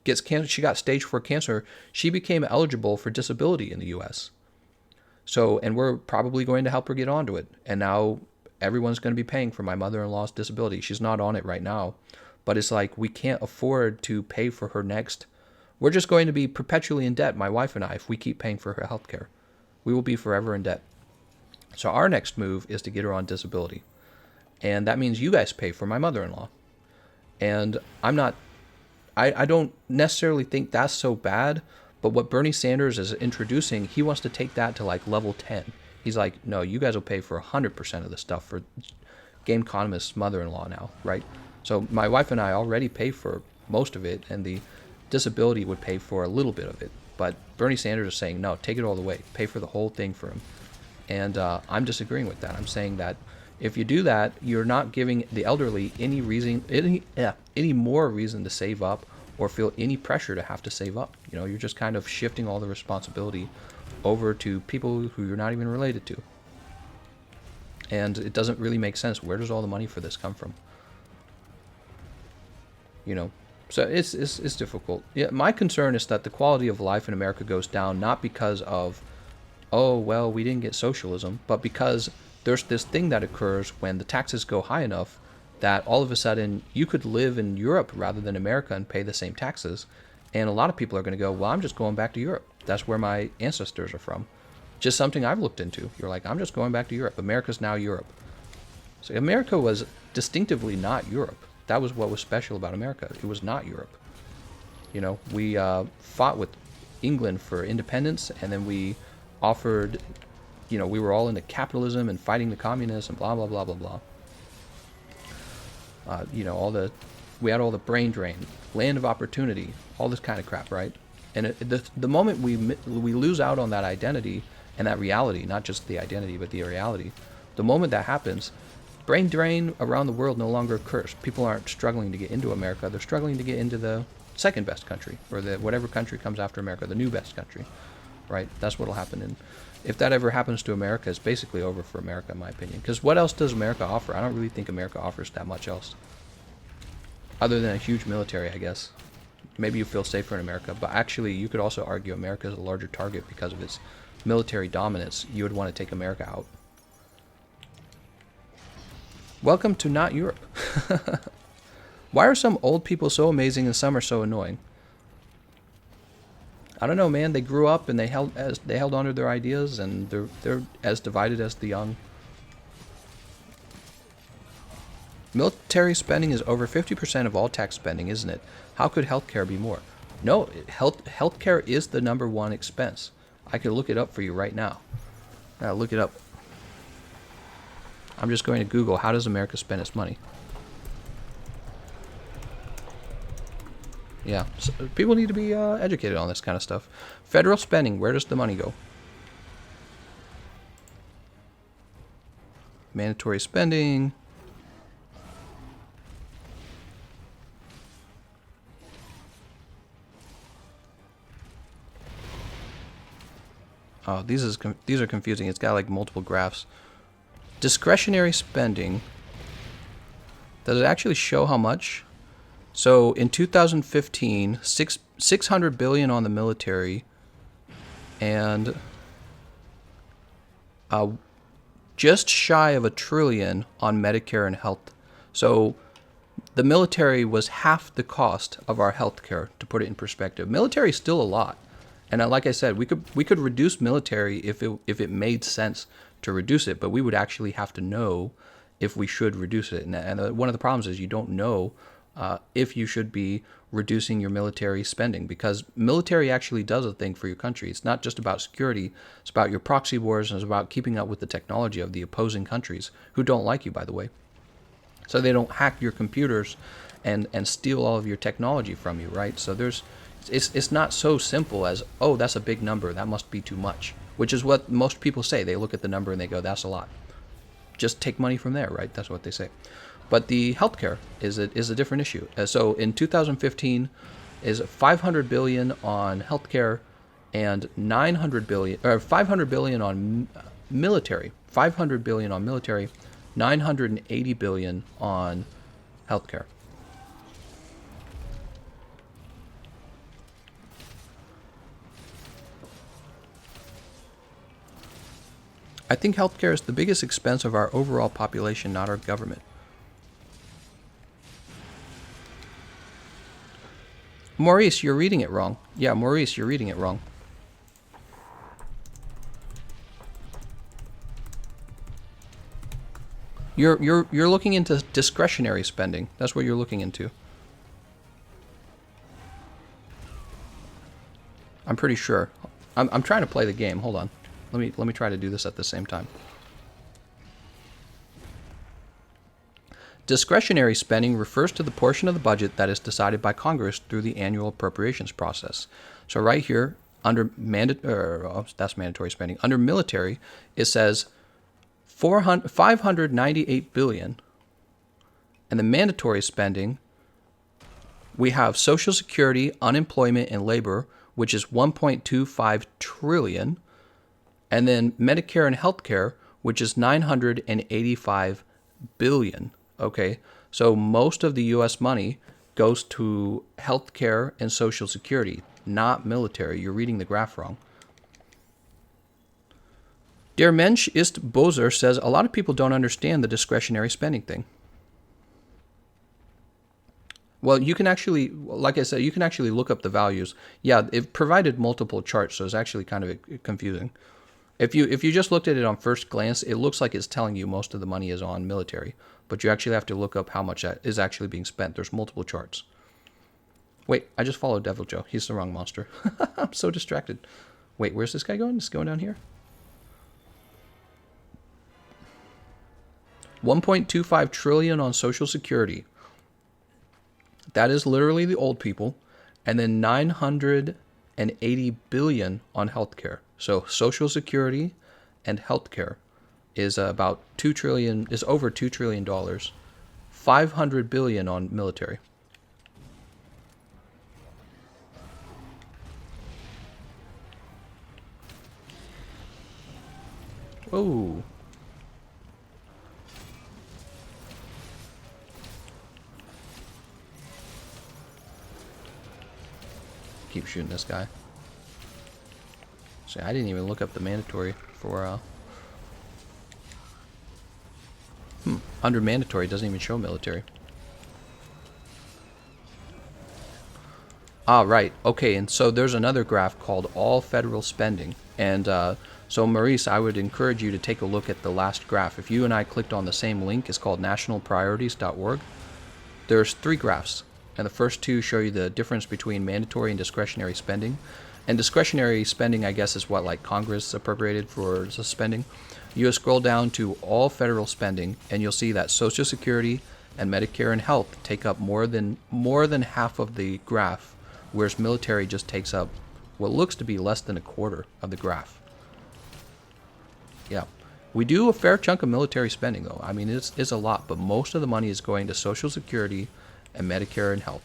gets cancer, she got stage 4 cancer, she became eligible for disability in the U.S. So, and we're probably going to help her get onto it. And now everyone's going to be paying for my mother-in-law's disability. She's not on it right now, but it's like we can't afford to pay for her next. We're just going to be perpetually in debt, my wife and I, if we keep paying for her health care. We will be forever in debt. So our next move is to get her on disability. And that means you guys pay for my mother-in-law. And I don't necessarily think that's so bad, but what Bernie Sanders is introducing, he wants to take that to like level 10. He's like, no, you guys will pay for 100% of the stuff for Gameconomist's mother-in-law now, right? So my wife and I already pay for most of it, and the disability would pay for a little bit of it. But Bernie Sanders is saying, no, take it all the way. Pay for the whole thing for him. And I'm disagreeing with that. I'm saying that if you do that, you're not giving the elderly any more reason to save up or feel any pressure to have to save up. You're just kind of shifting all the responsibility over to people who you're not even related to. And it doesn't really make sense. Where does all the money for this come from? So it's difficult. Yeah, my concern is that the quality of life in America goes down, not because of, oh, well, we didn't get socialism, but because there's this thing that occurs when the taxes go high enough that all of a sudden you could live in Europe rather than America and pay the same taxes. And a lot of people are going to go, well, I'm just going back to Europe. That's where my ancestors are from. Just something I've looked into. You're like, I'm just going back to Europe. America's now Europe. So America was distinctively not Europe. That was what was special about America. It was not Europe. We fought with England for independence, and then we offered, we were all into capitalism and fighting the communists and blah, blah, blah, blah, blah. We had all the brain drain, land of opportunity, all this kind of crap, right? And the moment we lose out on that identity and that reality, not just the identity, but the reality, the moment that happens, brain drain around the world no longer occurs. People aren't struggling to get into America. They're struggling to get into the second best country, or whatever country comes after America, the new best country, right? That's what'll happen. And if that ever happens to America, it's basically over for America, in my opinion. Because what else does America offer? I don't really think America offers that much else, other than a huge military, I guess. Maybe you feel safer in America, but actually you could also argue America is a larger target because of its military dominance, you would want to take America out. Welcome to not Europe. Why are some old people so amazing and some are so annoying? I don't know, man. They grew up and they held on to their ideas, and they're as divided as the young. Military spending is over 50% of all tax spending, isn't it? How could healthcare be more? No, healthcare is the #1 expense. I could look it up for you right now. Look it up. I'm just going to Google, how does America spend its money? Yeah, so people need to be educated on this kind of stuff. Federal spending, where does the money go? Mandatory spending. Oh, these are confusing. It's got like multiple graphs. Discretionary spending. Does it actually show how much? So in 2015, 600 billion on the military, and just shy of $1 trillion on Medicare and health. So the military was half the cost of our healthcare, to put it in perspective. Military is still a lot. And like I said, we could reduce military if it made sense to reduce it, but we would actually have to know if we should reduce it. And one of the problems is you don't know if you should be reducing your military spending, because military actually does a thing for your country. It's not just about security. It's about your proxy wars, and it's about keeping up with the technology of the opposing countries, who don't like you, by the way. So they don't hack your computers and steal all of your technology from you, right? So it's not so simple as, oh, that's a big number, that must be too much, which is what most people say. They look at the number and they go, that's a lot. Just take money from there, right? That's what they say. But the healthcare is a different issue. So in 2015 is 500 billion on healthcare and 900 billion, or 500 billion on military. 500 billion on military, 980 billion on healthcare. I think healthcare is the biggest expense of our overall population, not our government. Maurice, you're reading it wrong. Yeah, Maurice, you're reading it wrong. You're looking into discretionary spending. That's what you're looking into. I'm pretty sure. I'm trying to play the game. Hold on. Let me try to do this at the same time. Discretionary spending refers to the portion of the budget that is decided by Congress through the annual appropriations process. So right here, under that's mandatory spending. Under military, it says 598 billion. And the mandatory spending, we have Social Security, unemployment, and labor, which is 1.25 trillion. And then Medicare and healthcare, which is 985 billion. Okay, so most of the U.S. money goes to healthcare and Social Security, not military. You're reading the graph wrong. Der Mensch ist Boser says a lot of people don't understand the discretionary spending thing. Well, you can actually, like I said, you can actually look up the values. Yeah, it provided multiple charts, so it's actually kind of confusing. If you just looked at it on first glance, it looks like it's telling you most of the money is on military, but you actually have to look up how much that is actually being spent. There's multiple charts. Wait, I just followed Devil Joe. He's the wrong monster. I'm so distracted. Wait, where's this guy going? Is he going down here? 1.25 trillion on Social Security. That is literally the old people. And then 980 billion on healthcare. So Social Security and healthcare is about $2 trillion, is over $2 trillion. 500 billion on military. Whoa. Keep shooting this guy. See, I didn't even look up the mandatory for, under mandatory, it doesn't even show military. Ah, right. Okay, and so there's another graph called all federal spending. And so, Maurice, I would encourage you to take a look at the last graph. If you and I clicked on the same link, it's called nationalpriorities.org. There's 3 graphs, and the first 2 show you the difference between mandatory and discretionary spending. And discretionary spending, I guess, is what like Congress appropriated for spending. You scroll down to all federal spending, and you'll see that Social Security and Medicare and health take up more than half of the graph, whereas military just takes up what looks to be less than a quarter of the graph. Yeah. We do a fair chunk of military spending, though. I mean, it's a lot, but most of the money is going to Social Security and Medicare and health.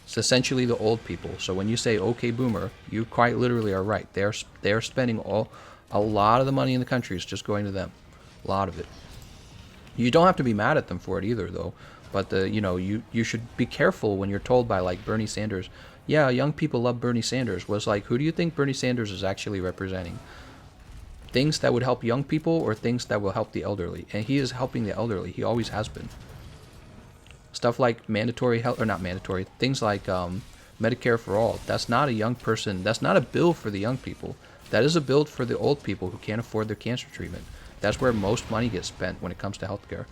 It's essentially the old people. So when you say, okay, boomer, you quite literally are right. They're spending a lot of the money in the country is just going to them. A lot of it. You don't have to be mad at them for it either, though. But you should be careful when you're told by like Bernie Sanders, yeah, young people love Bernie Sanders. Was like, who do you think Bernie Sanders is actually representing? Things that would help young people or things that will help the elderly? And he is helping the elderly. He always has been. Stuff like mandatory health, or not mandatory, things like Medicare for all. That's not a young person. That's not a bill for the young people. That is a bill for the old people who can't afford their cancer treatment. That's where most money gets spent when it comes to healthcare.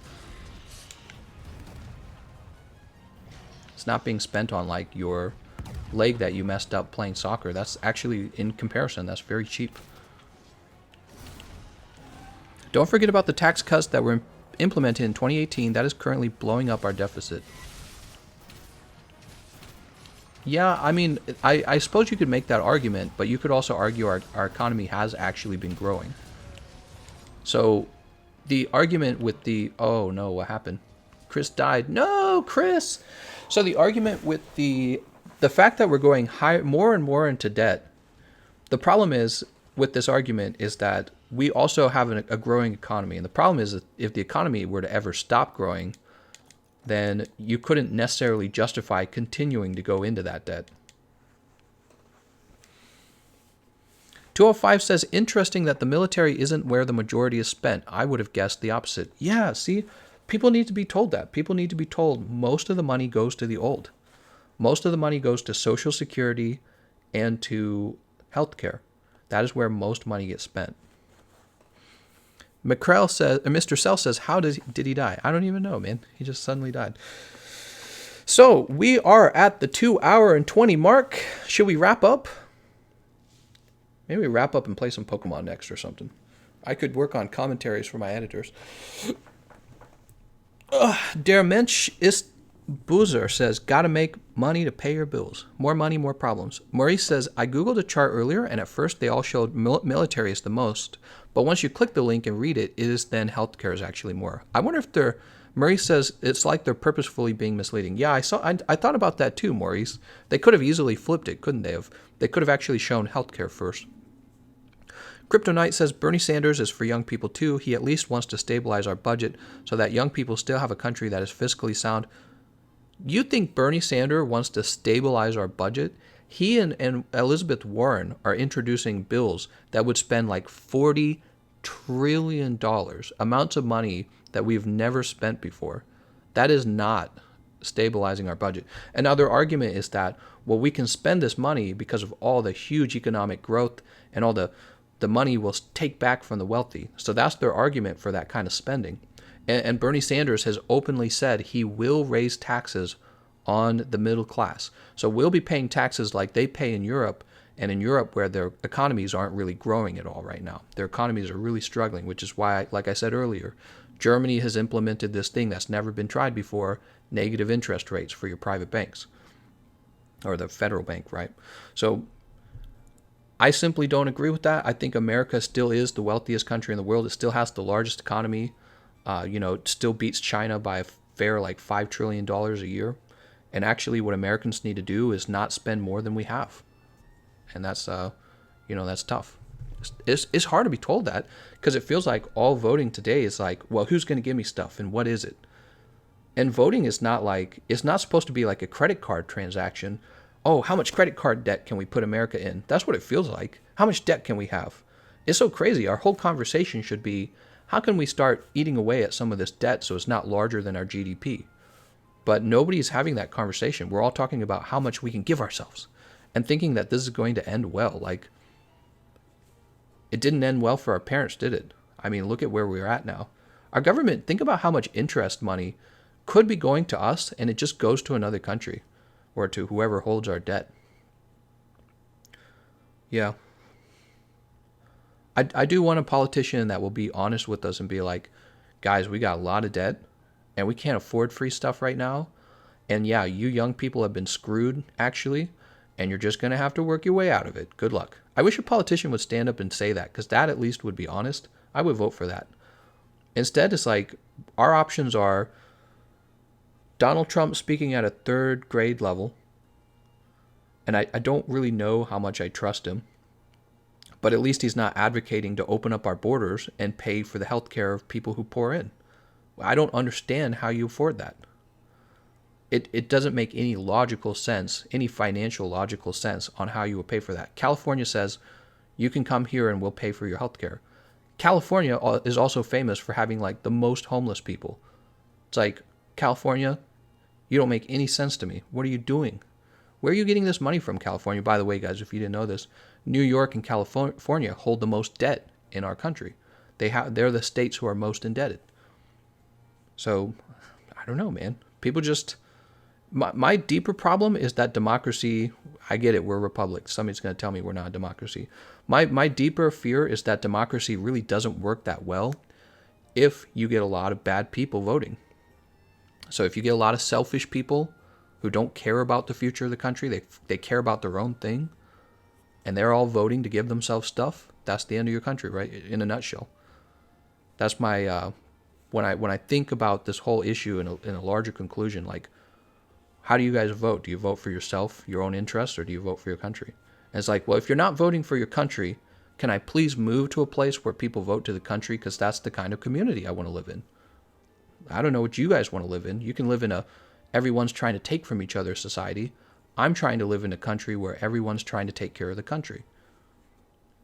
It's not being spent on like your leg that you messed up playing soccer. That's actually, in comparison, that's very cheap. Don't forget about the tax cuts that were implemented in 2018. That is currently blowing up our deficit. Yeah, I mean, I suppose you could make that argument, but you could also argue our economy has actually been growing. So the argument with the... Oh, no, what happened? Chris died. No, Chris! So the argument with the fact that we're going more and more into debt, the problem is with this argument is that we also have a growing economy. And the problem is that if the economy were to ever stop growing, then you couldn't necessarily justify continuing to go into that debt. 205 says, interesting that the military isn't where the majority is spent. I would have guessed the opposite. Yeah, see, people need to be told that. People need to be told most of the money goes to the old. Most of the money goes to Social Security and to healthcare. That is where most money gets spent. McCrell says, Mr. Sell says, how did he die? I don't even know, man. He just suddenly died. So we are at the 2 hour and 20 mark. Should we wrap up? Maybe we wrap up and play some Pokemon next or something. I could work on commentaries for my editors. Der Mensch ist Boozer says, gotta make money to pay your bills. More money, more problems. Maurice says, I googled a chart earlier, and at first they all showed military is the most. But once you click the link and read it, it is then healthcare is actually more. I wonder if they're... Maurice says, it's like they're purposefully being misleading. Yeah, I thought about that too, Maurice. They could have easily flipped it, couldn't they have? They could have actually shown healthcare first. Crypto Knight says, Bernie Sanders is for young people too. He at least wants to stabilize our budget so that young people still have a country that is fiscally sound. You think Bernie Sanders wants to stabilize our budget? He and Elizabeth Warren are introducing bills that would spend like $40 trillion, amounts of money that we've never spent before. That is not stabilizing our budget. And now their argument is that, well, we can spend this money because of all the huge economic growth and all the money we'll take back from the wealthy. So that's their argument for that kind of spending. And Bernie Sanders has openly said he will raise taxes on the middle class. So we'll be paying taxes like they pay in Europe, and in Europe where their economies aren't really growing at all right now. Their economies are really struggling, which is why, like I said earlier, Germany has implemented this thing that's never been tried before, negative interest rates for your private banks, or the federal bank, right? So I simply don't agree with that. I think America still is the wealthiest country in the world. It still has the largest economy. It still beats China by a fair like $5 trillion a year. And actually what Americans need to do is not spend more than we have. And that's, that's tough. It's hard to be told that because it feels like all voting today is like, well, who's going to give me stuff and what is it? And voting is not like, it's not supposed to be like a credit card transaction Oh, how much credit card debt can we put America in? That's what it feels like. How much debt can we have? It's so crazy. Our whole conversation should be, how can we start eating away at some of this debt so it's not larger than our GDP? But nobody's having that conversation. We're all talking about how much we can give ourselves and thinking that this is going to end well. Like, it didn't end well for our parents, did it? I mean, look at where we're at now. Our government, think about how much interest money could be going to us and it just goes to another country or to whoever holds our debt. Yeah. I do want a politician that will be honest with us and be like, guys, we got a lot of debt and we can't afford free stuff right now. And yeah, you young people have been screwed, actually, and you're just going to have to work your way out of it. Good luck. I wish a politician would stand up and say that, because that at least would be honest. I would vote for that. Instead, it's like our options are Donald Trump speaking at a third grade level, and I don't really know how much I trust him, but at least he's not advocating to open up our borders and pay for the health care of people who pour in. I don't understand how you afford that. It doesn't make any logical sense, any financial logical sense on how you will pay for that. California says you can come here and we'll pay for your health care. California is also famous for having like the most homeless people. It's like, California, you don't make any sense to me. What are you doing? Where are you getting this money from, California? By the way, guys, if you didn't know this, New York and California hold the most debt in our country. They're the states who are most indebted. So, I don't know, man. People just... My deeper problem is that democracy, I get it, we're a republic. Somebody's going to tell me we're not a democracy. My deeper fear is that democracy really doesn't work that well if you get a lot of bad people voting. So if you get a lot of selfish people who don't care about the future of the country, they care about their own thing, and they're all voting to give themselves stuff, that's the end of your country, right? In a nutshell. That's my, when I think about this whole issue in a larger conclusion, like, how do you guys vote? Do you vote for yourself, your own interests, or do you vote for your country? And it's like, well, if you're not voting for your country, can I please move to a place where people vote to the country? Because that's the kind of community I want to live in. I don't know what you guys want to live in. You can live in a everyone's trying to take from each other society. I'm trying to live in a country where everyone's trying to take care of the country.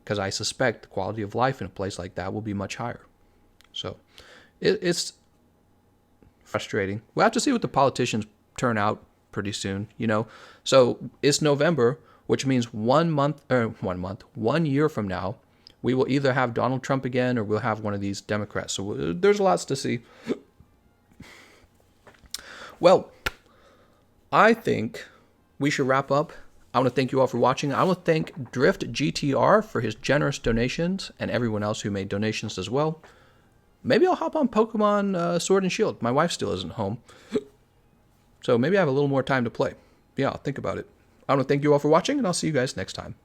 Because I suspect the quality of life in a place like that will be much higher. So it's frustrating. We'll have to see what the politicians turn out pretty soon, you know. So it's November, which means 1 year from now, we will either have Donald Trump again or we'll have one of these Democrats. So there's lots to see. Well, I think we should wrap up. I want to thank you all for watching. I want to thank Drift GTR for his generous donations and everyone else who made donations as well. Maybe I'll hop on Pokemon Sword and Shield. My wife still isn't home. So maybe I have a little more time to play. Yeah, I'll think about it. I want to thank you all for watching, and I'll see you guys next time.